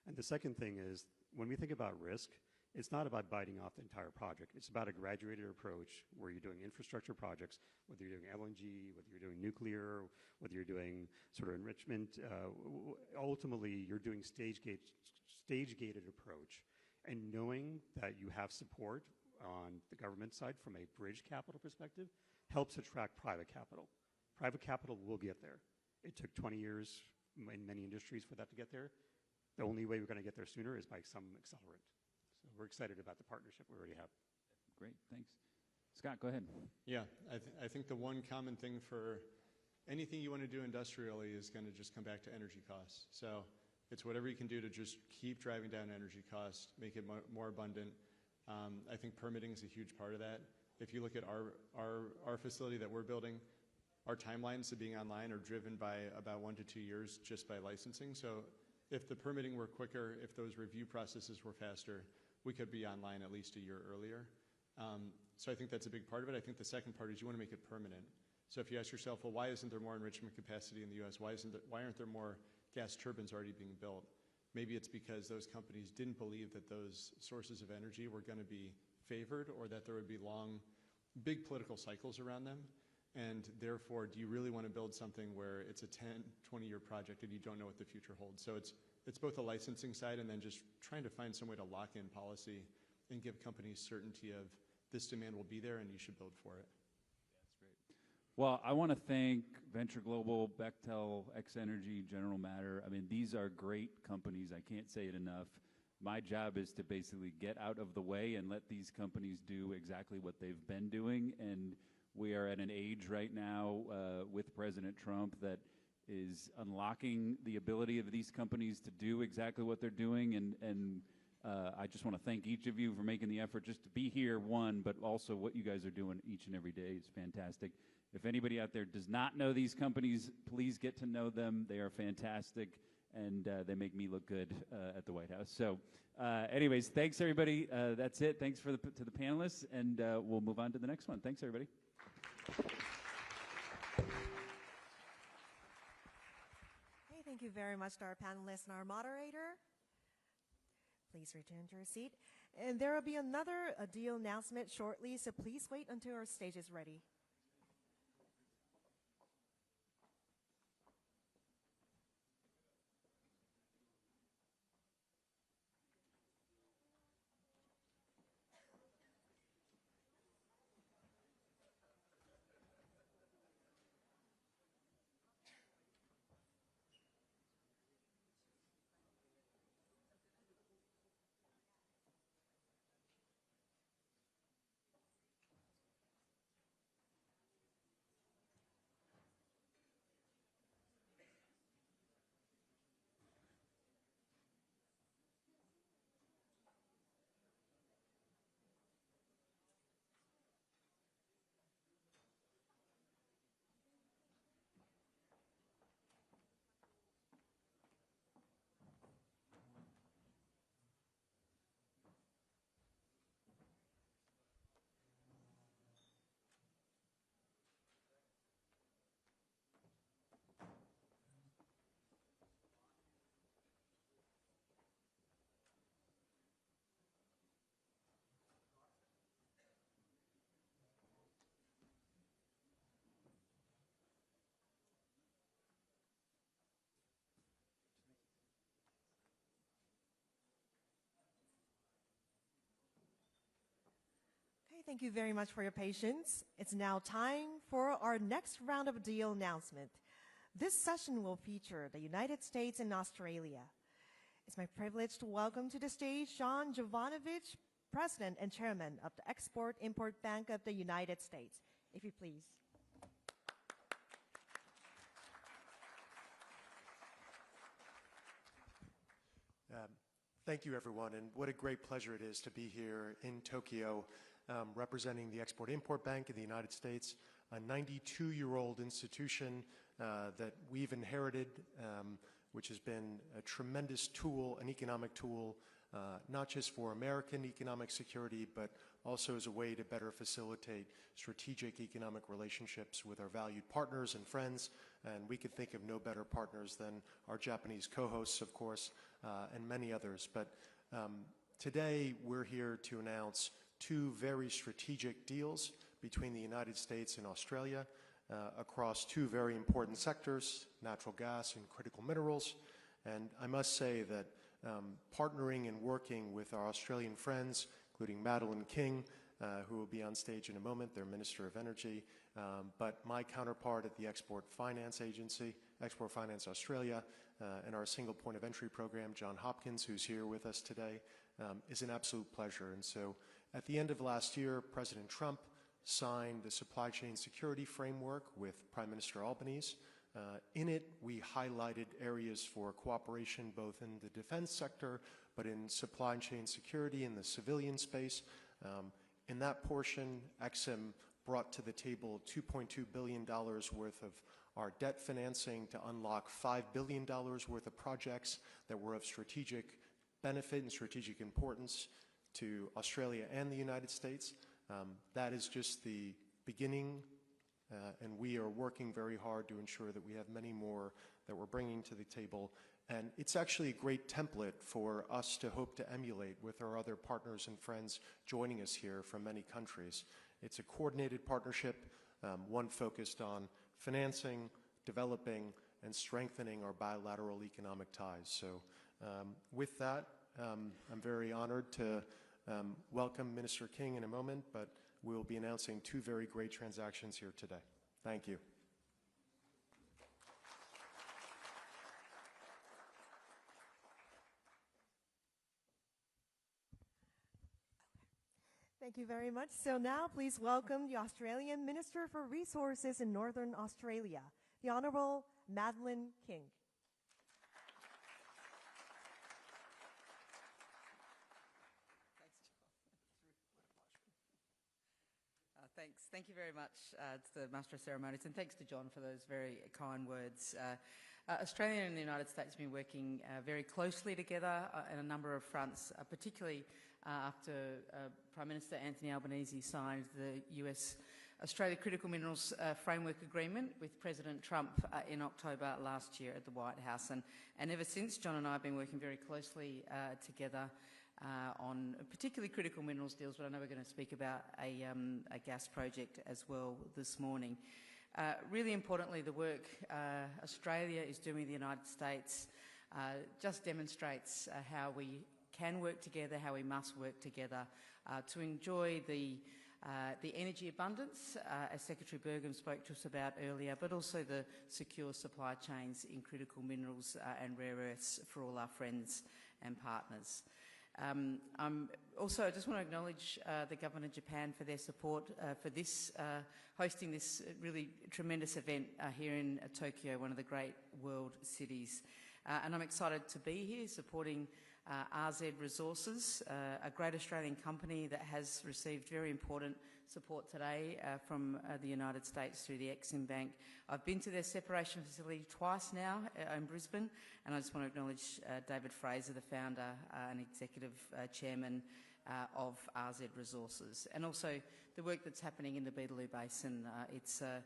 And the second thing is when we think about risk, it's not about biting off the entire project. It's about a graduated approach where you're doing infrastructure projects, whether you're doing LNG, whether you're doing nuclear, whether you're doing sort of enrichment. Ultimately, you're doing stage-gated approach. And knowing that you have support on the government side from a bridge capital perspective helps attract private capital. Private capital will get there. It took 20 years in many industries for that to get there. The only way we're going to get there sooner is by some accelerant. So we're excited about the partnership we already have. Great, thanks. Scott, go ahead. Yeah, I think the one common thing for anything you want to do industrially is going to just come back to energy costs. So it's whatever you can do to just keep driving down energy costs, make it more abundant. I think permitting is a huge part of that. If you look at our facility that we're building, our timelines to being online are driven by about 1 to 2 years just by licensing. So if the permitting were quicker, if those review processes were faster, we could be online at least a year earlier. So I think that's a big part of it. I think the second part is you want to make it permanent. So if you ask yourself, well, why isn't there more enrichment capacity in the U.S.? Why aren't there more gas turbines already being built? Maybe it's because those companies didn't believe that those sources of energy were going to be favored, or that there would be long, big political cycles around them. And therefore, do you really want to build something where it's a 10, 20-year project and you don't know what the future holds? So it's both a licensing side and then just trying to find some way to lock in policy and give companies certainty of this demand will be there and you should build for it. Well, I want to thank Venture Global, Bechtel, X Energy, General Matter. I mean, these are great companies. I can't say it enough. My job is to basically get out of the way and let these companies do exactly what they've been doing. And we are at an age right now with President Trump that is unlocking the ability of these companies to do exactly what they're doing. And I just want to thank each of you for making the effort just to be here, one, but also what you guys are doing each and every day is fantastic. If anybody out there does not know these companies, please get to know them. They are fantastic, and they make me look good at the White House. So anyways, thanks, everybody. That's it. Thanks to the panelists, and we'll move on to the next one. Thanks, everybody. Hey, thank you very much to our panelists and our moderator. Please return to your seat. And there will be another deal announcement shortly, so please wait until our stage is ready. Thank you very much for your patience. It's now time for our next round of deal announcement. This session will feature the United States and Australia. It's my privilege to welcome to the stage Sean Jovanovich, President and Chairman of the Export-Import Bank of the United States. If you please. Thank you, everyone, and what a great pleasure it is to be here in Tokyo representing the Export-Import Bank of the United States, a 92-year-old institution that we've inherited, which has been a tremendous tool, an economic tool, not just for American economic security, but also as a way to better facilitate strategic economic relationships with our valued partners and friends. And we could think of no better partners than our Japanese co-hosts, of course, and many others. But today we're here to announce two very strategic deals between the United States and Australia across two very important sectors, natural gas and critical minerals. And I must say that partnering and working with our Australian friends, including Madeline King, who will be on stage in a moment, their Minister of Energy, but my counterpart at the Export Finance Agency, Export Finance Australia, and our single point of entry program, John Hopkins, who's here with us today, is an absolute pleasure. And so at the end of last year, President Trump signed the supply chain security framework with Prime Minister Albanese. In it, we highlighted areas for cooperation both in the defense sector, but in supply chain security in the civilian space. In that portion, EXIM brought to the table $2.2 billion worth of our debt financing to unlock $5 billion worth of projects that were of strategic benefit and strategic importance to Australia and the United States. That is just the beginning, and we are working very hard to ensure that we have many more that we're bringing to the table. And it's actually a great template for us to hope to emulate with our other partners and friends joining us here from many countries. It's a coordinated partnership, one focused on financing, developing, and strengthening our bilateral economic ties. So with that, I'm very honored to welcome Minister King in a moment, but we'll be announcing two very great transactions here today. Thank you. Thank you very much. So now please welcome the Australian Minister for Resources in Northern Australia, the Honourable Madeleine King. Thank you very much to the Master of Ceremonies, and thanks to John for those very kind words. Australia and the United States have been working very closely together on a number of fronts, particularly after Prime Minister Anthony Albanese signed the US Australia Critical Minerals Framework Agreement with President Trump in October last year at the White House. And ever since, John and I have been working very closely together on particularly critical minerals deals, but I know we're going to speak about a gas project as well this morning. Really importantly, the work Australia is doing in the United States just demonstrates how we can work together, how we must work together to enjoy the energy abundance, as Secretary Burgum spoke to us about earlier, but also the secure supply chains in critical minerals and rare earths for all our friends and partners. I just want to acknowledge the Government of Japan for their support for this, hosting this really tremendous event here in Tokyo, one of the great world cities. And I'm excited to be here supporting RZ Resources, a great Australian company that has received very important support today from the United States through the Exim Bank. I've been to their separation facility twice now in Brisbane, and I just want to acknowledge David Fraser, the founder and executive chairman of RZ Resources, and also the work that's happening in the Beetaloo Basin. It's a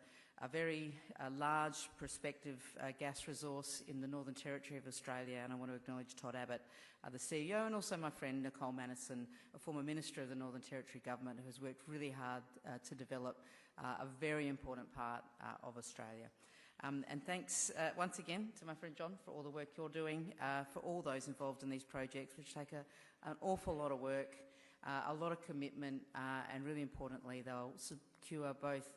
very large prospective gas resource in the Northern Territory of Australia, and I want to acknowledge Todd Abbott, the CEO, and also my friend Nicole Mannison, a former Minister of the Northern Territory Government, who has worked really hard to develop a very important part of Australia. And thanks once again to my friend John for all the work you're doing, for all those involved in these projects, which take an awful lot of work, a lot of commitment, and really importantly, they'll secure both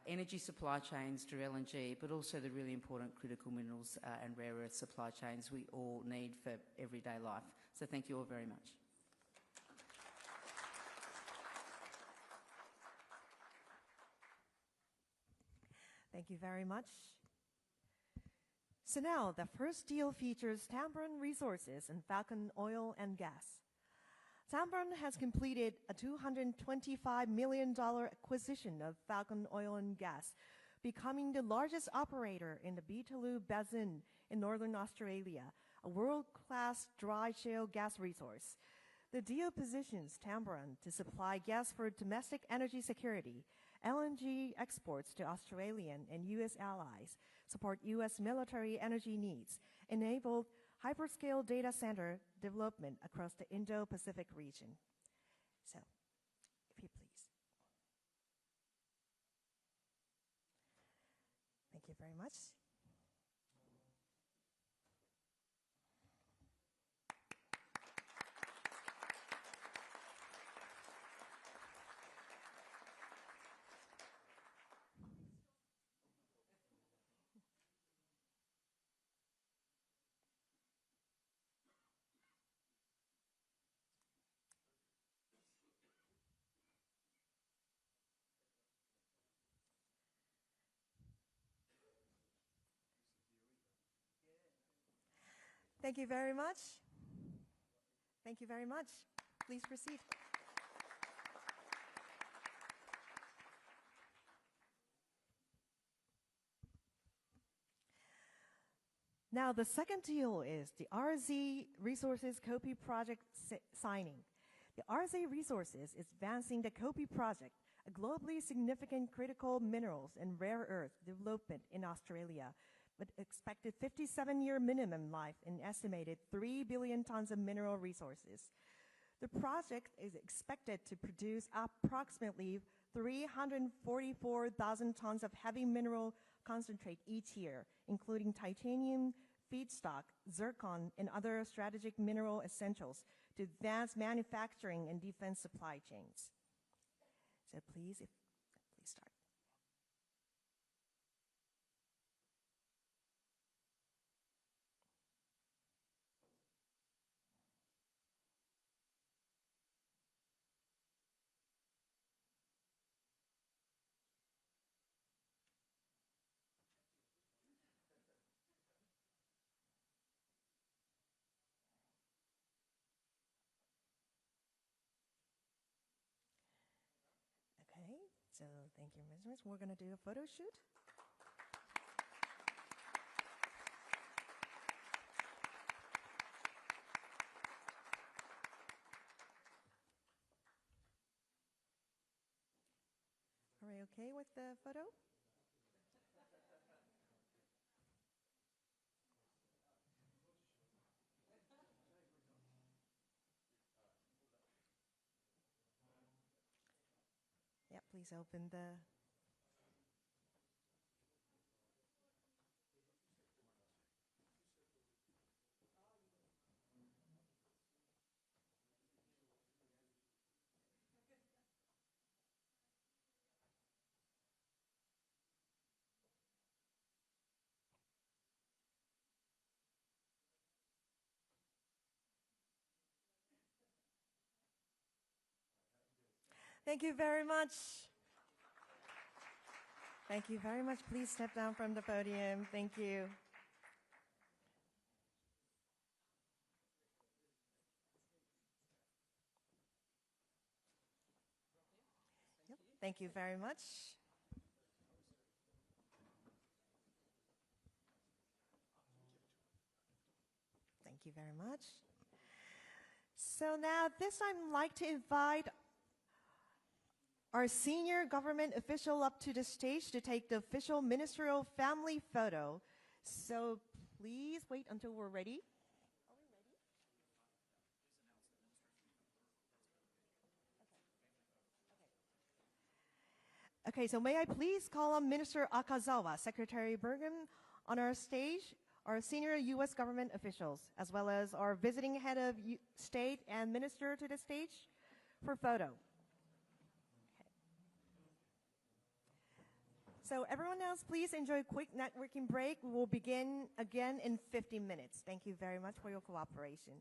energy supply chains through LNG, but also the really important critical minerals and rare earth supply chains we all need for everyday life. So thank you all very much. Thank you very much. So now, the first deal features Tamboran Resources and Falcon Oil and Gas. Tamboran has completed a $225 million acquisition of Falcon Oil and Gas, becoming the largest operator in the Beetaloo Basin in Northern Australia, a world-class dry shale gas resource. The deal positions Tamboran to supply gas for domestic energy security, LNG exports to Australian and U.S. allies, support U.S. military energy needs, enable hyperscale data center development across the Indo-Pacific region. So, if you please. Thank you very much. Thank you very much. Thank you very much. Please proceed. Now, the second deal is the RZ Resources COPI project signing. The RZ Resources is advancing the COPI project, a globally significant critical minerals and rare earth development in Australia, with expected 57-year minimum life and estimated 3 billion tons of mineral resources. The project is expected to produce approximately 344,000 tons of heavy mineral concentrate each year, including titanium, feedstock, zircon, and other strategic mineral essentials to advance manufacturing and defense supply chains. So please start. Okay, so thank you, Ms. We're going to do a photo shoot. Are we okay with the photo? Yeah, please open the... Thank you very much. Thank you very much. Please step down from the podium. Thank you. Yep. Thank you very much. Thank you very much. So now at this time, I'd like to invite our senior government official up to the stage to take the official ministerial family photo. So please wait until we're ready. Okay, so may I please call on Minister Akazawa, Secretary Bergen, on our stage, our senior U.S. government officials, as well as our visiting head of state and minister to the stage for photo. So everyone else, please enjoy a quick networking break. We will begin again in 50 minutes. Thank you very much for your cooperation.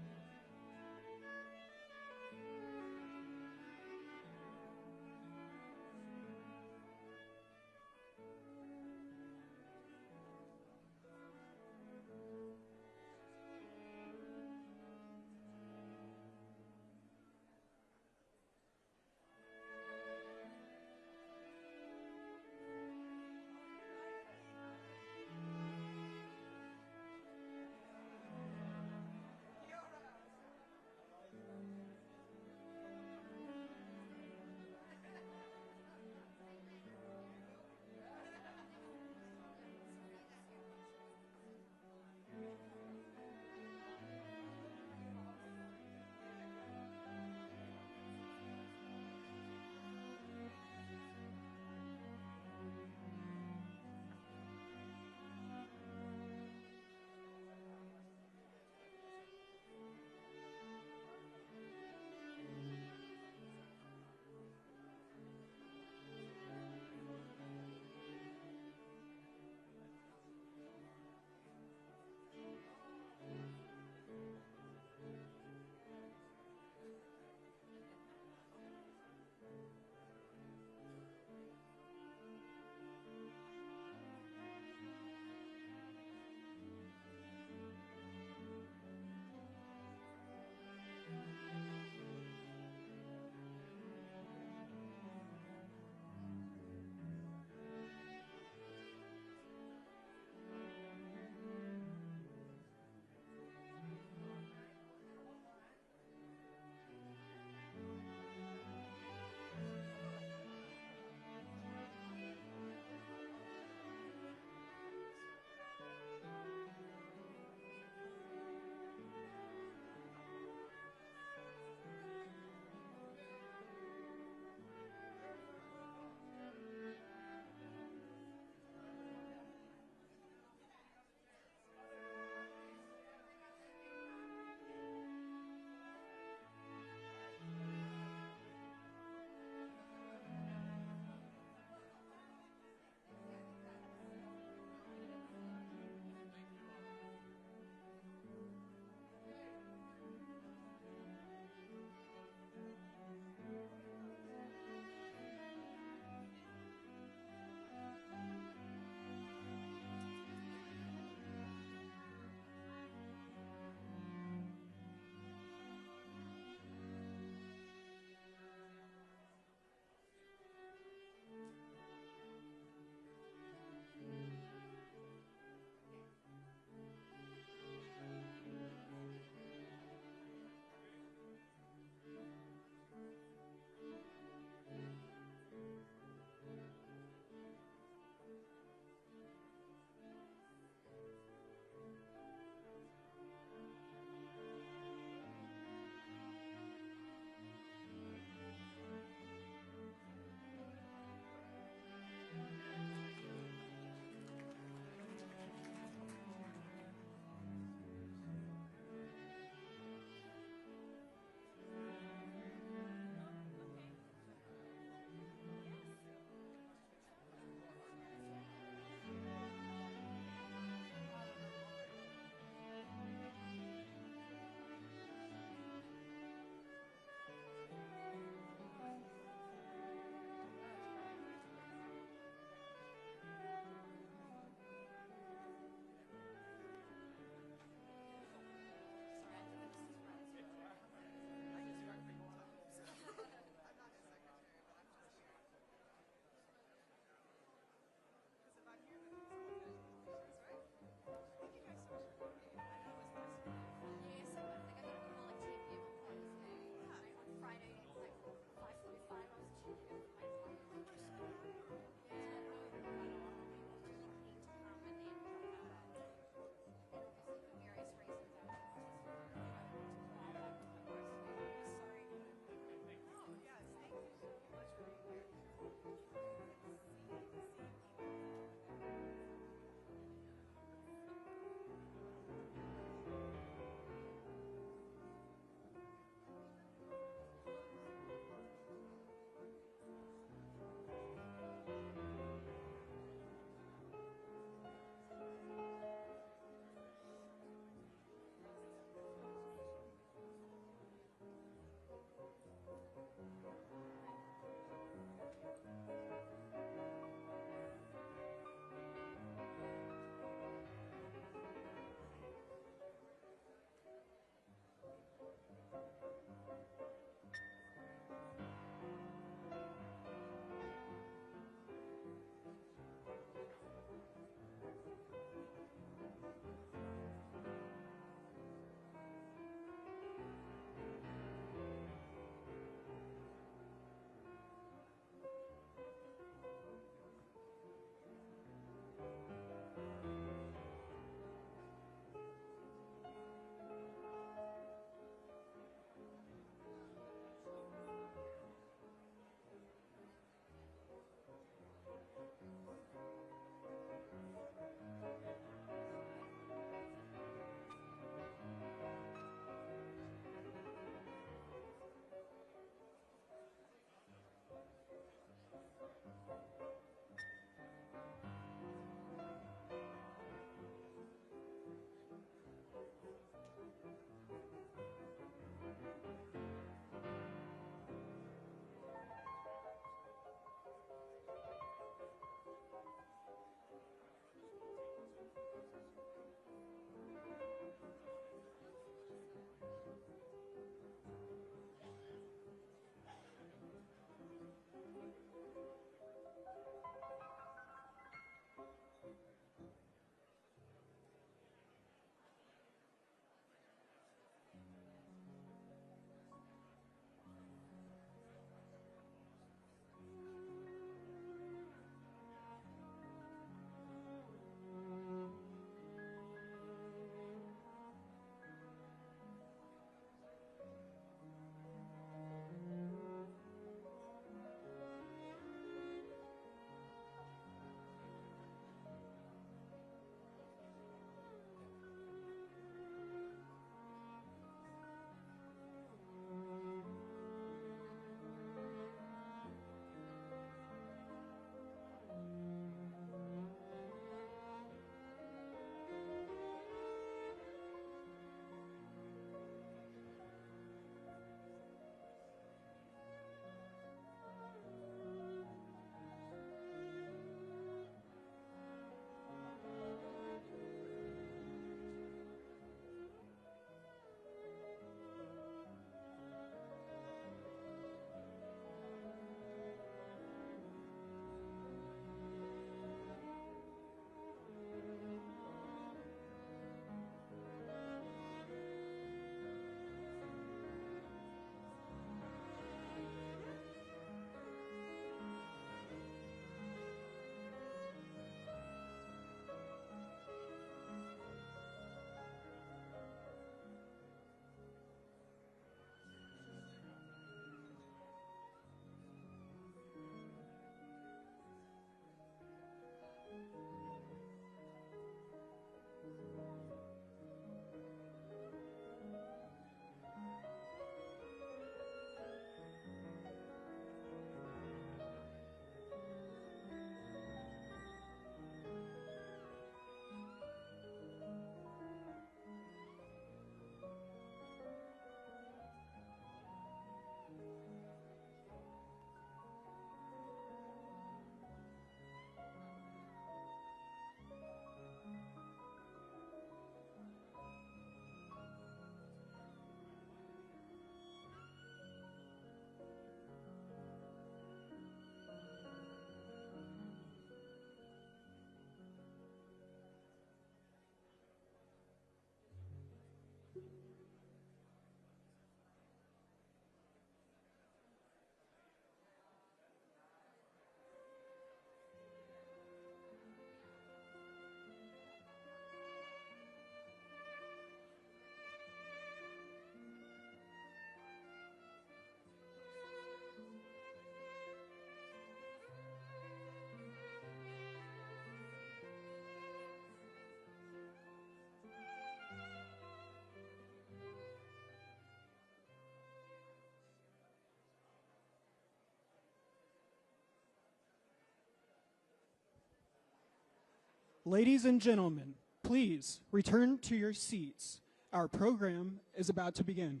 Ladies and gentlemen, please return to your seats. Our program is about to begin.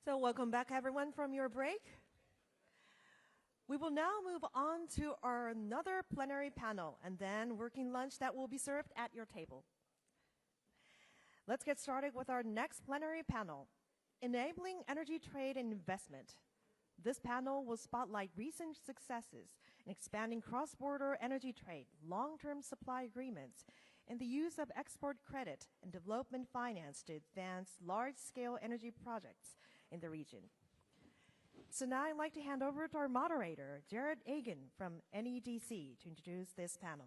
So welcome back, everyone, from your break. We will now move on to our another plenary panel and then working lunch that will be served at your table. Let's get started with our next plenary panel, Enabling Energy Trade and Investment. This panel will spotlight recent successes in expanding cross-border energy trade, long-term supply agreements, and the use of export credit and development finance to advance large-scale energy projects in the region. So now I'd like to hand over to our moderator, Jared Agan from NEDC, to introduce this panel.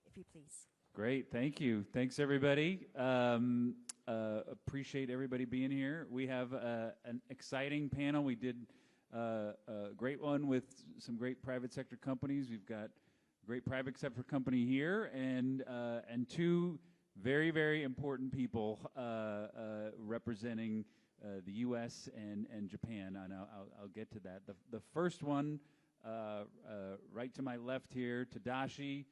If you please. Great, thank you. Thanks, everybody. Appreciate everybody being here. We have an exciting panel. We did a great one with some great private sector companies. We've got a great private sector company here and two very, very important people representing the U.S. and Japan, and I'll get to that. The first one, right to my left here, Tadashi,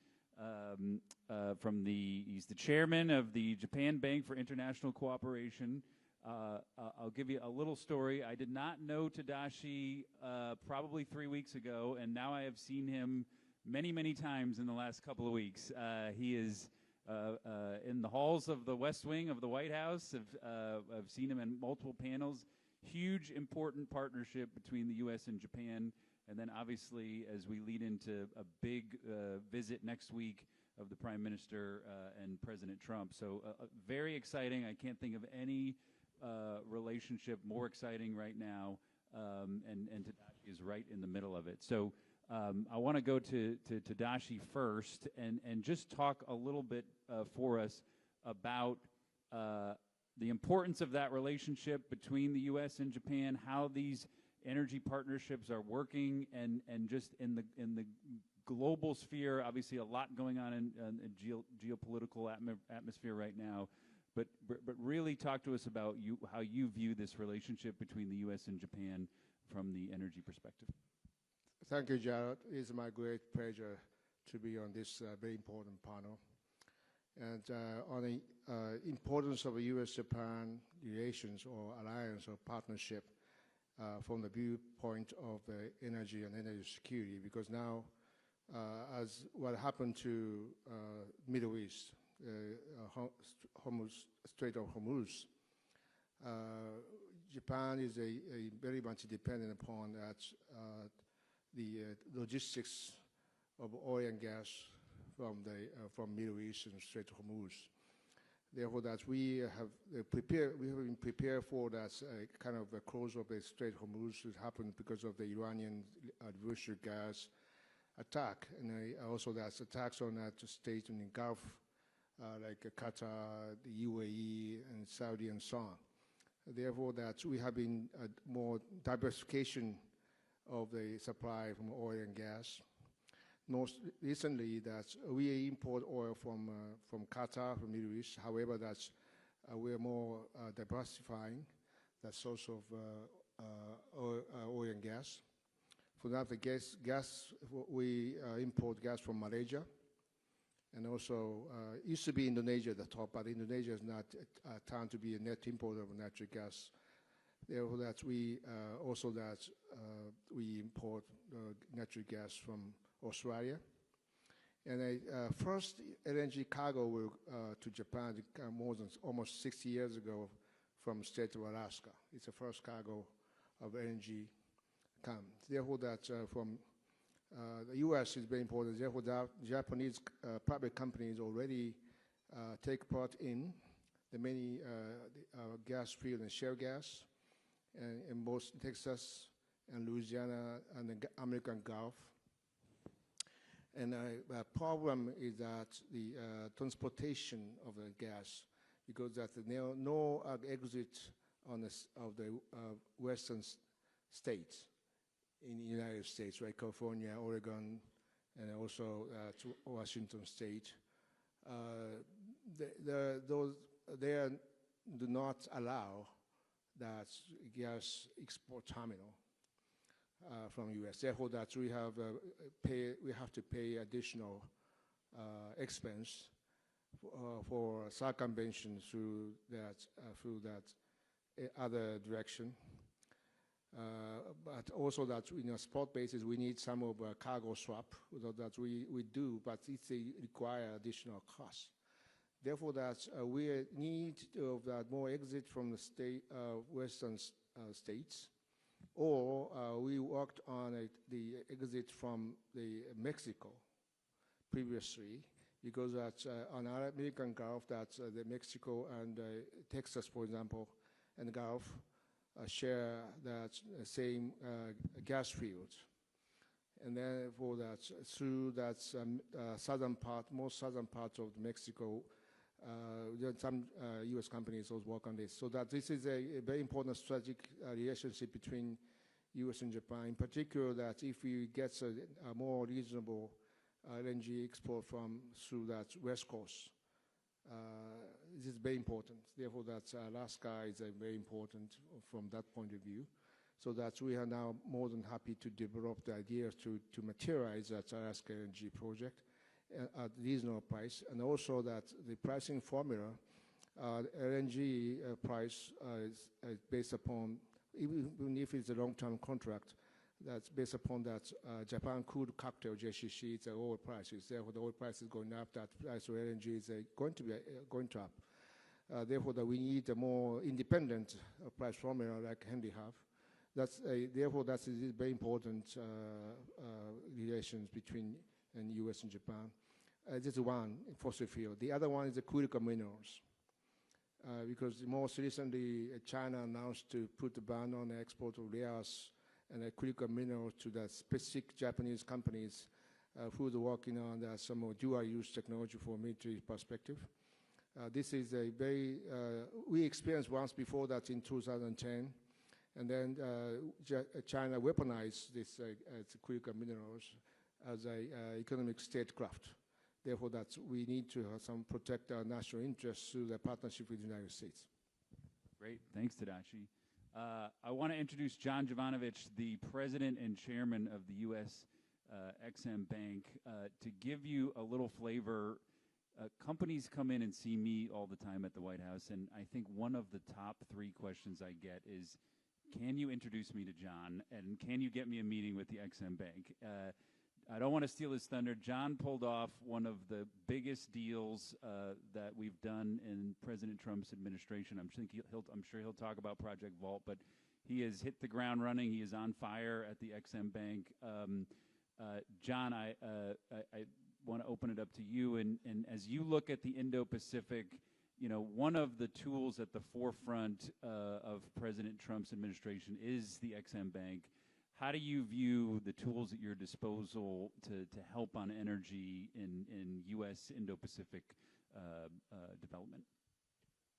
he's the chairman of the Japan Bank for International Cooperation. I'll give you a little story. I did not know Tadashi probably 3 weeks ago, and now I have seen him many, many times in the last couple of weeks. He is in the halls of the West Wing of the White House. I've seen him in multiple panels. Huge, important partnership between the U.S. and Japan. And then obviously, as we lead into a big visit next week of the Prime Minister and President Trump. So very exciting. I can't think of any relationship more exciting right now. And Tadashi is right in the middle of it. So I want to go to Tadashi first and just talk a little bit for us about the importance of that relationship between the U.S. and Japan, how these energy partnerships are working, and just in the global sphere. Obviously, a lot going on in geopolitical atmosphere right now. But really talk to us about how you view this relationship between the U.S. and Japan from the energy perspective. Thank you, Jared. It's my great pleasure to be on this very important panel. And on the importance of U.S.-Japan relations or alliance or partnership from the viewpoint of energy and energy security, because now, as what happened to Middle East, Strait of Hormuz, Japan is very much dependent upon that the logistics of oil and gas from Middle East and Strait of Hormuz. Therefore, that we have been prepared for that kind of a close of the Strait of Hormuz. It happened because of the Iranian adversary gas attack, and also that's attacks on that state in the Gulf, like Qatar, the UAE, and Saudi, and so on. Therefore, that we have been more diversification of the supply from oil and gas. Most recently, that we import oil from Qatar, from Middle East. However, that's we're more diversifying that source of oil and gas. For that, the gas we import gas from Malaysia, and also used to be Indonesia at the top, but Indonesia is not turned to be a net importer of natural gas. Therefore, that we also we import natural gas from Australia. And a first LNG cargo to Japan almost 60 years ago from the state of Alaska. It's the first cargo of LNG come. Therefore, that from the U.S. is very important. Therefore, that Japanese private companies already take part in the many gas field and shale gas, and in both Texas and Louisiana and the American Gulf. And the problem is that the transportation of the gas, because that no exit on of the western states in the United States, right? California, Oregon, and also to Washington State. They do not allow that gas export terminal from U.S. Therefore, that we have to pay additional expense for circumvention through that other direction. But also that in a spot basis, we need some of a cargo swap that we do, but it require additional costs. Therefore, that we need that more exit from the western states, or we worked on the exit from the Mexico previously, because that's on our American Gulf, that's the Mexico and Texas, for example, and Gulf share that same gas fields. And then for that, through that southern part, most southern parts of Mexico, some U.S. companies also work on this. So that this is a very important strategic relationship between U.S. and Japan. In particular, that if we get a more reasonable LNG export through that West Coast, this is very important. Therefore, that Alaska is very important from that point of view. So that we are now more than happy to develop the idea to materialize that Alaska LNG project at reasonable price, and also that the pricing formula, LNG price is based upon, even if it's a long-term contract, that's based upon that Japan crude cocktail, JCC, it's oil prices. Therefore, the oil price is going up, that price of LNG is going to be going up. Therefore, that we need a more independent price formula like Henry have. Therefore, that's a very important relations between U.S. and Japan. This is one, fossil fuel. The other one is the critical minerals. Because most recently, China announced to put a ban on the export of rare earths and critical minerals to the specific Japanese companies who are working on some dual-use technology for military perspective. This is a very, we experienced once before that in 2010, and then China weaponized this critical minerals as an economic statecraft. Therefore, that we need to protect our national interests through the partnership with the United States. Great, thanks, Tadashi. I want to introduce John Jovanovich, the president and chairman of the U.S. EXIM Bank. To give you a little flavor, companies come in and see me all the time at the White House, and I think one of the top 3 questions I get is, can you introduce me to John, and can you get me a meeting with the EXIM Bank? I don't want to steal his thunder. John pulled off one of the biggest deals that we've done in President Trump's administration. I'm sure he'll talk about Project Vault, but he has hit the ground running. He is on fire at the EXIM Bank. John, I want to open it up to you. And as you look at the Indo-Pacific, you know, one of the tools at the forefront of President Trump's administration is the EXIM Bank. How do you view the tools at your disposal to help on energy in U.S. Indo-Pacific development?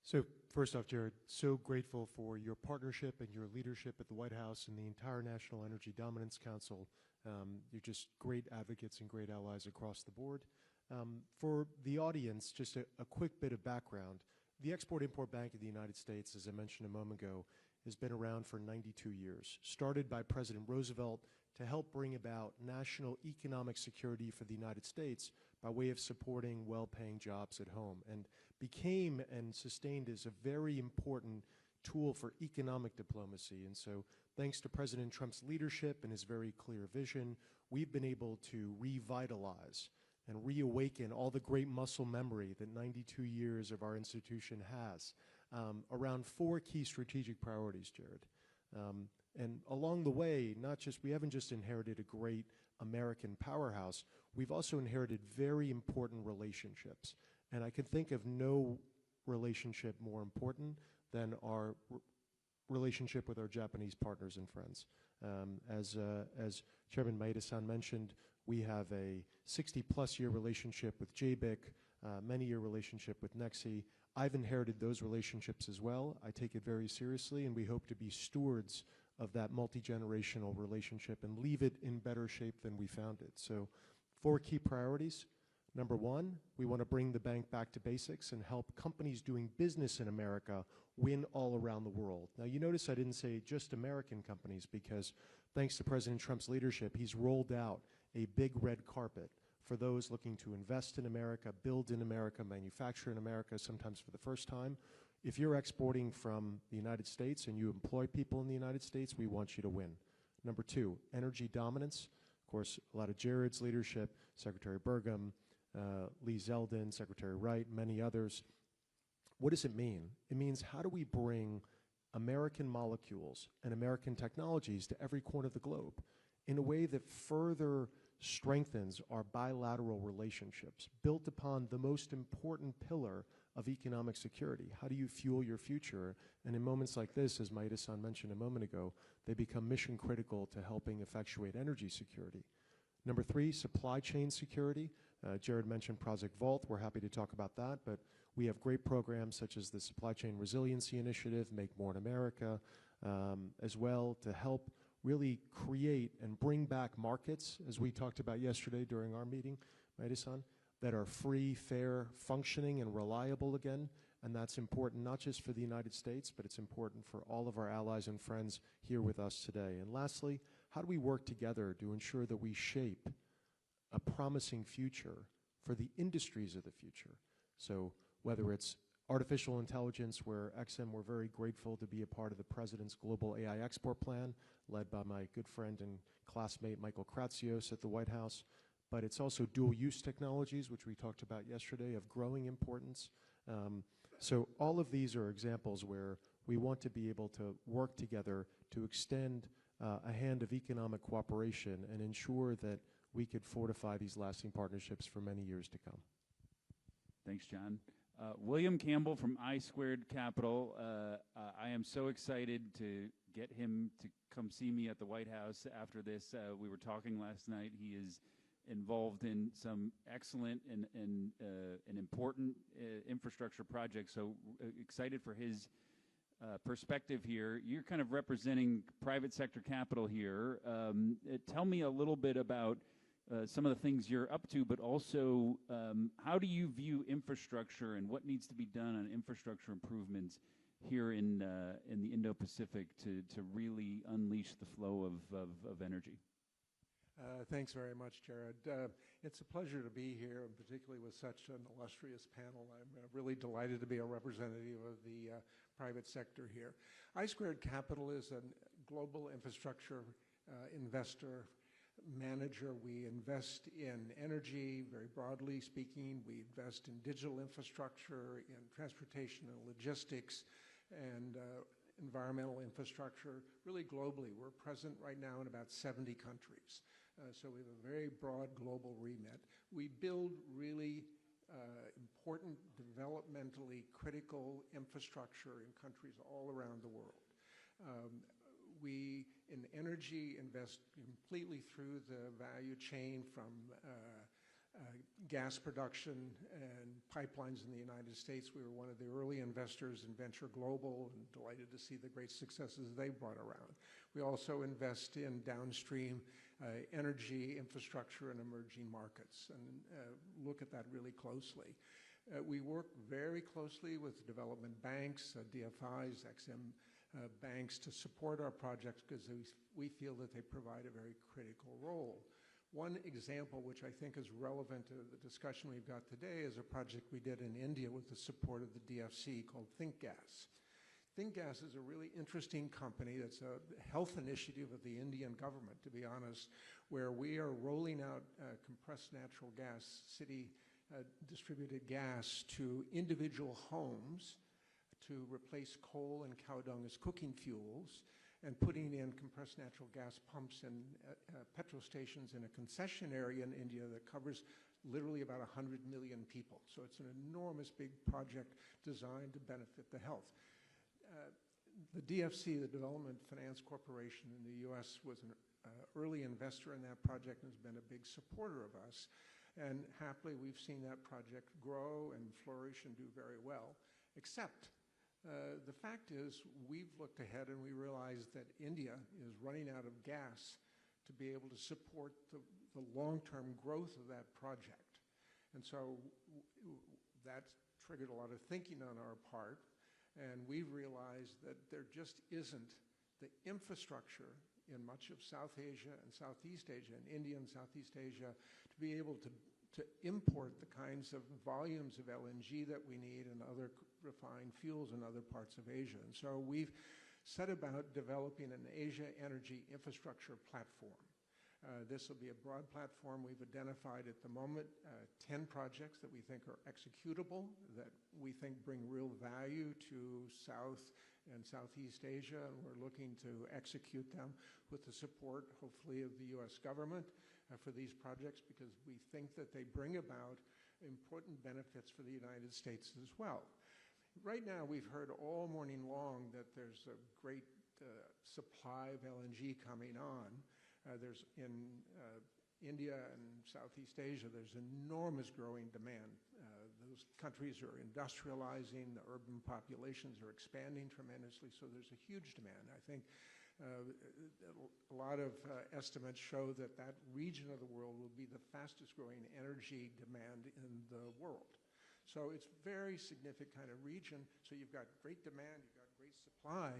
So first off, Jared, so grateful for your partnership and your leadership at the White House and the entire National Energy Dominance Council. You're just great advocates and great allies across the board. For the audience, just a quick bit of background. The Export-Import Bank of the United States, as I mentioned a moment ago, has been around for 92 years, started by President Roosevelt to help bring about national economic security for the United States by way of supporting well-paying jobs at home, and became and sustained as a very important tool for economic diplomacy. And so thanks to President Trump's leadership and his very clear vision, we've been able to revitalize and reawaken all the great muscle memory that 92 years of our institution has around 4 key strategic priorities, Jared. And along the way, we haven't just inherited a great American powerhouse, we've also inherited very important relationships. And I can think of no relationship more important than our relationship with our Japanese partners and friends. As Chairman Maeda-san mentioned, we have a 60-plus year relationship with JBIC, many-year relationship with NEDC. I've inherited those relationships as well. I take it very seriously, and we hope to be stewards of that multi-generational relationship and leave it in better shape than we found it. So 4 key priorities. Number 1, we want to bring the bank back to basics and help companies doing business in America win all around the world. Now, you notice I didn't say just American companies, because thanks to President Trump's leadership, he's rolled out a big red carpet for those looking to invest in America, build in America, manufacture in America, sometimes for the first time. If you're exporting from the United States and you employ people in the United States, we want you to win. Number 2, energy dominance. Of course, a lot of Jared's leadership, Secretary Burgum, Lee Zeldin, Secretary Wright, many others. What does it mean? It means, how do we bring American molecules and American technologies to every corner of the globe in a way that further strengthens our bilateral relationships, built upon the most important pillar of economic security? How do you fuel your future? And in moments like this, as Maeda-san mentioned a moment ago, they become mission critical to helping effectuate energy security. Number 3, supply chain security. Jared mentioned Project Vault. We're happy to talk about that, but we have great programs such as the Supply Chain Resiliency Initiative, Make More in America, as well, to help really create and bring back markets, as we talked about yesterday during our meeting, Maeda-san, that are free, fair, functioning, and reliable again. And that's important not just for the United States, but it's important for all of our allies and friends here with us today. And lastly, how do we work together to ensure that we shape a promising future for the industries of the future? So whether it's artificial intelligence, where XM, we're very grateful to be a part of the President's Global AI Export Plan, led by my good friend and classmate Michael Kratsios at the White House. But it's also dual-use technologies, which we talked about yesterday, of growing importance. So all of these are examples where we want to be able to work together to extend a hand of economic cooperation and ensure that we could fortify these lasting partnerships for many years to come. Thanks, John. William Campbell from I Squared Capital. I am so excited to get him to come see me at the White House after this. We were talking last night. He is involved in some excellent and important infrastructure projects, so excited for his perspective here. You're kind of representing private sector capital here. Tell me a little bit about some of the things you're up to, but also how do you view infrastructure and what needs to be done on infrastructure improvements here in the Indo-Pacific to really unleash the flow of energy? Thanks very much, Jared. It's a pleasure to be here, and particularly with such an illustrious panel. I'm really delighted to be a representative of the private sector here. I Squared Capital is a global infrastructure investor, manager. We invest in energy, very broadly speaking. We invest in digital infrastructure, in transportation and logistics, and environmental infrastructure, really globally. We're present right now in about 70 countries. So we have a very broad global remit. We build really important, developmentally critical infrastructure in countries all around the world. We, in energy, invest completely through the value chain from gas production and pipelines in the United States. We were one of the early investors in Venture Global, and delighted to see the great successes they brought around. We also invest in downstream energy infrastructure in emerging markets and look at that really closely. We work very closely with development banks, DFIs, XM banks, to support our projects because we feel that they provide a very critical role. One example, which I think is relevant to the discussion we've got today, is a project we did in India with the support of the DFC called ThinkGas. ThinkGas is a really interesting company. It's a health initiative of the Indian government, to be honest, where we are rolling out compressed natural gas, city distributed gas, to individual homes to replace coal and cow dung as cooking fuels, and putting in compressed natural gas pumps and petrol stations in a concession area in India that covers literally about 100 million people. So it's an enormous big project designed to benefit the health. the DFC, the Development Finance Corporation in the U.S., was an early investor in that project and has been a big supporter of us. And happily, we've seen that project grow and flourish and do very well, except the fact is we've looked ahead and we realized that India is running out of gas to be able to support the long-term growth of that project. And so that triggered a lot of thinking on our part, and we've realized that there just isn't the infrastructure in much of South Asia and Southeast Asia, and India and Southeast Asia, to be able to import the kinds of volumes of LNG that we need and other refined fuels in other parts of Asia. And so we've set about developing an Asia energy infrastructure platform. This will be a broad platform. We've identified at the moment 10 projects that we think are executable, that we think bring real value to South and Southeast Asia, and we're looking to execute them with the support, hopefully, of the U.S. government for these projects, because we think that they bring about important benefits for the United States as well. Right now, we've heard all morning long that there's a great supply of LNG coming on. There's in India and Southeast Asia, there's enormous growing demand. Those countries are industrializing, the urban populations are expanding tremendously, so there's a huge demand. I think a lot of estimates show that that region of the world will be the fastest growing energy demand in the world. So it's a very significant kind of region. So you've got great demand, you've got great supply,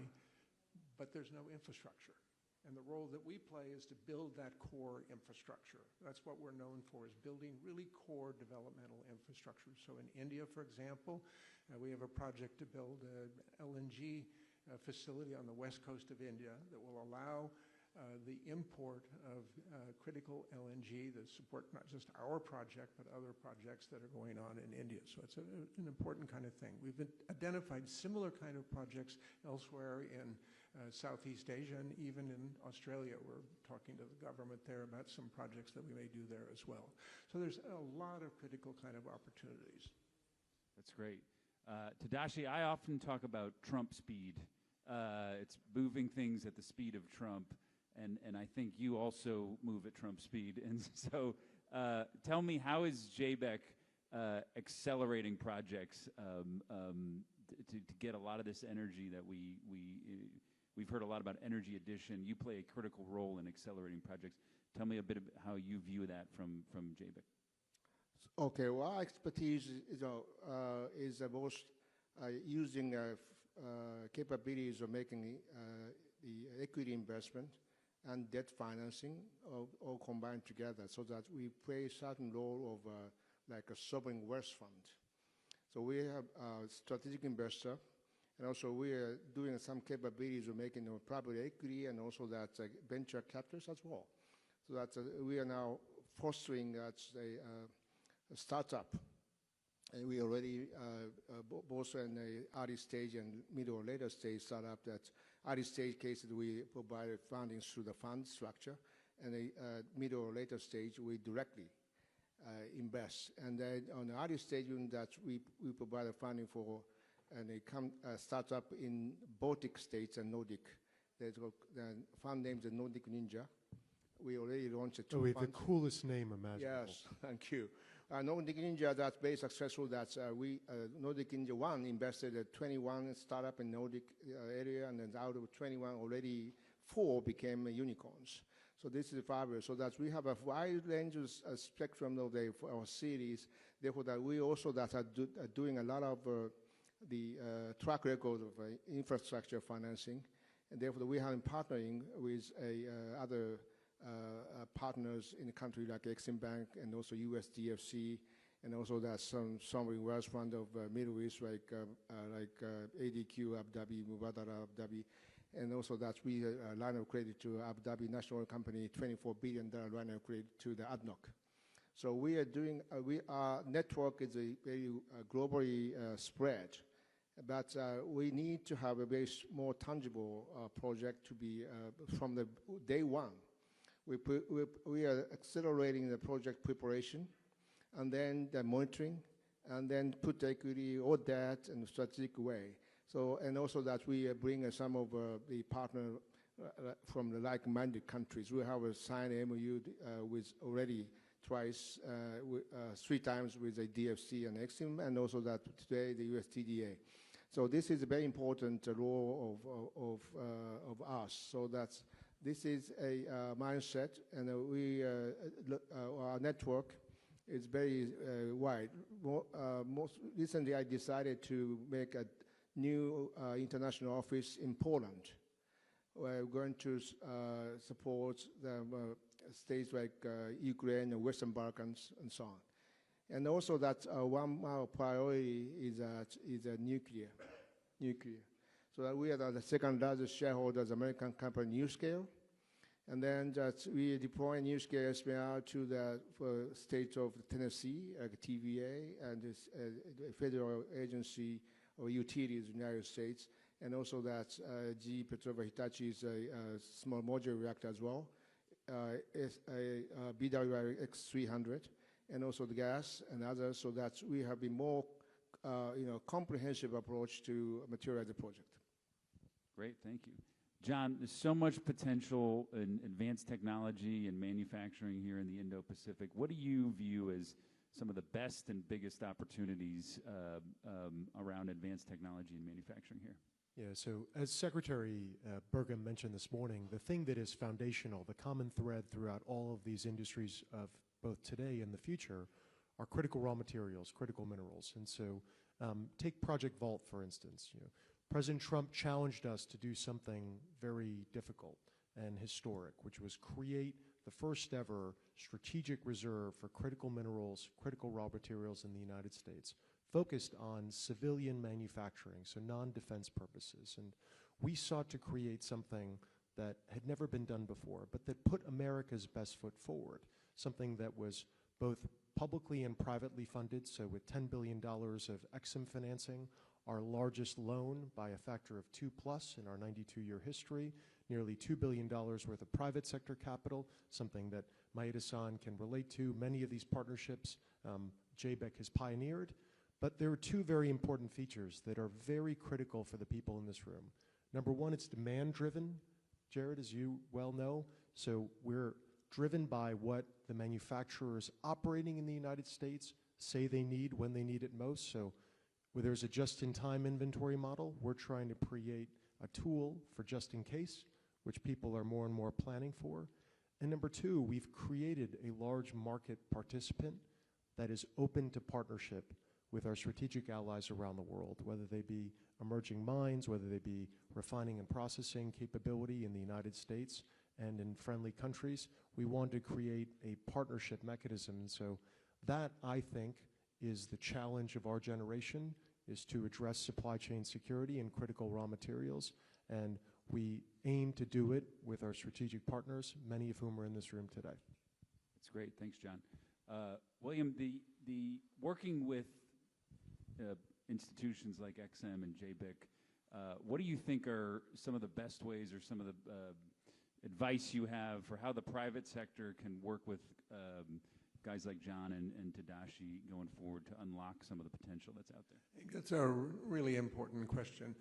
but there's no infrastructure. And the role that we play is to build that core infrastructure. That's what we're known for, is building really core developmental infrastructure. So in India, for example, we have a project to build an LNG facility on the west coast of India that will allow the import of critical LNG to support not just our project, but other projects that are going on in India. So it's an important kind of thing. We've identified similar kind of projects elsewhere in Southeast Asia, and even in Australia. We're talking to the government there about some projects that we may do there as well. So there's a lot of critical kind of opportunities. That's great. Tadashi, I often talk about Trump speed. It's moving things at the speed of Trump, and I think you also move at Trump speed. And so tell me, how is JBEC accelerating projects to get a lot of this energy that we've heard a lot about energy addition. You play a critical role in accelerating projects. Tell me a bit about how you view that from JBEC. Okay, well, our expertise is both using capabilities of making the equity investment and debt financing all combined together, so that we play a certain role of like a sovereign wealth fund. So we have a strategic investor, and also we are doing some capabilities of making private equity and also that venture capitalists as well. So that we are now fostering a startup. And we already both in the early stage and middle or later stage startup. That early stage cases we provide funding through the fund structure, and the middle or later stage we directly invest. And then on the early stage, that we provide funding for a startup in Baltic states and Nordic. The fund name is Nordic Ninja. We already launched two funds. The coolest name imaginable. Yes, thank you. Nordic Ninja, that's very successful. That's Nordic Ninja 1 invested at 21 startup in Nordic area, and then out of 21, already 4 became unicorns. So this is fabulous. So that we have a wide range of spectrum of our cities. Therefore, that we also are doing a lot of the track record of infrastructure financing, and therefore we have been partnering with other partners in the country like Exim Bank and also US DFC, and also there's some sovereign wealth fund of Middle East like ADQ Abu Dhabi, Mubadala Abu Dhabi, and also that we line of credit to Abu Dhabi National Company, $24 billion line of credit to the ADNOC. So we are doing, our network is a very globally spread, but we need to have a very more tangible project to be from the day one. We are accelerating the project preparation, and then the monitoring, and then put equity or debt in a strategic way. So, and also that we bring some of the partner from the like-minded countries. We have signed an MOU with already twice, 3 times with the DFC and EXIM, and also that today the USTDA. So this is a very important role of us. So that's this is a mindset, and our network is very wide. Most recently, I decided to make a new international office in Poland. We're going to support the states like Ukraine and Western Balkans and so on. And also that one our priority is nuclear. So that we are the second largest shareholder of the American company NuScale. And then that we deploy NuScale SPR to the state of Tennessee, like TVA, and this federal agency of utilities in the United States. And also that GE Petrova Hitachi is a small modular reactor as well. Is a BWR X300, and also the gas and others, so that we have a more comprehensive approach to materialize the project. Great, thank you. John, there's so much potential in advanced technology and manufacturing here in the Indo-Pacific. What do you view as some of the best and biggest opportunities around advanced technology and manufacturing here? Yeah, so as Secretary Burgum mentioned this morning, the thing that is foundational, the common thread throughout all of these industries of both today and the future are critical raw materials, critical minerals. And so take Project Vault, for instance. President Trump challenged us to do something very difficult and historic, which was create the first ever strategic reserve for critical minerals, critical raw materials in the United States, focused on civilian manufacturing, so non-defense purposes. And we sought to create something that had never been done before, but that put America's best foot forward, something that was both publicly and privately funded, so with $10 billion of EXIM financing, our largest loan by a factor of 2+ in our 92-year history, nearly $2 billion worth of private sector capital, something that Maeda-san can relate to. Many of these partnerships JBEC has pioneered. But there are 2 very important features that are very critical for the people in this room. Number one, it's demand-driven, Jared, as you well know. So we're driven by what the manufacturers operating in the United States say they need when they need it most. So where there's a just-in-time inventory model, we're trying to create a tool for just-in-case, which people are more and more planning for. And number 2, we've created a large market participant that is open to partnership with our strategic allies around the world, whether they be emerging mines, whether they be refining and processing capability in the United States and in friendly countries. We want to create a partnership mechanism. And so that, I think, is the challenge of our generation, is to address supply chain security and critical raw materials. And we aim to do it with our strategic partners, many of whom are in this room today. That's great. Thanks, John. William, the working with institutions like EXIM and JBIC, what do you think are some of the best ways or some of the advice you have for how the private sector can work with guys like John and Tadashi going forward to unlock some of the potential that's out there? I think that's a really important question.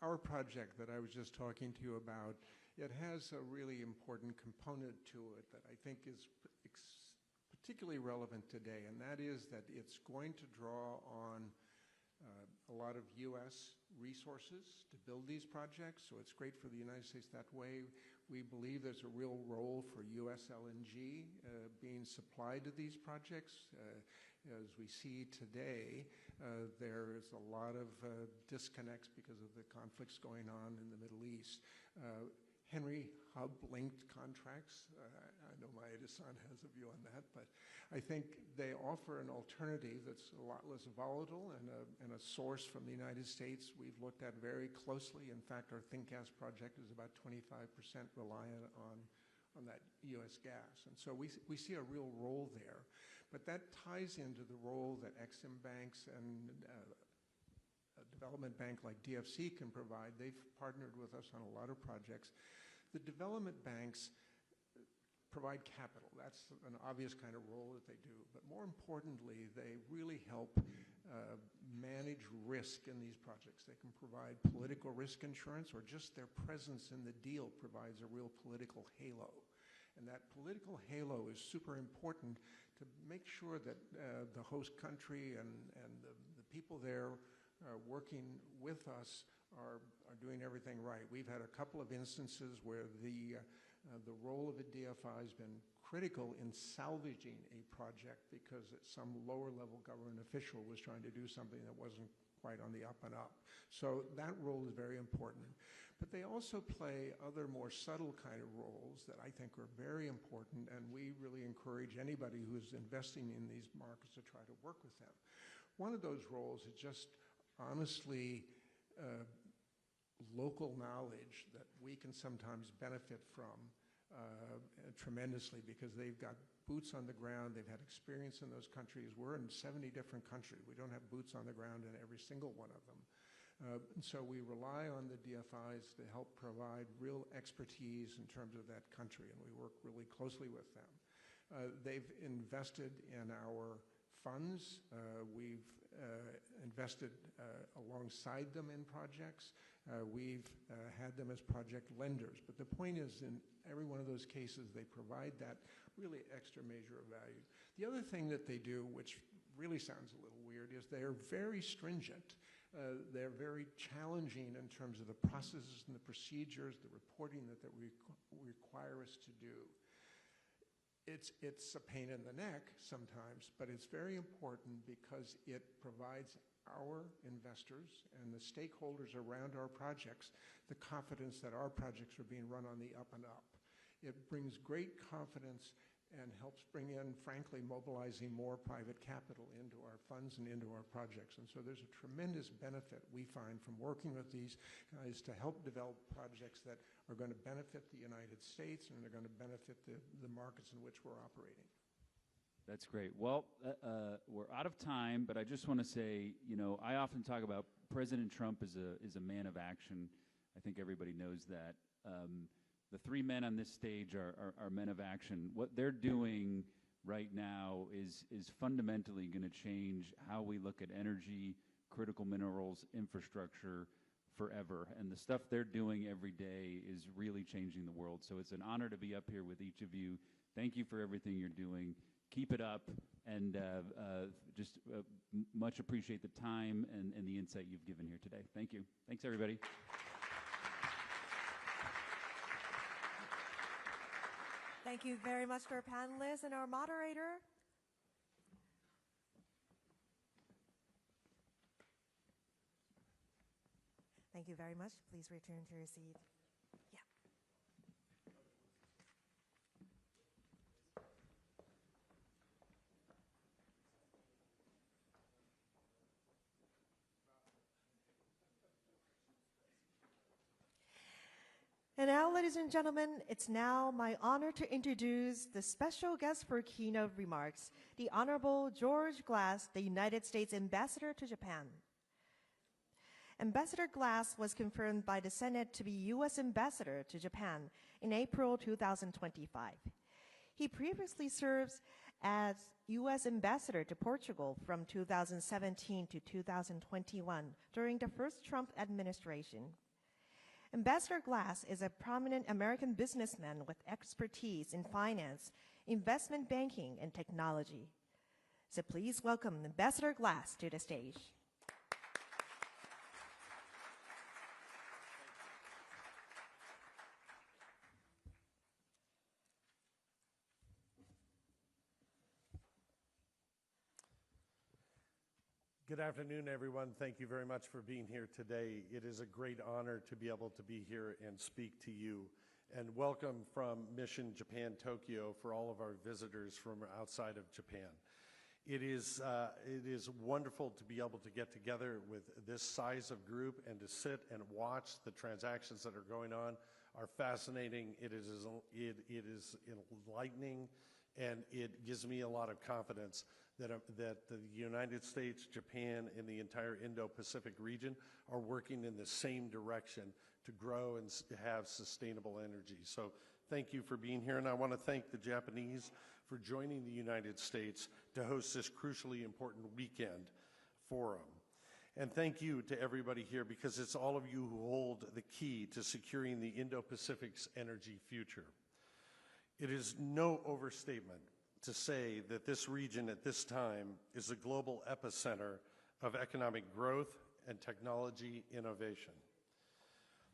Our project that I was just talking to you about, it has a really important component to it that I think is particularly relevant today, and that is that it's going to draw on a lot of U.S. resources to build these projects, so it's great for the United States that way. We believe there's a real role for U.S. LNG being supplied to these projects. As we see today, there is a lot of disconnects because of the conflicts going on in the Middle East. Henry Hub-linked contracts, I know Maeda-san has a view on that, but I think they offer an alternative that's a lot less volatile and a source from the United States we've looked at very closely. In fact, our ThinkGas project is about 25% reliant on that U.S. gas. And so we see a real role there. But that ties into the role that EXIM banks and a development bank like DFC can provide. They've partnered with us on a lot of projects. The development banks provide capital. That's an obvious kind of role that they do. But more importantly, they really help manage risk in these projects. They can provide political risk insurance, or just their presence in the deal provides a real political halo. And that political halo is super important to make sure that the host country and the people there working with us are doing everything right. We've had a couple of instances where the role of a DFI has been critical in salvaging a project because some lower level government official was trying to do something that wasn't quite on the up and up. So that role is very important. But they also play other more subtle kind of roles that I think are very important, and we really encourage anybody who's investing in these markets to try to work with them. One of those roles is just honestly local knowledge that we can sometimes benefit from tremendously, because they've got boots on the ground. They've had experience in those countries. We're in 70 different countries. We don't have boots on the ground in every single one of them. And so we rely on the DFIs to help provide real expertise in terms of that country, and we work really closely with them. They've invested in our funds. We've invested alongside them in projects. We've had them as project lenders. But the point is, in every one of those cases, they provide that really extra measure of value. The other thing that they do, which really sounds a little weird, is they are very stringent. They're very challenging in terms of the processes and the procedures, the reporting that require us to do. It's a pain in the neck sometimes, but it's very important because it provides our investors and the stakeholders around our projects the confidence that our projects are being run on the up and up. It brings great confidence and helps bring in, frankly, mobilizing more private capital into our funds and into our projects. And so there's a tremendous benefit we find from working with these guys to help develop projects that are going to benefit the United States and are going to benefit the markets in which we're operating. That's great. Well, we're out of time, but I just want to say, you know, I often talk about President Trump is a man of action. I think everybody knows that. The three men on this stage are men of action. What they're doing right now is fundamentally going to change how we look at energy, critical minerals, infrastructure forever. And the stuff they're doing every day is really changing the world. So it's an honor to be up here with each of you. Thank you for everything you're doing. Keep it up, and just much appreciate the time and the insight you've given here today. Thank you. Thanks, everybody. Thank you very much to our panelists and our moderator. Thank you very much. Please return to your seat. Yeah. And now, ladies and gentlemen, it's now my honor to introduce the special guest for keynote remarks, the Honorable George Glass, the United States Ambassador to Japan. Ambassador Glass was confirmed by the Senate to be U.S. Ambassador to Japan in April 2025. He previously served as U.S. Ambassador to Portugal from 2017 to 2021 during the first Trump administration. Ambassador Glass is a prominent American businessman with expertise in finance, investment banking, and technology. So please welcome Ambassador Glass to the stage. Good afternoon, everyone. Thank you very much for being here today. It is a great honor to be able to be here and speak to you. And welcome from Mission Japan, Tokyo, for all of our visitors from outside of Japan. It is wonderful to be able to get together with this size of group and to sit and watch the transactions that are going on are fascinating. It is enlightening, and it gives me a lot of confidence that the United States, Japan, and the entire Indo-Pacific region are working in the same direction to grow and have sustainable energy. So thank you for being here, and I want to thank the Japanese for joining the United States to host this crucially important weekend forum. And thank you to everybody here, because it's all of you who hold the key to securing the Indo-Pacific's energy future. It is no overstatement to say that this region at this time is a global epicenter of economic growth and technology innovation.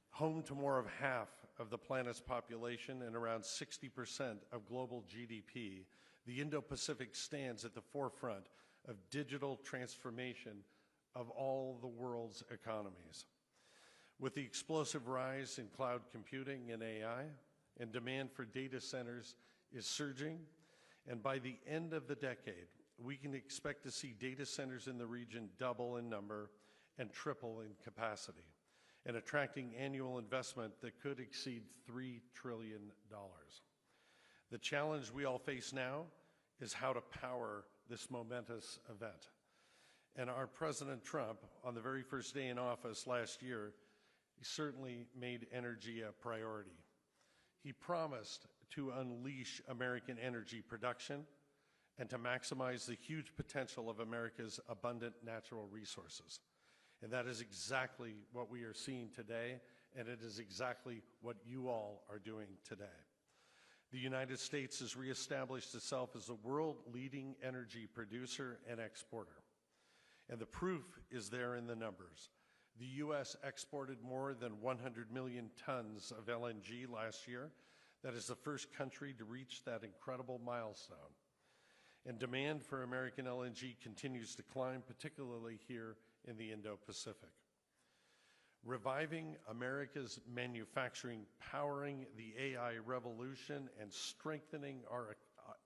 Home to more of half of the planet's population and around 60% of global GDP, the Indo-Pacific stands at the forefront of digital transformation of all the world's economies. With the explosive rise in cloud computing and AI, and demand for data centers is surging, and by the end of the decade, we can expect to see data centers in the region double in number and triple in capacity, and attracting annual investment that could exceed $3 trillion. The challenge we all face now is how to power this momentous event. And our President Trump, on the very first day in office last year, he certainly made energy a priority. He promised to unleash American energy production and to maximize the huge potential of America's abundant natural resources. And that is exactly what we are seeing today, and it is exactly what you all are doing today. The United States has reestablished itself as a world-leading energy producer and exporter. And the proof is there in the numbers. The U.S. exported more than 100 million tons of LNG last year. That is the first country to reach that incredible milestone. And demand for American LNG continues to climb, particularly here in the Indo-Pacific. Reviving America's manufacturing, powering the AI revolution, and strengthening our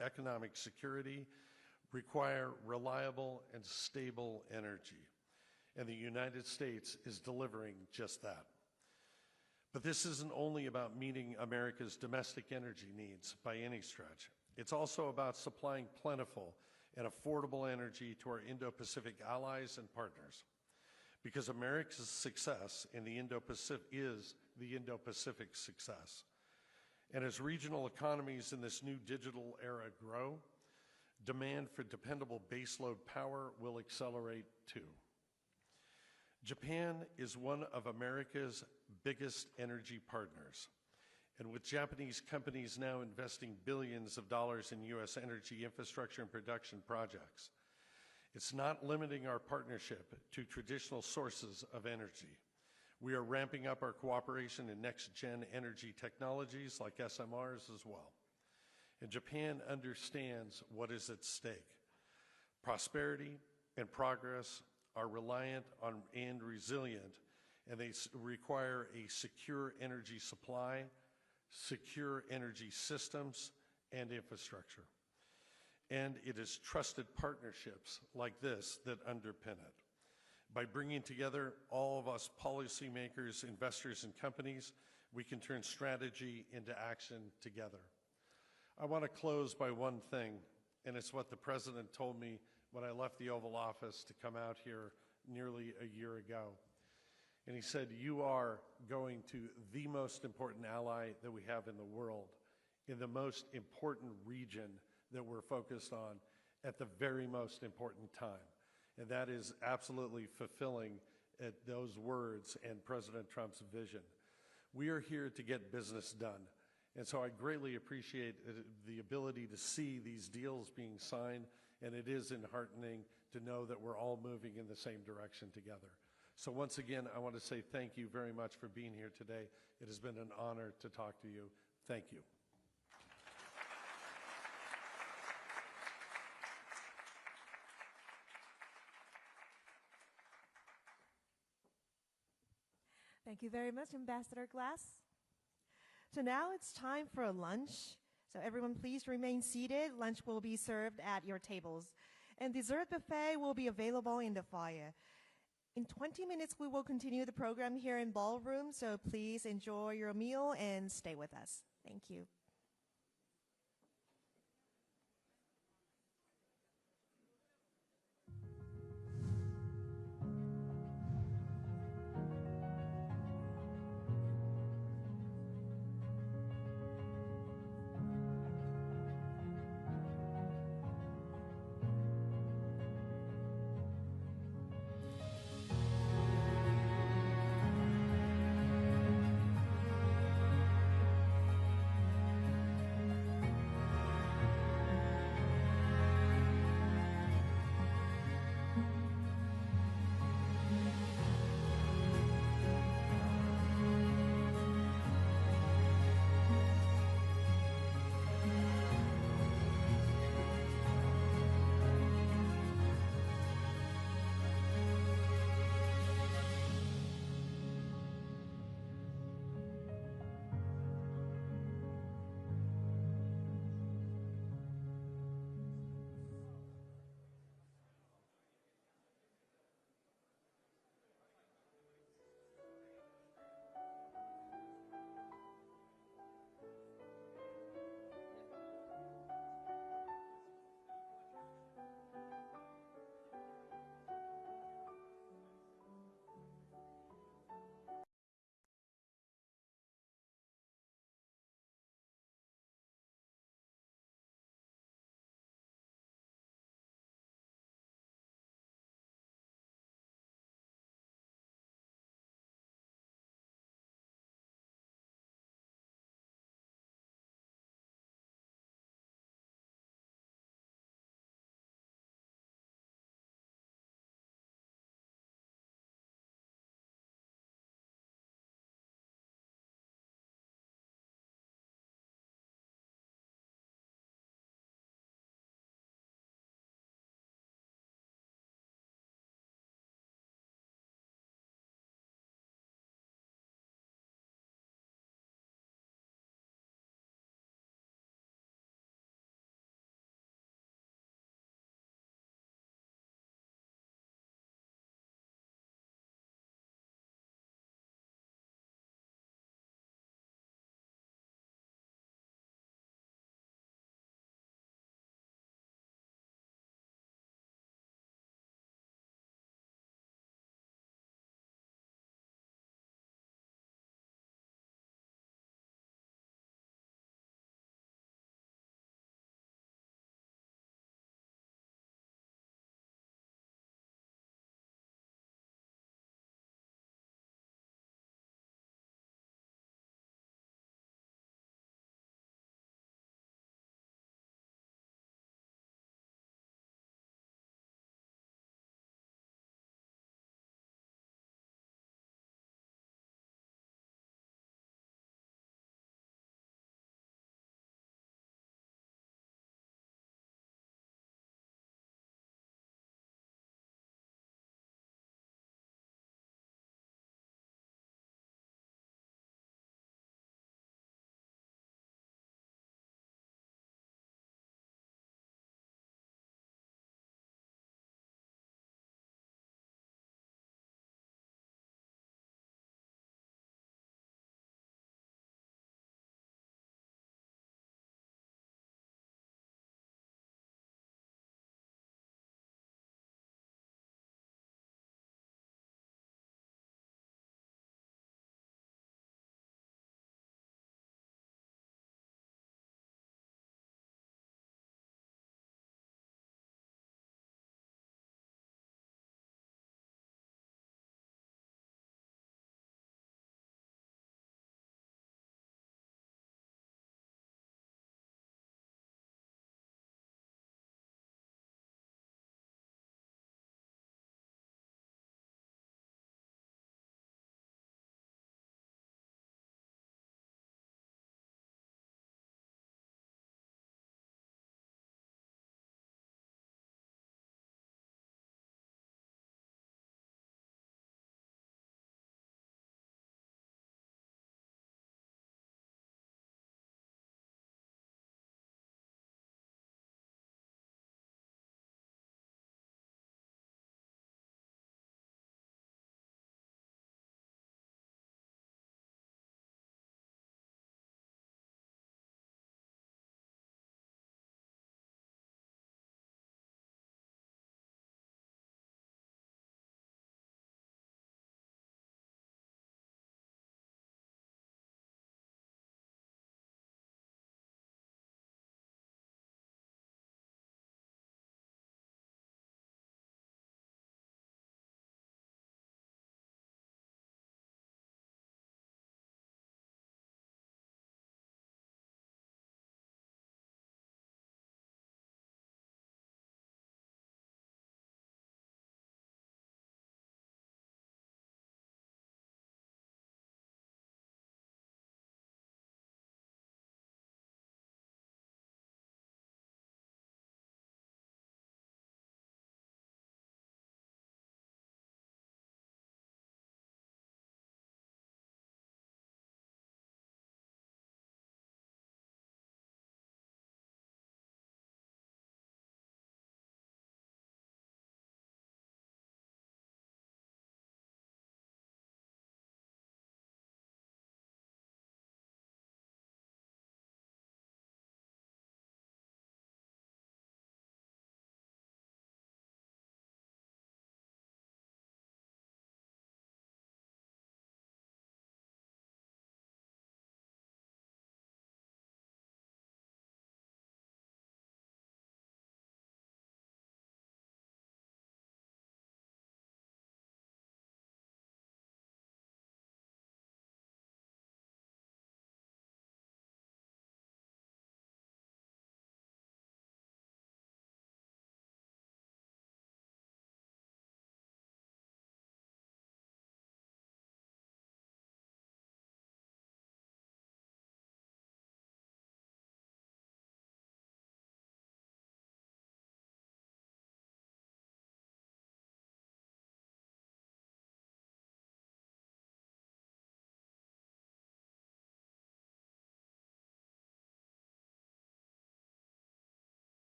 economic security require reliable and stable energy. And the United States is delivering just that. But this isn't only about meeting America's domestic energy needs by any stretch. It's also about supplying plentiful and affordable energy to our Indo-Pacific allies and partners. Because America's success in the Indo-Pacific is the Indo-Pacific success. And as regional economies in this new digital era grow, demand for dependable baseload power will accelerate too. Japan is one of America's biggest energy partners. And with Japanese companies now investing billions of dollars in U.S. energy infrastructure and production projects, it's not limiting our partnership to traditional sources of energy. We are ramping up our cooperation in next-gen energy technologies like SMRs as well. And Japan understands what is at stake. Prosperity and progress are reliant on and resilient, and they require a secure energy supply, secure energy systems, and infrastructure. And it is trusted partnerships like this that underpin it. By bringing together all of us policymakers, investors, and companies, we can turn strategy into action together. I want to close by one thing, and it's what the President told me when I left the Oval Office to come out here nearly a year ago. And he said, you are going to the most important ally that we have in the world, in the most important region that we're focused on at the very most important time. And that is absolutely fulfilling those words and President Trump's vision. We are here to get business done. And so I greatly appreciate the ability to see these deals being signed, and it is enheartening to know that we're all moving in the same direction together. So once again, I want to say thank you very much for being here today. It has been an honor to talk to you. Thank you. Thank you very much, Ambassador Glass. So now it's time for a lunch. So everyone please remain seated. Lunch will be served at your tables. And dessert buffet will be available in the foyer. In 20 minutes, we will continue the program here in Ballroom, so please enjoy your meal and stay with us. Thank you.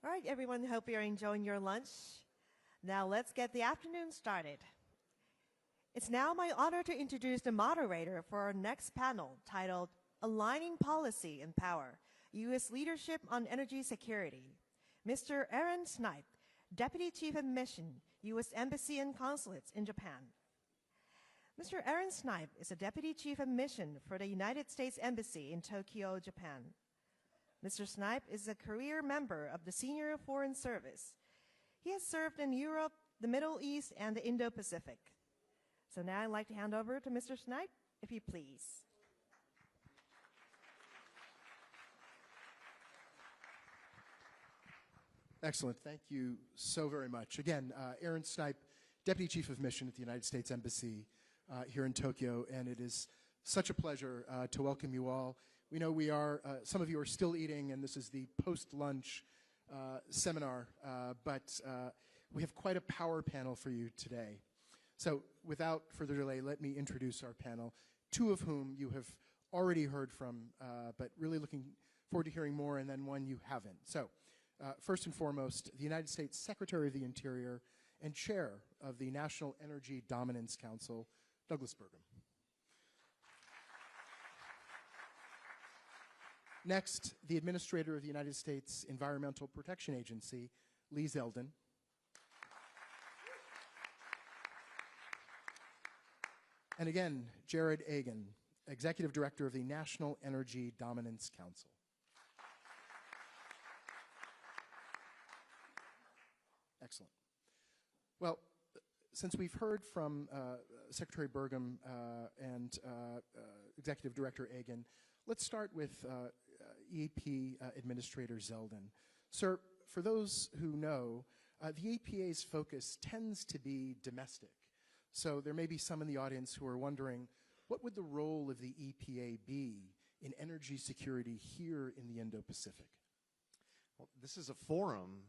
All right, everyone, hope you're enjoying your lunch. Now let's get the afternoon started. It's now my honor to introduce the moderator for our next panel titled Aligning Policy and Power, U.S. Leadership on Energy Security. Mr. Aaron Snipe, Deputy Chief of Mission, U.S. Embassy and Consulates in Japan. Mr. Aaron Snipe is a Deputy Chief of Mission for the United States Embassy in Tokyo, Japan. Mr. Snipe is a career member of the Senior Foreign Service. He has served in Europe, the Middle East, and the Indo-Pacific. So now I'd like to hand over to Mr. Snipe, if you please. Excellent. Thank you so very much. Again, Aaron Snipe, Deputy Chief of Mission at the United States Embassy here in Tokyo, and it is such a pleasure to welcome you all. We know we are, some of you are still eating, and this is the post-lunch seminar, but we have quite a power panel for you today. So without further delay, let me introduce our panel, two of whom you have already heard from, but really looking forward to hearing more, and then one you haven't. So first and foremost, the United States Secretary of the Interior and Chair of the National Energy Dominance Council, Douglas Burgum. Next, the Administrator of the United States Environmental Protection Agency, Lee Zeldin. And again, Jared Agan, Executive Director of the National Energy Dominance Council. Excellent. Well, since we've heard from Secretary Burgum and Executive Director Agan, let's start with EAP Administrator Zeldin. Sir, for those who know, the EPA's focus tends to be domestic. So there may be some in the audience who are wondering, what would the role of the EPA be in energy security here in the Indo-Pacific? Well, this is a forum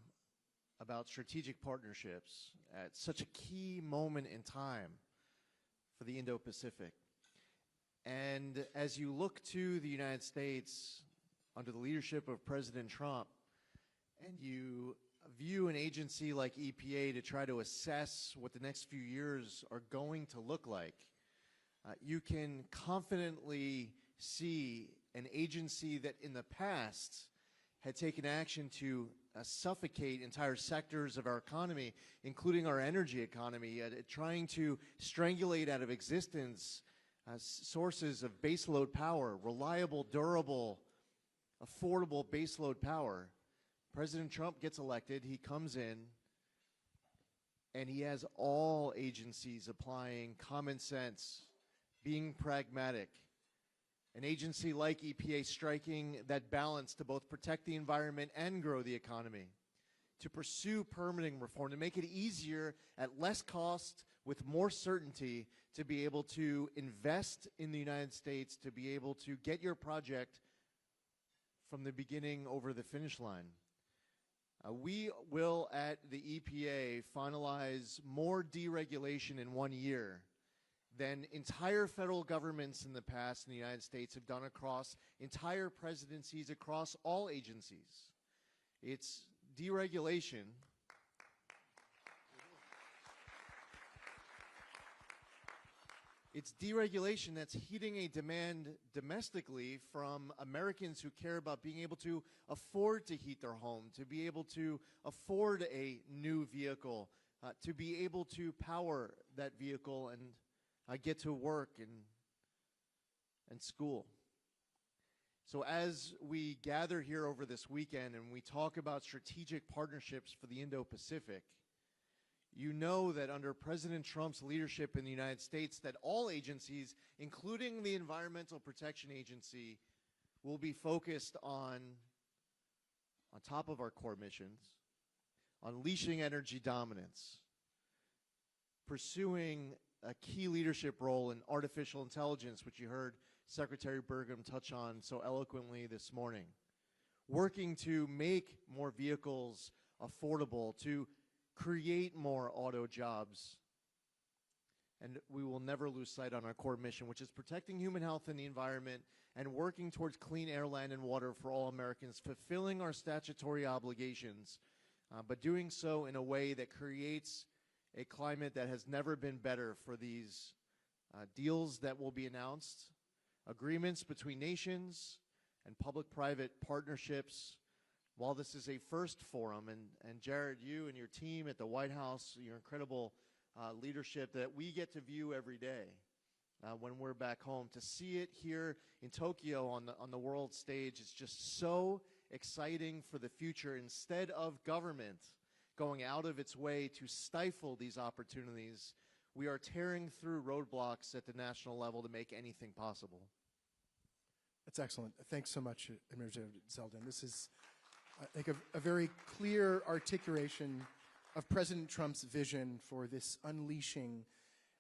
about strategic partnerships at such a key moment in time for the Indo-Pacific. And as you look to the United States under the leadership of President Trump, and you view an agency like EPA to try to assess what the next few years are going to look like, you can confidently see an agency that in the past had taken action to suffocate entire sectors of our economy, including our energy economy, trying to strangulate out of existence sources of baseload power, reliable, durable, affordable baseload power. President Trump gets elected, he comes in, and he has all agencies applying common sense, being pragmatic. An agency like EPA striking that balance to both protect the environment and grow the economy, to pursue permitting reform, to make it easier at less cost with more certainty to be able to invest in the United States, to be able to get your project from the beginning over the finish line. We will, at the EPA, finalize more deregulation in 1 year than entire federal governments in the past in the United States have done across entire presidencies, across all agencies. It's deregulation. It's deregulation that's heating a demand domestically from Americans who care about being able to afford to heat their home, to be able to afford a new vehicle, to be able to power that vehicle and get to work and school. So as we gather here over this weekend and we talk about strategic partnerships for the Indo-Pacific, you know that under President Trump's leadership in the United States, that all agencies, including the Environmental Protection Agency, will be focused on top of our core missions, unleashing energy dominance, pursuing a key leadership role in artificial intelligence, which you heard Secretary Burgum touch on so eloquently this morning, working to make more vehicles affordable, to create more auto jobs, And we will never lose sight on our core mission, which is protecting human health and the environment and working towards clean air, land, and water for all Americans, fulfilling our statutory obligations, but doing so in a way that creates a climate that has never been better for these deals that will be announced, agreements between nations, and public-private partnerships. While this is a first forum, and Jared, you and your team at the White House, your incredible leadership that we get to view every day when we're back home, to see it here in Tokyo on the world stage is just so exciting for the future. Instead of government going out of its way to stifle these opportunities, we are tearing through roadblocks at the national level to make anything possible. That's excellent. Thanks so much, Administrator Zeldin. This is, I think, a very clear articulation of President Trump's vision for this unleashing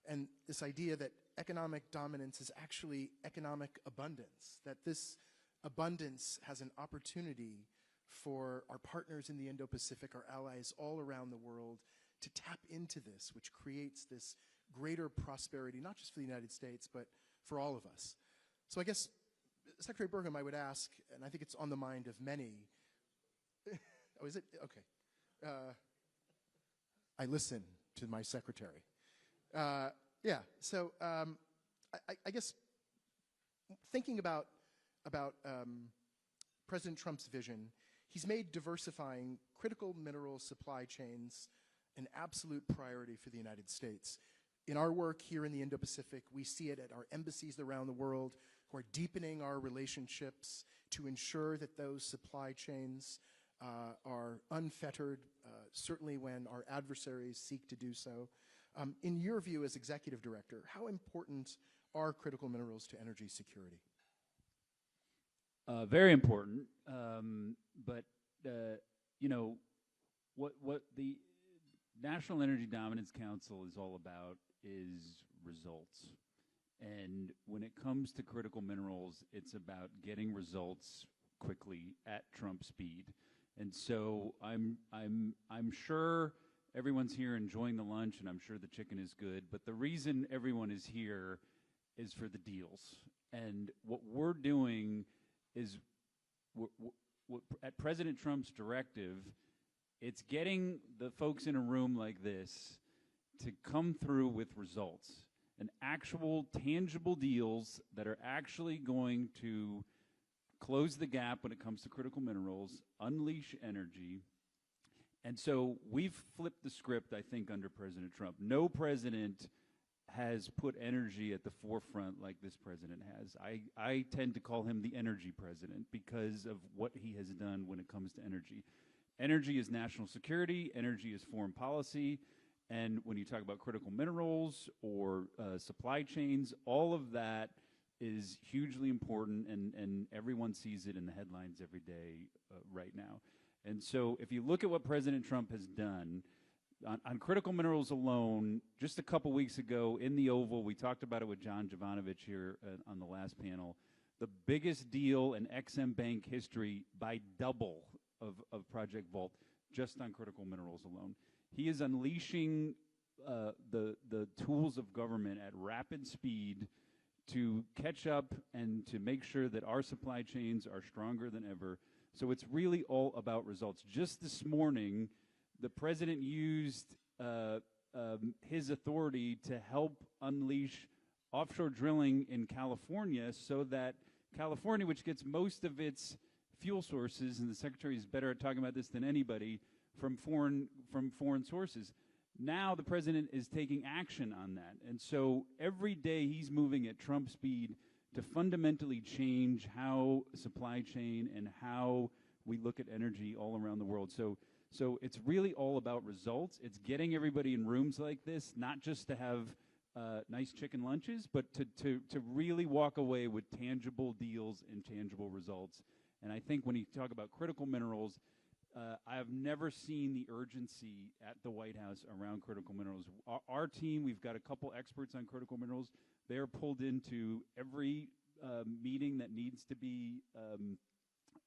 and this idea that economic dominance is actually economic abundance, that this abundance has an opportunity for our partners in the Indo-Pacific, our allies all around the world, to tap into this, which creates this greater prosperity, not just for the United States, but for all of us. So I guess, Secretary Burgum, I would ask, and I think it's on the mind of many. Oh, is it? Okay. I listen to my secretary. Yeah, so I guess thinking about President Trump's vision, he's made diversifying critical mineral supply chains an absolute priority for the United States. In our work here in the Indo-Pacific, we see it at our embassies around the world who are deepening our relationships to ensure that those supply chains are unfettered, certainly when our adversaries seek to do so. In your view as executive director, how important are critical minerals to energy security? Very important, but you know, what the National Energy Dominance Council is all about is results. And when it comes to critical minerals, it's about getting results quickly at Trump speed. And so I'm sure everyone's here enjoying the lunch, and I'm sure the chicken is good. But the reason everyone is here is for the deals. And what we're doing is, at President Trump's directive, it's getting the folks in a room like this to come through with results and actual tangible deals that are actually going to close the gap when it comes to critical minerals, unleash energy. And so we've flipped the script, I think, under President Trump. No president has put energy at the forefront like this president has. I tend to call him the energy president because of what he has done when it comes to energy. Energy is national security, energy is foreign policy, and when you talk about critical minerals or supply chains, all of that is hugely important, and everyone sees it in the headlines every day right now. And so if you look at what President Trump has done, on critical minerals alone, just a couple weeks ago in the Oval, we talked about it with John Jovanovich here on the last panel, the biggest deal in XM Bank history by double of Project Vault, just on critical minerals alone. He is unleashing the tools of government at rapid speed to catch up and to make sure that our supply chains are stronger than ever. So it's really all about results. Just this morning, the president used his authority to help unleash offshore drilling in California so that California, which gets most of its fuel sources, and the secretary is better at talking about this than anybody, from foreign sources. Now the president is taking action on that. And so every day he's moving at Trump speed to fundamentally change how supply chain and how we look at energy all around the world. So it's really all about results. It's getting everybody in rooms like this, not just to have nice chicken lunches, but to really walk away with tangible deals and tangible results. And I think when you talk about critical minerals, I have never seen the urgency at the White House around critical minerals. Our team, we've got a couple experts on critical minerals. They're pulled into every meeting that needs to be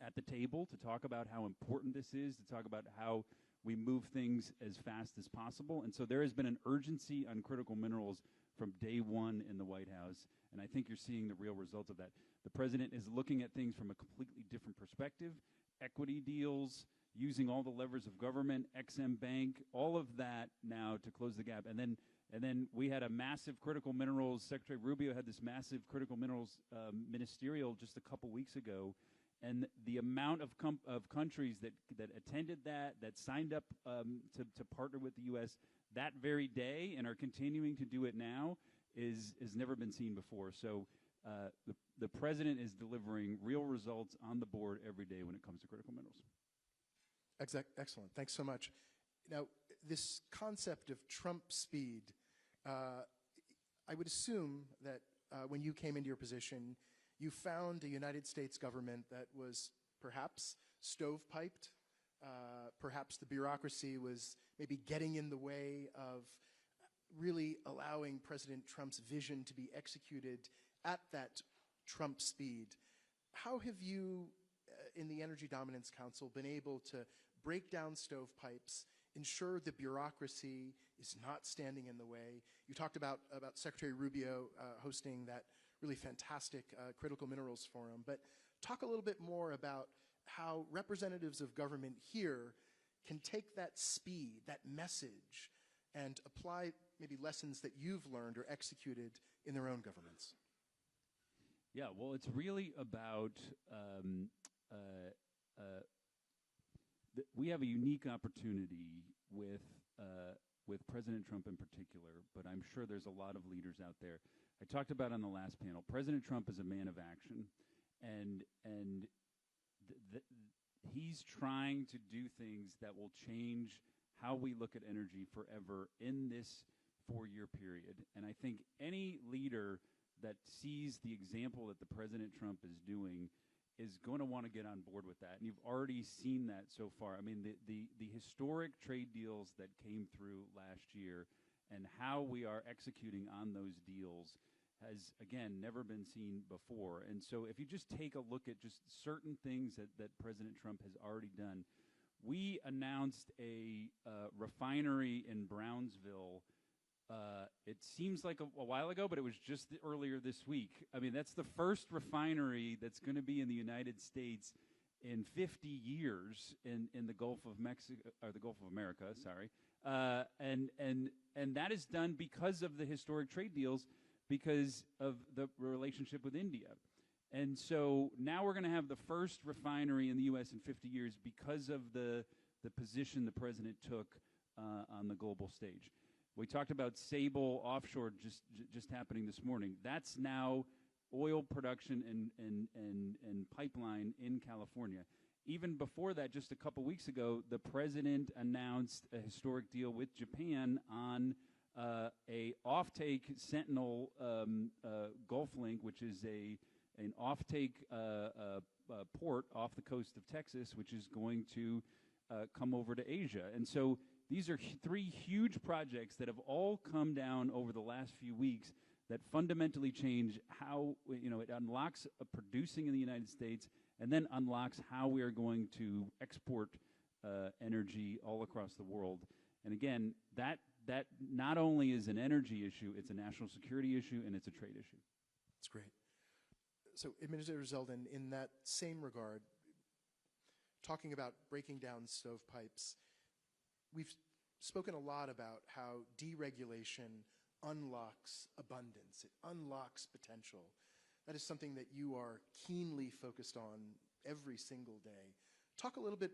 at the table to talk about how important this is, to talk about how we move things as fast as possible. And so there has been an urgency on critical minerals from day one in the White House, and I think you're seeing the real results of that. The president is looking at things from a completely different perspective, equity deals, using all the levers of government, XM Bank, all of that now to close the gap. And then we had a massive critical minerals, Secretary Rubio had this massive critical minerals ministerial just a couple weeks ago, and the amount of countries that attended that signed up to partner with the U.S. that very day and are continuing to do it now is never been seen before. So the president is delivering real results on the board every day when it comes to critical minerals. Excellent. Thanks so much. Now, this concept of Trump speed, I would assume that when you came into your position, you found a United States government that was perhaps stovepiped, perhaps the bureaucracy was maybe getting in the way of really allowing President Trump's vision to be executed at that Trump speed. How have you, in the Energy Dominance Council, been able to break down stovepipes, ensure the bureaucracy is not standing in the way? You talked about Secretary Rubio hosting that really fantastic critical minerals forum, but talk a little bit more about how representatives of government here can take that speed, that message, and apply maybe lessons that you've learned or executed in their own governments. Yeah, well, it's really about we have a unique opportunity with President Trump in particular, but I'm sure there's a lot of leaders out there. I talked about on the last panel, President Trump is a man of action, and he's trying to do things that will change how we look at energy forever in this 4-year period. And I think any leader that sees the example that the President Trump is doing is going to want to get on board with that. And you've already seen that so far. I mean, the historic trade deals that came through last year and how we are executing on those deals has, again, never been seen before. And so if you just take a look at just certain things that President Trump has already done, we announced a refinery in Brownsville. It seems like a while ago, but it was just earlier this week. I mean, that's the first refinery that's going to be in the United States in 50 years in the Gulf of Mexico, or the Gulf of America, sorry. And that is done because of the historic trade deals, because of the relationship with India. And so now we're going to have the first refinery in the U.S. in 50 years because of the position the president took on the global stage. We talked about Sable offshore just happening this morning. That's now oil production and pipeline in California. Even before that, just a couple weeks ago, the president announced a historic deal with Japan on a offtake Sentinel Gulf Link, which is an offtake port off the coast of Texas, which is going to come over to Asia. And so these are three huge projects that have all come down over the last few weeks that fundamentally change how, it unlocks producing in the United States and then unlocks how we are going to export energy all across the world. And again, that not only is an energy issue, it's a national security issue and it's a trade issue. That's great. So, Administrator Zeldin, in that same regard, talking about breaking down stovepipes, we've spoken a lot about how deregulation unlocks abundance. It unlocks potential. That is something that you are keenly focused on every single day. Talk a little bit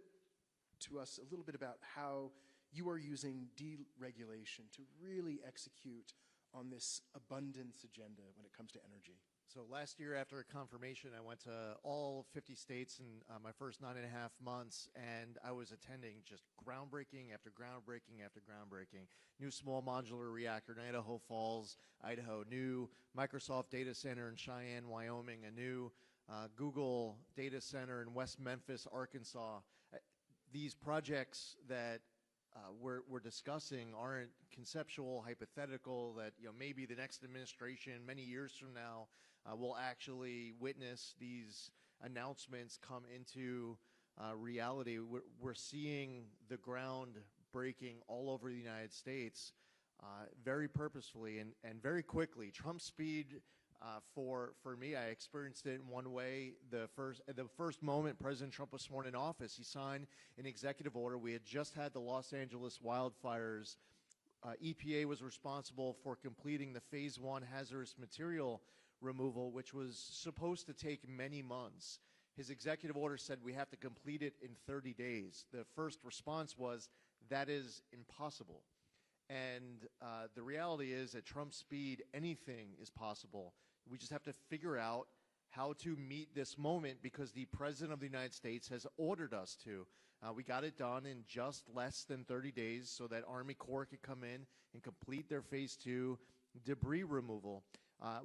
to us a little bit about how you are using deregulation to really execute on this abundance agenda when it comes to energy. So last year after confirmation, I went to all 50 states in my first 9.5 months, and I was attending just groundbreaking after groundbreaking after groundbreaking. New small modular reactor in Idaho Falls, Idaho. New Microsoft data center in Cheyenne, Wyoming. A new Google data center in West Memphis, Arkansas. These projects that we're discussing aren't conceptual, hypothetical, that maybe the next administration many years from now will actually witness these announcements come into reality. We're seeing the ground breaking all over the United States very purposefully and very quickly. Trump speed, for me, I experienced it in one way. The first moment President Trump was sworn in office, he signed an executive order. We had just had the Los Angeles wildfires. EPA was responsible for completing the Phase 1 hazardous material removal, which was supposed to take many months. His executive order said we have to complete it in 30 days. The first response was, that is impossible. And the reality is, at Trump's speed, anything is possible. We just have to figure out how to meet this moment because the President of the United States has ordered us to. We got it done in just less than 30 days so that Army Corps could come in and complete their Phase 2 debris removal.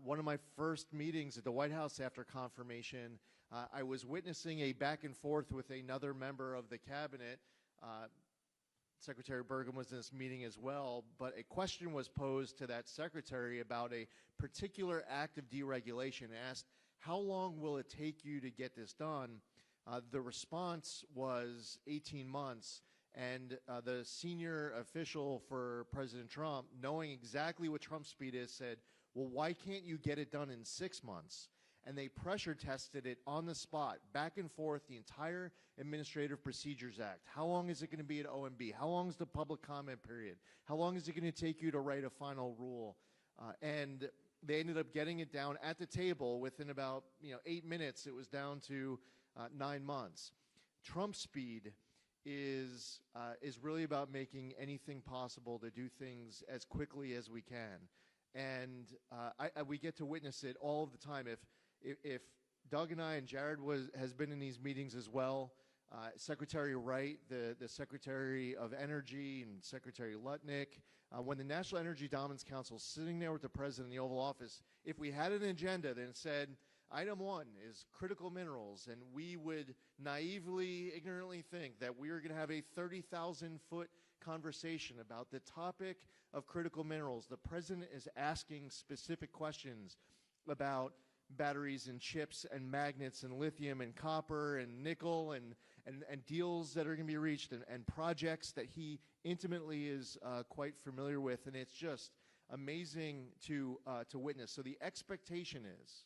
One of my first meetings at the White House after confirmation, I was witnessing a back and forth with another member of the cabinet. Secretary Burgum was in this meeting as well, but a question was posed to that secretary about a particular act of deregulation. Asked, how long will it take you to get this done? The response was 18 months, and the senior official for President Trump, knowing exactly what Trump speed is, said, well, why can't you get it done in 6 months? And they pressure tested it on the spot, back and forth, the entire Administrative Procedures Act. How long is it going to be at OMB? How long is the public comment period? How long is it going to take you to write a final rule? And they ended up getting it down at the table within about 8 minutes. It was down to 9 months. Trump speed is really about making anything possible to do things as quickly as we can. And we get to witness it all the time. If Doug and I and Jared has been in these meetings as well, Secretary Wright, the Secretary of Energy, and Secretary Lutnick, when the National Energy Dominance Council is sitting there with the President in the Oval Office, if we had an agenda that said, item 1 is critical minerals, and we would naively, ignorantly think that we were going to have a 30,000-foot conversation about the topic of critical minerals. The President is asking specific questions about batteries and chips and magnets and lithium and copper and nickel and deals that are going to be reached and projects that he intimately is quite familiar with. And it's just amazing to witness. So the expectation is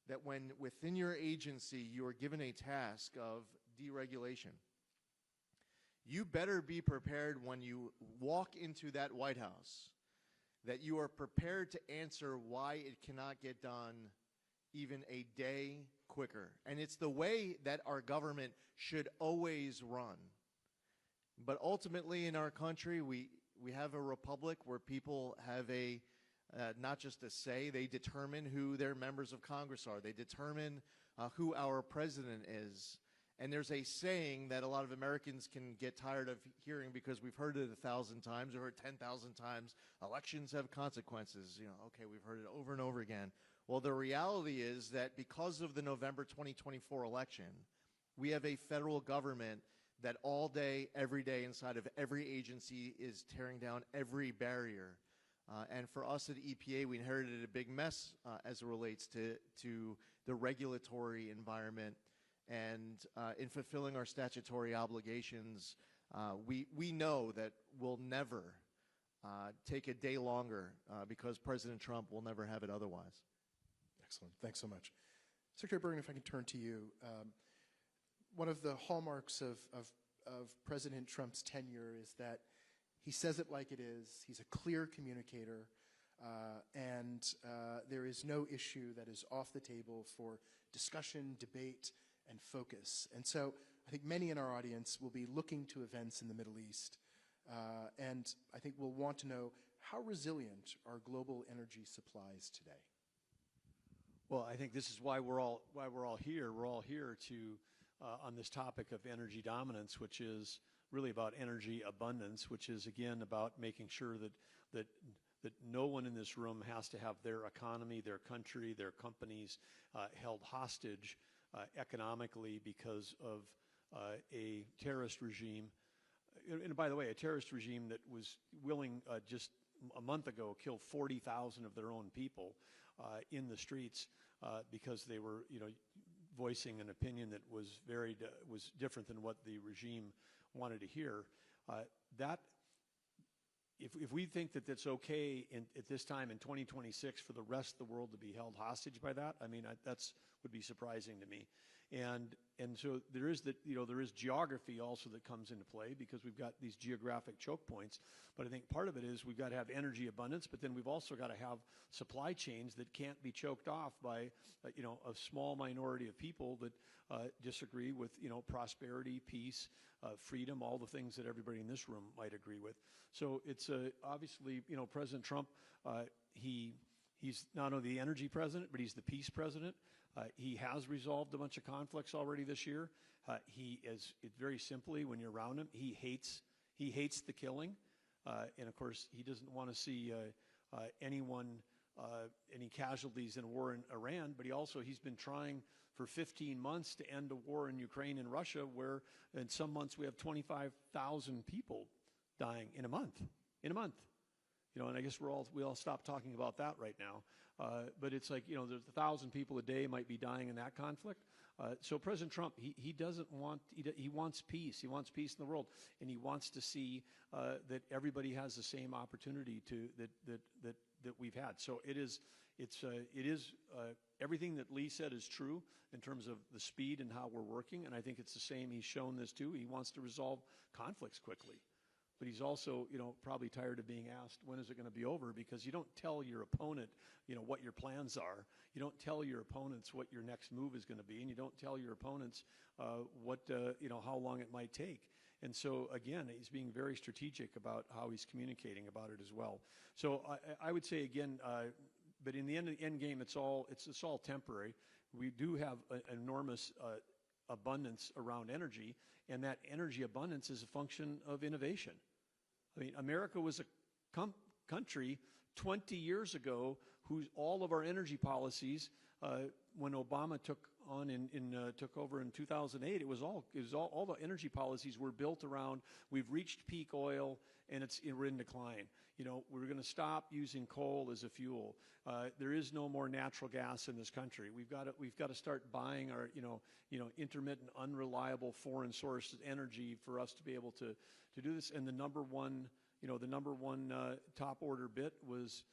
that when within your agency you are given a task of deregulation, you better be prepared when you walk into that White House, that you are prepared to answer why it cannot get done even a day quicker. And it's the way that our government should always run. But ultimately in our country, we have a republic where people have not just a say, they determine who their members of Congress are. They determine who our president is. And there's a saying that a lot of Americans can get tired of hearing because we've heard it 1,000 times or 10,000 times. Elections have consequences. Okay, we've heard it over and over again. Well, the reality is that because of the November 2024 election, we have a federal government that all day, every day, inside of every agency is tearing down every barrier. And for us at EPA, we inherited a big mess as it relates to the regulatory environment. And in fulfilling our statutory obligations, we know that we'll never take a day longer because President Trump will never have it otherwise. Excellent. Thanks so much. Secretary Bergen, if I can turn to you. One of the hallmarks of President Trump's tenure is that he says it like it is. He's a clear communicator, and there is no issue that is off the table for discussion, debate, and focus. And so I think many in our audience will be looking to events in the Middle East, and I think we'll want to know how resilient are global energy supplies today? Well, I think this is why we're all here. We're all here to on this topic of energy dominance, which is really about energy abundance, which is again about making sure that no one in this room has to have their economy, their country, their companies held hostage economically because of a terrorist regime. And by the way, a terrorist regime that was willing just a month ago kill 40,000 of their own people in the streets because they were, voicing an opinion that was different than what the regime wanted to hear. That if we think that it's okay at this time in 2026 for the rest of the world to be held hostage by that, I mean, that's would be surprising to me. And so there is there is geography also that comes into play because we've got these geographic choke points. But I think part of it is we've got to have energy abundance, but then we've also got to have supply chains that can't be choked off by a small minority of people that disagree with prosperity, peace, freedom, all the things that everybody in this room might agree with. So it's obviously President Trump. He's not only the energy president, but he's the peace president. He has resolved a bunch of conflicts already this year. He is, very simply, when you're around him, he hates the killing. And of course, he doesn't want to see any casualties in a war in Iran, but he's been trying for 15 months to end a war in Ukraine and Russia, where in some months we have 25,000 people dying in a month. And I guess we all stopped talking about that right now. But it's like, there's 1,000 people a day might be dying in that conflict. So President Trump, he wants peace. He wants peace in the world, and he wants to see that everybody has the same opportunity that we've had. So everything that Lee said is true in terms of the speed and how we're working, and I think it's the same. He's shown this too. He wants to resolve conflicts quickly. But he's also, probably tired of being asked, when is it going to be over? Because you don't tell your opponent, what your plans are. You don't tell your opponents what your next move is going to be, and you don't tell your opponents how long it might take. And so, again, he's being very strategic about how he's communicating about it as well. So I would say, again, but in the end game, it's all temporary. We do have an enormous abundance around energy, and that energy abundance is a function of innovation. I mean, America was a country 20 years ago whose all of our energy policies, when Obama took over in 2008, all the energy policies were built around we've reached peak oil and we're in decline. We're going to stop using coal as a fuel. There is no more natural gas in this country. We've got to start buying our intermittent, unreliable foreign source energy for us to be able to do this. And the number one top order bit was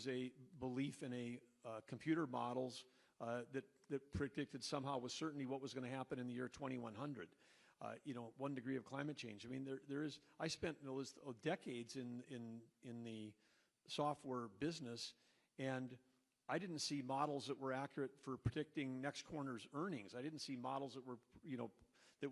a belief in computer models that predicted somehow with certainty what was going to happen in the year 2100. 1 degree of climate change. I mean, I spent decades in the software business, and I didn't see models that were accurate for predicting next quarter's earnings. I didn't see models that were, that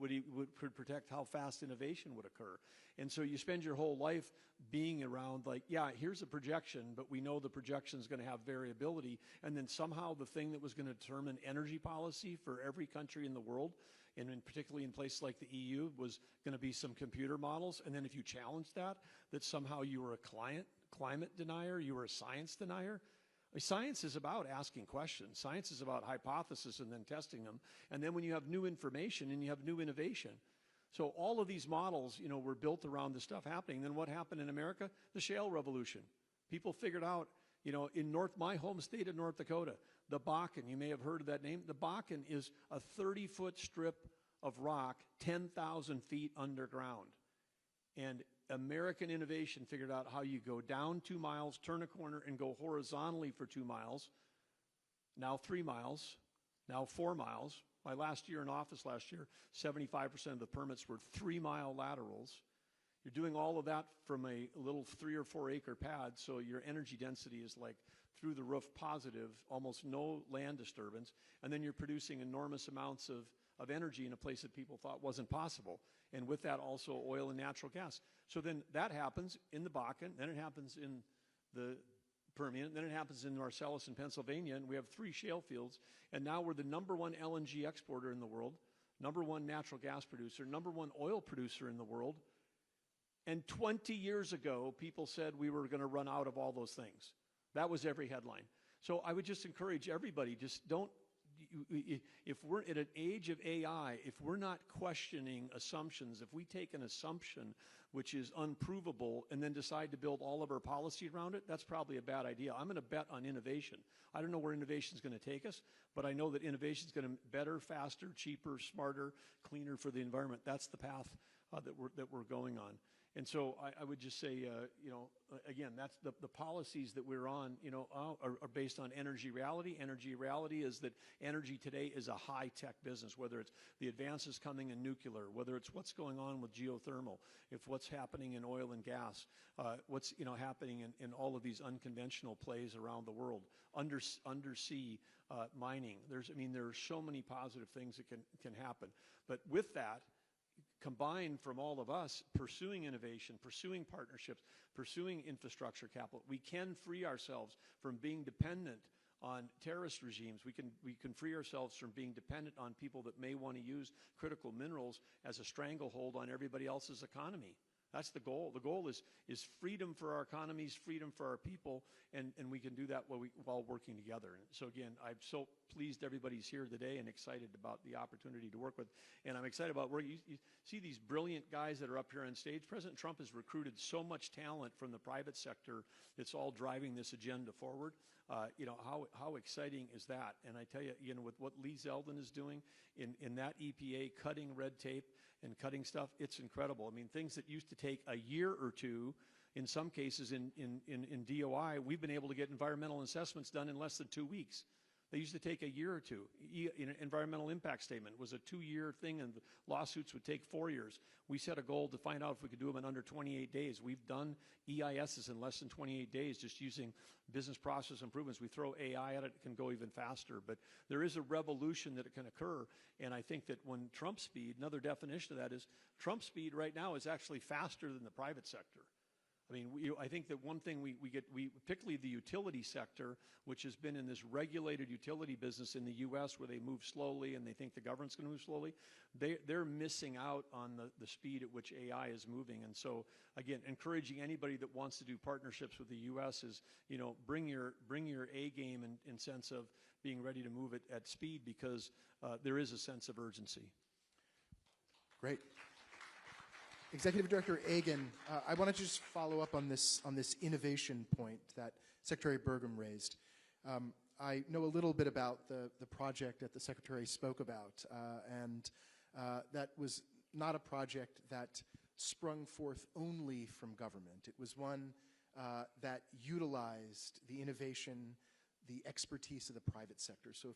could predict how fast innovation would occur. And so you spend your whole life being around like, yeah, here's a projection, but we know the projection is going to have variability. And then somehow the thing that was going to determine energy policy for every country in the world, and particularly in places like the EU, was going to be some computer models. And then if you challenge that somehow you were a climate denier, you were a science denier. Science is about asking questions. Science is about hypotheses and then testing them. And then when you have new information and you have new innovation. So all of these models, were built around the stuff happening. Then what happened in America? The shale revolution. People figured out, in my home state of North Dakota, the Bakken, you may have heard of that name. The Bakken is a 30-foot strip of rock, 10,000 feet underground. And American innovation figured out how you go down 2 miles, turn a corner, and go horizontally for 2 miles. Now 3 miles, now 4 miles. My last year in office 75% of the permits were 3-mile laterals. You're doing all of that from a little 3 or 4 acre pad, so your energy density is like through the roof positive, almost no land disturbance, and then you're producing enormous amounts of energy in a place that people thought wasn't possible. And with that also oil and natural gas. So then that happens in the Bakken, then it happens in the Permian, then it happens in Marcellus in Pennsylvania, and we have 3 shale fields, and now we're the #1 LNG exporter in the world, #1 natural gas producer, #1 oil producer in the world. And 20 years ago, people said we were going to run out of all those things. That was every headline. So I would just encourage everybody, just don't, if we're in an age of AI, if we're not questioning assumptions, if we take an assumption which is unprovable and then decide to build all of our policy around it, that's probably a bad idea. I'm going to bet on innovation. I don't know where innovation is going to take us, but I know that innovation is going to be better, faster, cheaper, smarter, cleaner for the environment. That's the path that we're going on. And so I would just say, you know, again, that's the policies that we're on, you know, are based on energy reality. Energy reality is that energy today is a high-tech business, whether it's the advances coming in nuclear, whether it's what's going on with geothermal, if what's happening in oil and gas, what's, you know, happening in all of these unconventional plays around the world, undersea mining. There are so many positive things that can happen. But with that, combined from all of us pursuing innovation, pursuing partnerships, pursuing infrastructure capital, we can free ourselves from being dependent on terrorist regimes. We can free ourselves from being dependent on people that may want to use critical minerals as a stranglehold on everybody else's economy. That's the goal. The goal is freedom for our economies, freedom for our people, and we can do that while working together. And so again, I'm so pleased everybody's here today and excited about the opportunity to work with. And I'm excited about where you see these brilliant guys that are up here on stage. President Trump has recruited so much talent from the private sector that's all driving this agenda forward. You know, how exciting is that? And I tell you, you know, with what Lee Zeldin is doing in that EPA, cutting red tape and cutting stuff, it's incredible. I mean, things that used to take a year or two, in some cases in DOI, we've been able to get environmental assessments done in less than 2 weeks. They used to take a year or two. Environmental impact statement was a 2-year thing, and the lawsuits would take 4 years. We set a goal to find out if we could do them in under 28 days. We've done EISs in less than 28 days just using business process improvements. We throw AI at it, it can go even faster. But there is a revolution that can occur, and I think that when Trump speed, another definition of that is Trump speed right now is actually faster than the private sector. I mean, I think that one thing we particularly the utility sector, which has been in this regulated utility business in the U.S. where they move slowly and they think the government's going to move slowly, they're missing out on the speed at which AI is moving. And so, again, encouraging anybody that wants to do partnerships with the U.S. is, you know, bring your A game in sense of being ready to move it at speed, because there is a sense of urgency. Great. Executive Director Agan, I want to just follow up on this innovation point that Secretary Burgum raised. I know a little bit about the project that the Secretary spoke about, and that was not a project that sprung forth only from government. It was one that utilized the innovation, the expertise of the private sector. So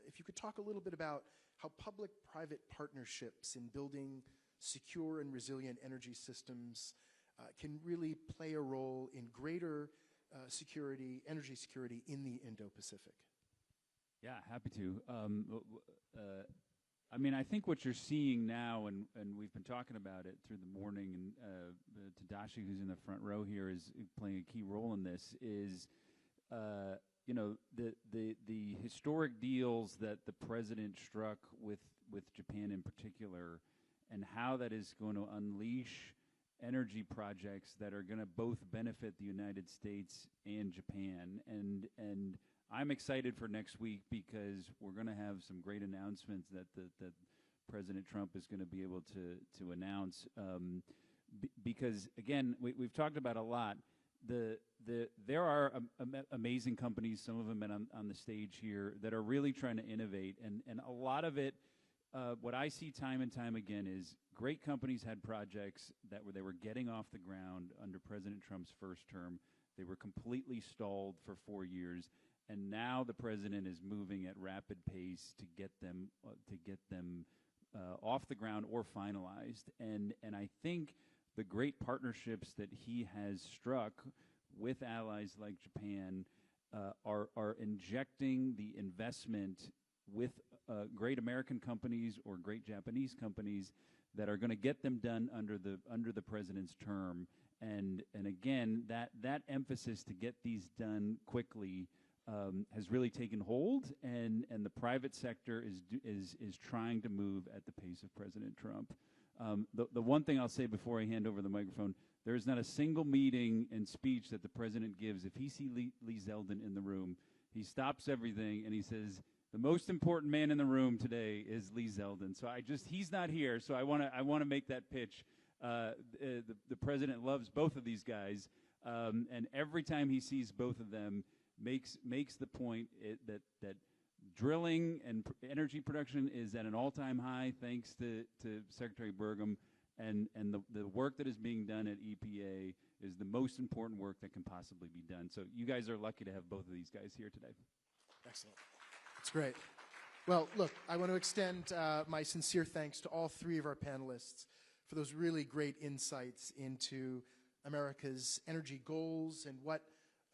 if you could talk a little bit about how public-private partnerships in building secure and resilient energy systems can really play a role in greater energy security in the Indo-Pacific. Yeah, happy to. I mean, I think what you're seeing now, and we've been talking about it through the morning, and Tadashi, who's in the front row here, is playing a key role in this, is you know, the historic deals that the president struck with Japan in particular, and how that is going to unleash energy projects that are going to both benefit the United States and Japan. And I'm excited for next week, because we're going to have some great announcements that President Trump is going to be able to announce. Because, again, we've talked about a lot. There are amazing companies, some of them on the stage here, that are really trying to innovate. And a lot of it, what I see time and time again is great companies had projects that they were getting off the ground under President Trump's first term. They were completely stalled for 4 years, and now the president is moving at rapid pace to get them off the ground or finalized. And I think the great partnerships that he has struck with allies like Japan are injecting the investment with great American companies or great Japanese companies that are going to get them done under the president's term. And again, that emphasis to get these done quickly has really taken hold, and the private sector is trying to move at the pace of President Trump. The one thing I'll say before I hand over the microphone, there's not a single meeting and speech that the president gives. If he sees Lee Zeldin in the room, he stops everything and he says, the most important man in the room today is Lee Zeldin. So he's not here, so I want to make that pitch. The president loves both of these guys, and every time he sees both of them, makes the point that drilling and energy production is at an all-time high thanks to Secretary Burgum, And the work that is being done at EPA is the most important work that can possibly be done. So you guys are lucky to have both of these guys here today. Excellent. That's great. Well, look, I want to extend my sincere thanks to all three of our panelists for those really great insights into America's energy goals and what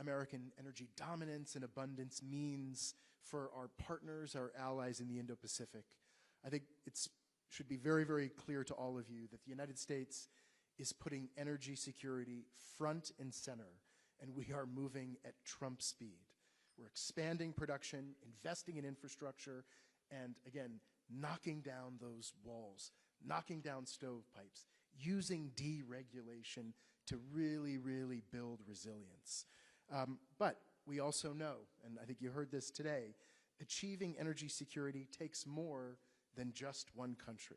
American energy dominance and abundance means for our partners, our allies in the Indo-Pacific. I think it should be very, very clear to all of you that the United States is putting energy security front and center, and we are moving at Trump speed. We're expanding production, investing in infrastructure, and again, knocking down those walls, knocking down stovepipes, using deregulation to really, really build resilience. But we also know, and I think you heard this today, achieving energy security takes more than just one country.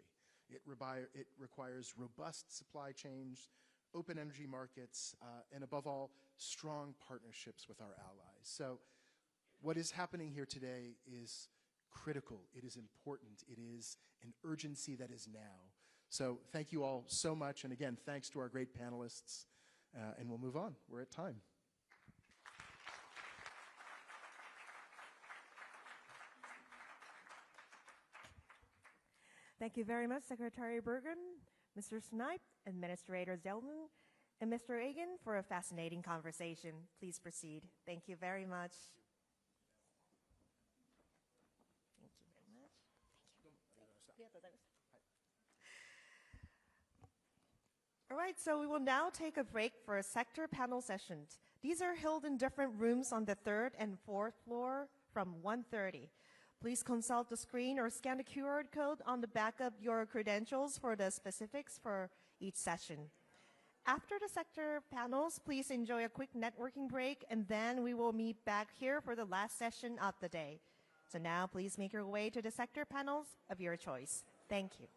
It requires robust supply chains, open energy markets, and above all, strong partnerships with our allies. So what is happening here today is critical. It is important. It is an urgency that is now. So thank you all so much. And again, thanks to our great panelists. And we'll move on. We're at time. Thank you very much, Secretary Bergen, Mr. Snipe, Administrator Zeldin, and Mr. Egan for a fascinating conversation. Please proceed. Thank you very much. Thank you very much. Thank you. All right, so we will now take a break for a sector panel sessions. These are held in different rooms on the 3rd and 4th floor from 1:30. Please consult the screen or scan the QR code on the back of your credentials for the specifics for each session. After the sector panels, please enjoy a quick networking break, and then we will meet back here for the last session of the day. So now please make your way to the sector panels of your choice. Thank you.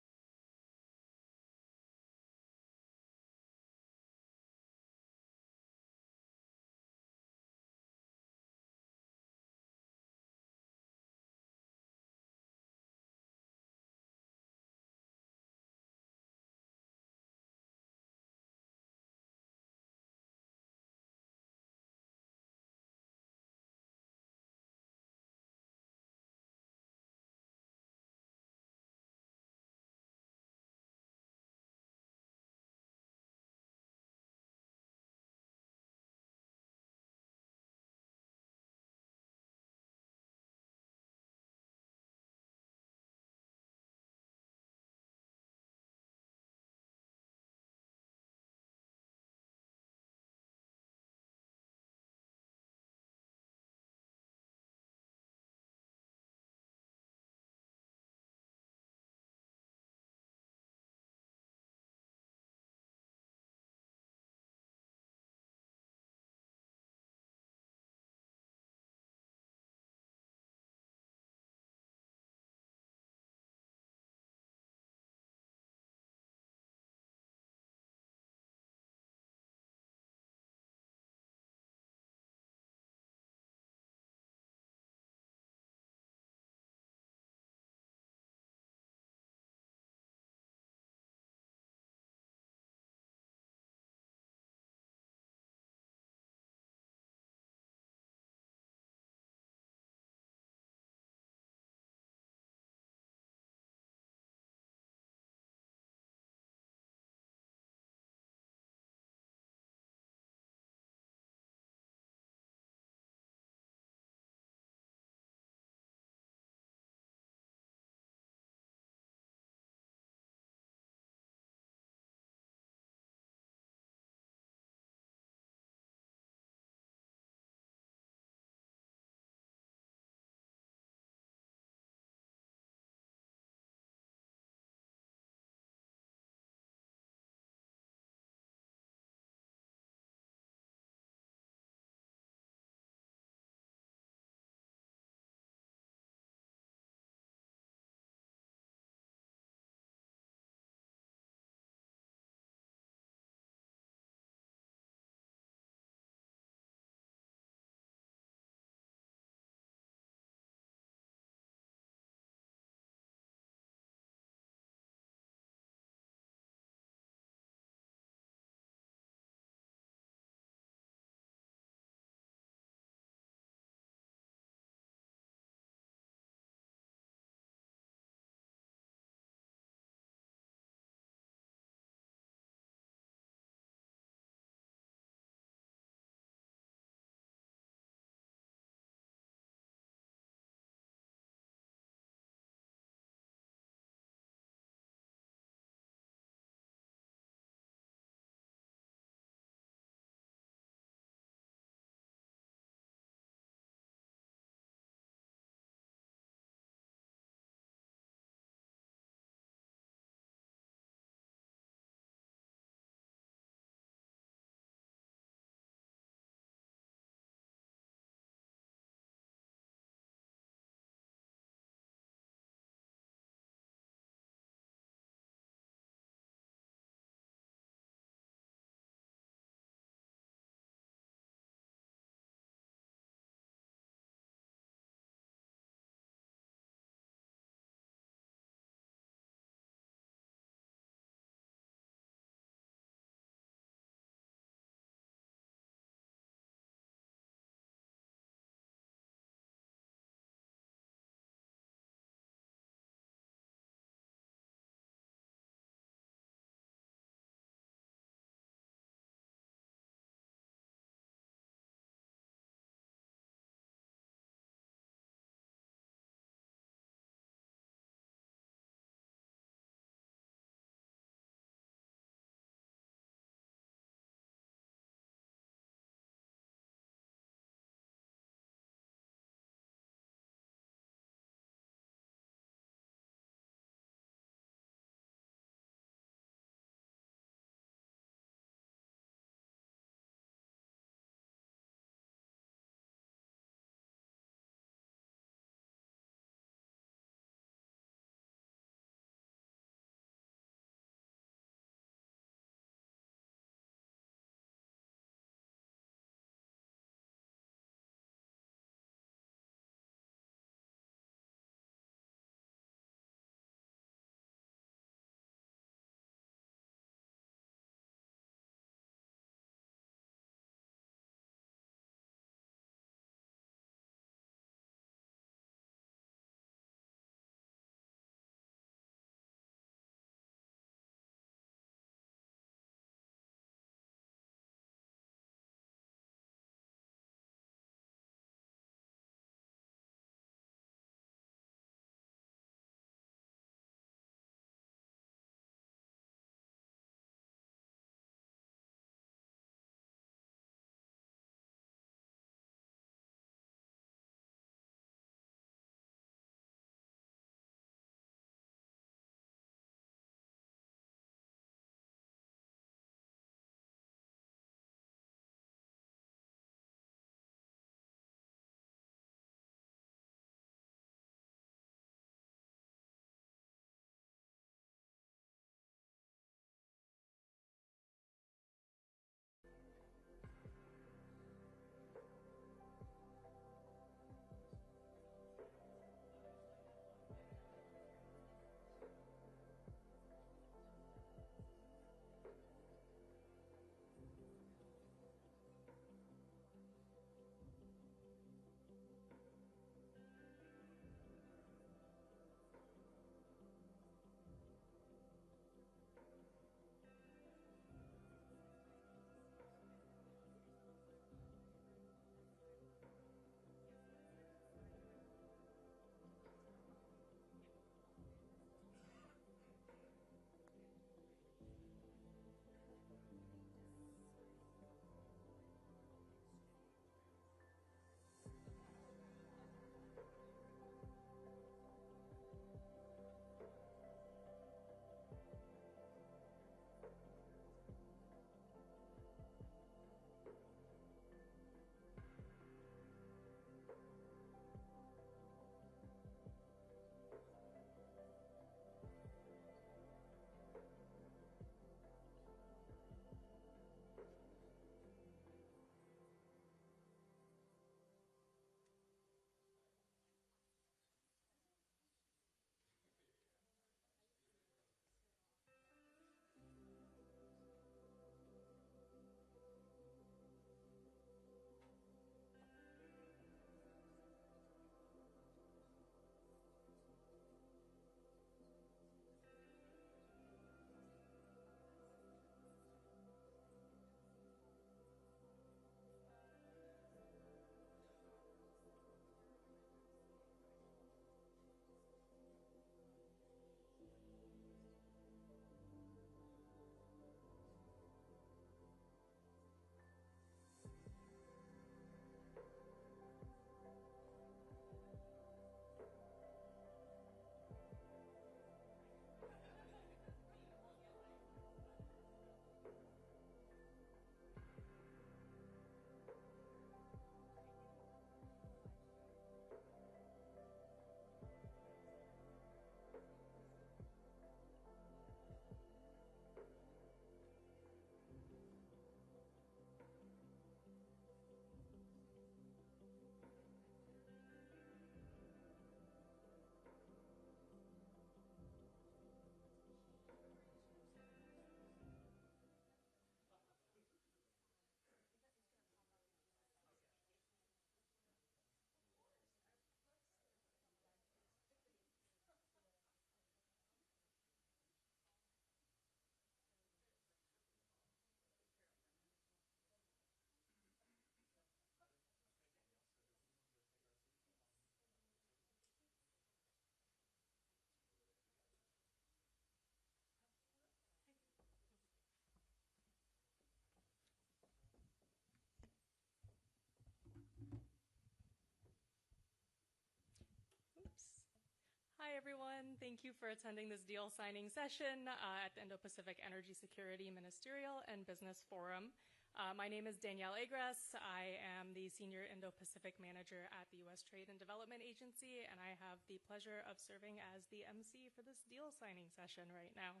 everyone. Thank you for attending this deal signing session at the Indo-Pacific Energy Security Ministerial and Business Forum. My name is Danielle Agras. I am the Senior Indo-Pacific Manager at the U.S. Trade and Development Agency, and I have the pleasure of serving as the MC for this deal signing session right now.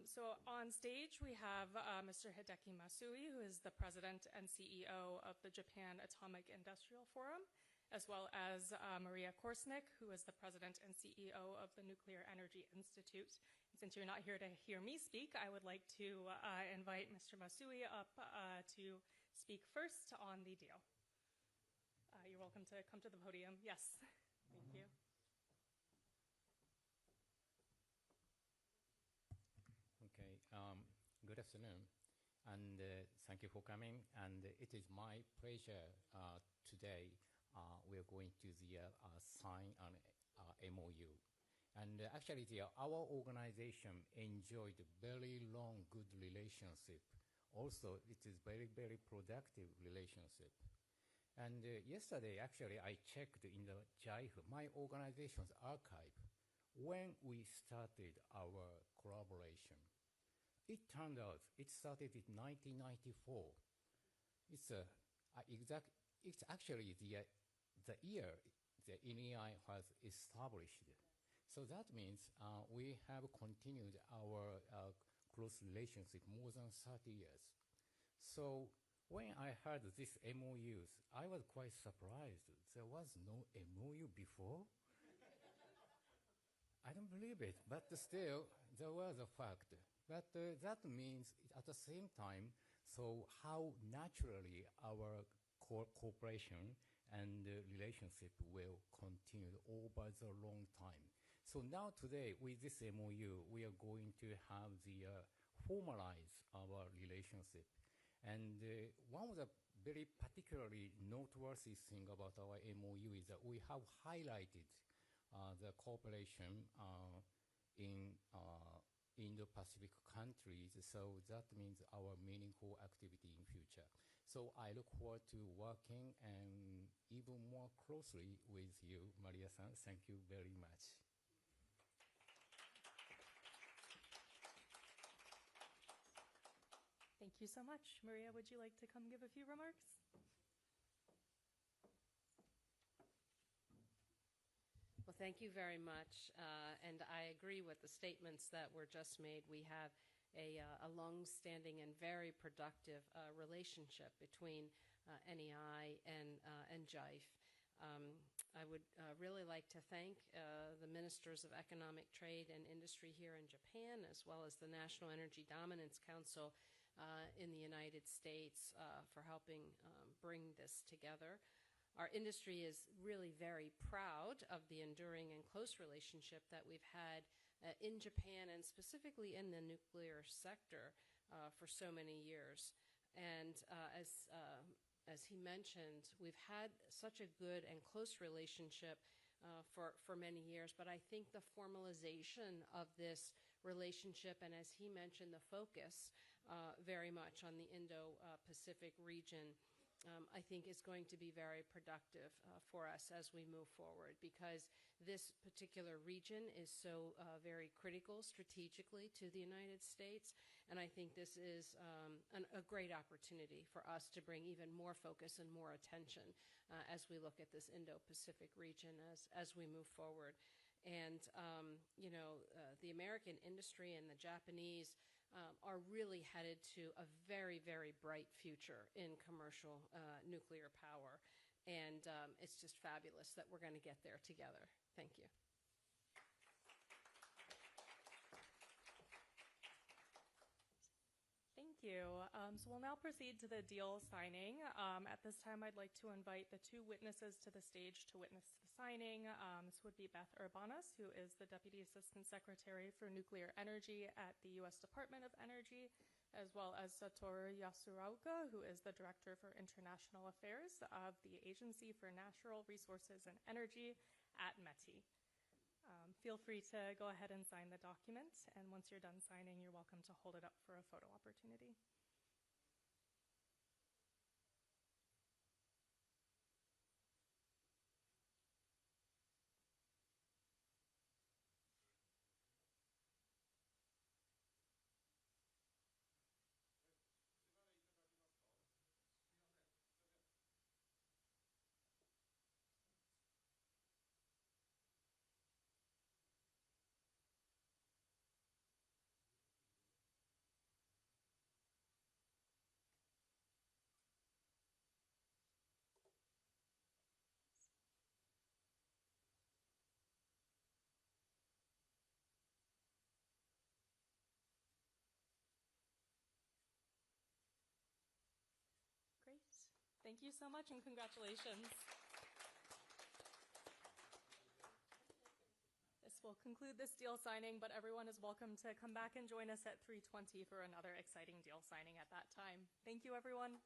So on stage, we have Mr. Hideki Matsui, who is the President and CEO of the Japan Atomic Industrial Forum, as well as Maria Korsnick, who is the President and CEO of the Nuclear Energy Institute. Since you're not here to hear me speak, I would like to invite Mr. Matsui up to speak first on the deal. You're welcome to come to the podium. Yes, thank you. Okay, good afternoon, and thank you for coming. And it is my pleasure today. We are going to sign an MOU. And actually, our organization enjoyed a very long, good relationship. Also, it is very, very productive relationship. And yesterday, actually, I checked in the JIFE, my organization's archive, when we started our collaboration. It turned out it started in 1994. It's actually the year the NEI was established. So that means we have continued our close relationship more than 30 years. So when I heard this MOUs, I was quite surprised. There was no MOU before. I don't believe it, but still, there was a fact. But that means at the same time, so how naturally our cooperation and relationship will continue over the long time. So now today, with this MOU, we are going to have formalize our relationship. And one of the very particularly noteworthy thing about our MOU is that we have highlighted the cooperation in Indo-Pacific countries, so that means our meaningful activity in future. So I look forward to working and even more closely with you, Maria-san. Thank you very much. Thank you so much. Maria, would you like to come give a few remarks? Well, thank you very much, and I agree with the statements that were just made. We have a long-standing and very productive relationship between NEI and JIFE. I would really like to thank the Ministers of Economic Trade and Industry here in Japan, as well as the National Energy Dominance Council in the United States for helping bring this together. Our industry is really very proud of the enduring and close relationship that we've had in Japan and specifically in the nuclear sector for so many years. And as he mentioned, we've had such a good and close relationship for many years, but I think the formalization of this relationship, and as he mentioned, the focus very much on the Indo-Pacific region, I think is going to be very productive for us as we move forward, because this particular region is so very critical strategically to the United States, and I think this is a great opportunity for us to bring even more focus and more attention as we look at this Indo-Pacific region as we move forward. And, you know, the American industry and the Japanese are really headed to a very, very bright future in commercial nuclear power. And it's just fabulous that we're going to get there together. Thank you. Thank you. So we'll now proceed to the deal signing. At this time, I'd like to invite the two witnesses to the stage to witness the signing. This would be Beth Urbanas, who is the Deputy Assistant Secretary for Nuclear Energy at the U.S. Department of Energy, as well as Satoru Yasuraoka, who is the Director for International Affairs of the Agency for Natural Resources and Energy at METI. Feel free to go ahead and sign the document, and once you're done signing, you're welcome to hold it up for a photo opportunity. Thank you so much and congratulations. This will conclude this deal signing, but everyone is welcome to come back and join us at 3:20 for another exciting deal signing at that time. Thank you, everyone.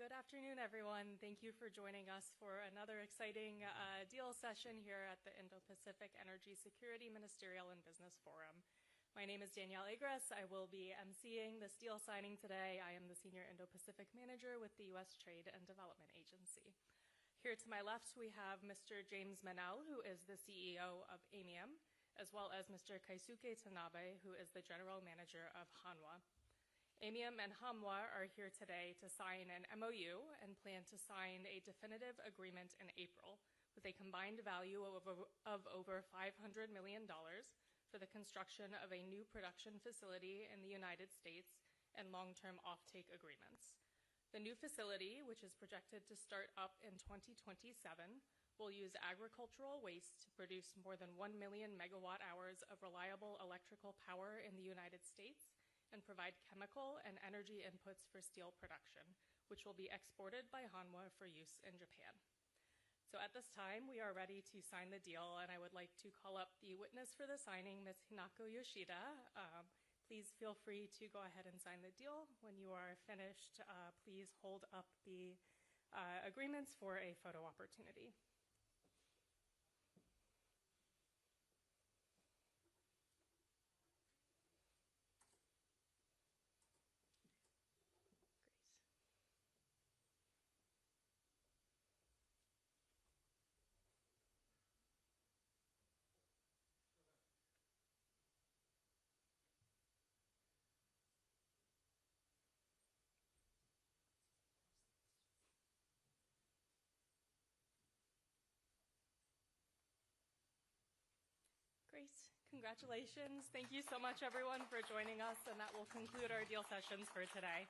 Good afternoon, everyone. Thank you for joining us for another exciting deal session here at the Indo-Pacific Energy Security Ministerial and Business Forum. My name is Danielle Agres. I will be emceeing this deal signing today. I am the Senior Indo-Pacific Manager with the U.S. Trade and Development Agency. Here to my left, we have Mr. James Manel, who is the CEO of METI, as well as Mr. Keisuke Tanabe, who is the General Manager of Hanwha. METI and Hanwha are here today to sign an MOU and plan to sign a definitive agreement in April with a combined value of over $500 million for the construction of a new production facility in the United States and long-term offtake agreements. The new facility, which is projected to start up in 2027, will use agricultural waste to produce more than 1 million megawatt hours of reliable electrical power in the United States and provide chemical and energy inputs for steel production, which will be exported by Hanwha for use in Japan. So at this time, we are ready to sign the deal, and I would like to call up the witness for the signing, Ms. Hinako Yoshida. Please feel free to go ahead and sign the deal. When you are finished, please hold up the agreements for a photo opportunity. Great. Congratulations. Thank you so much, everyone, for joining us, and that will conclude our deal sessions for today.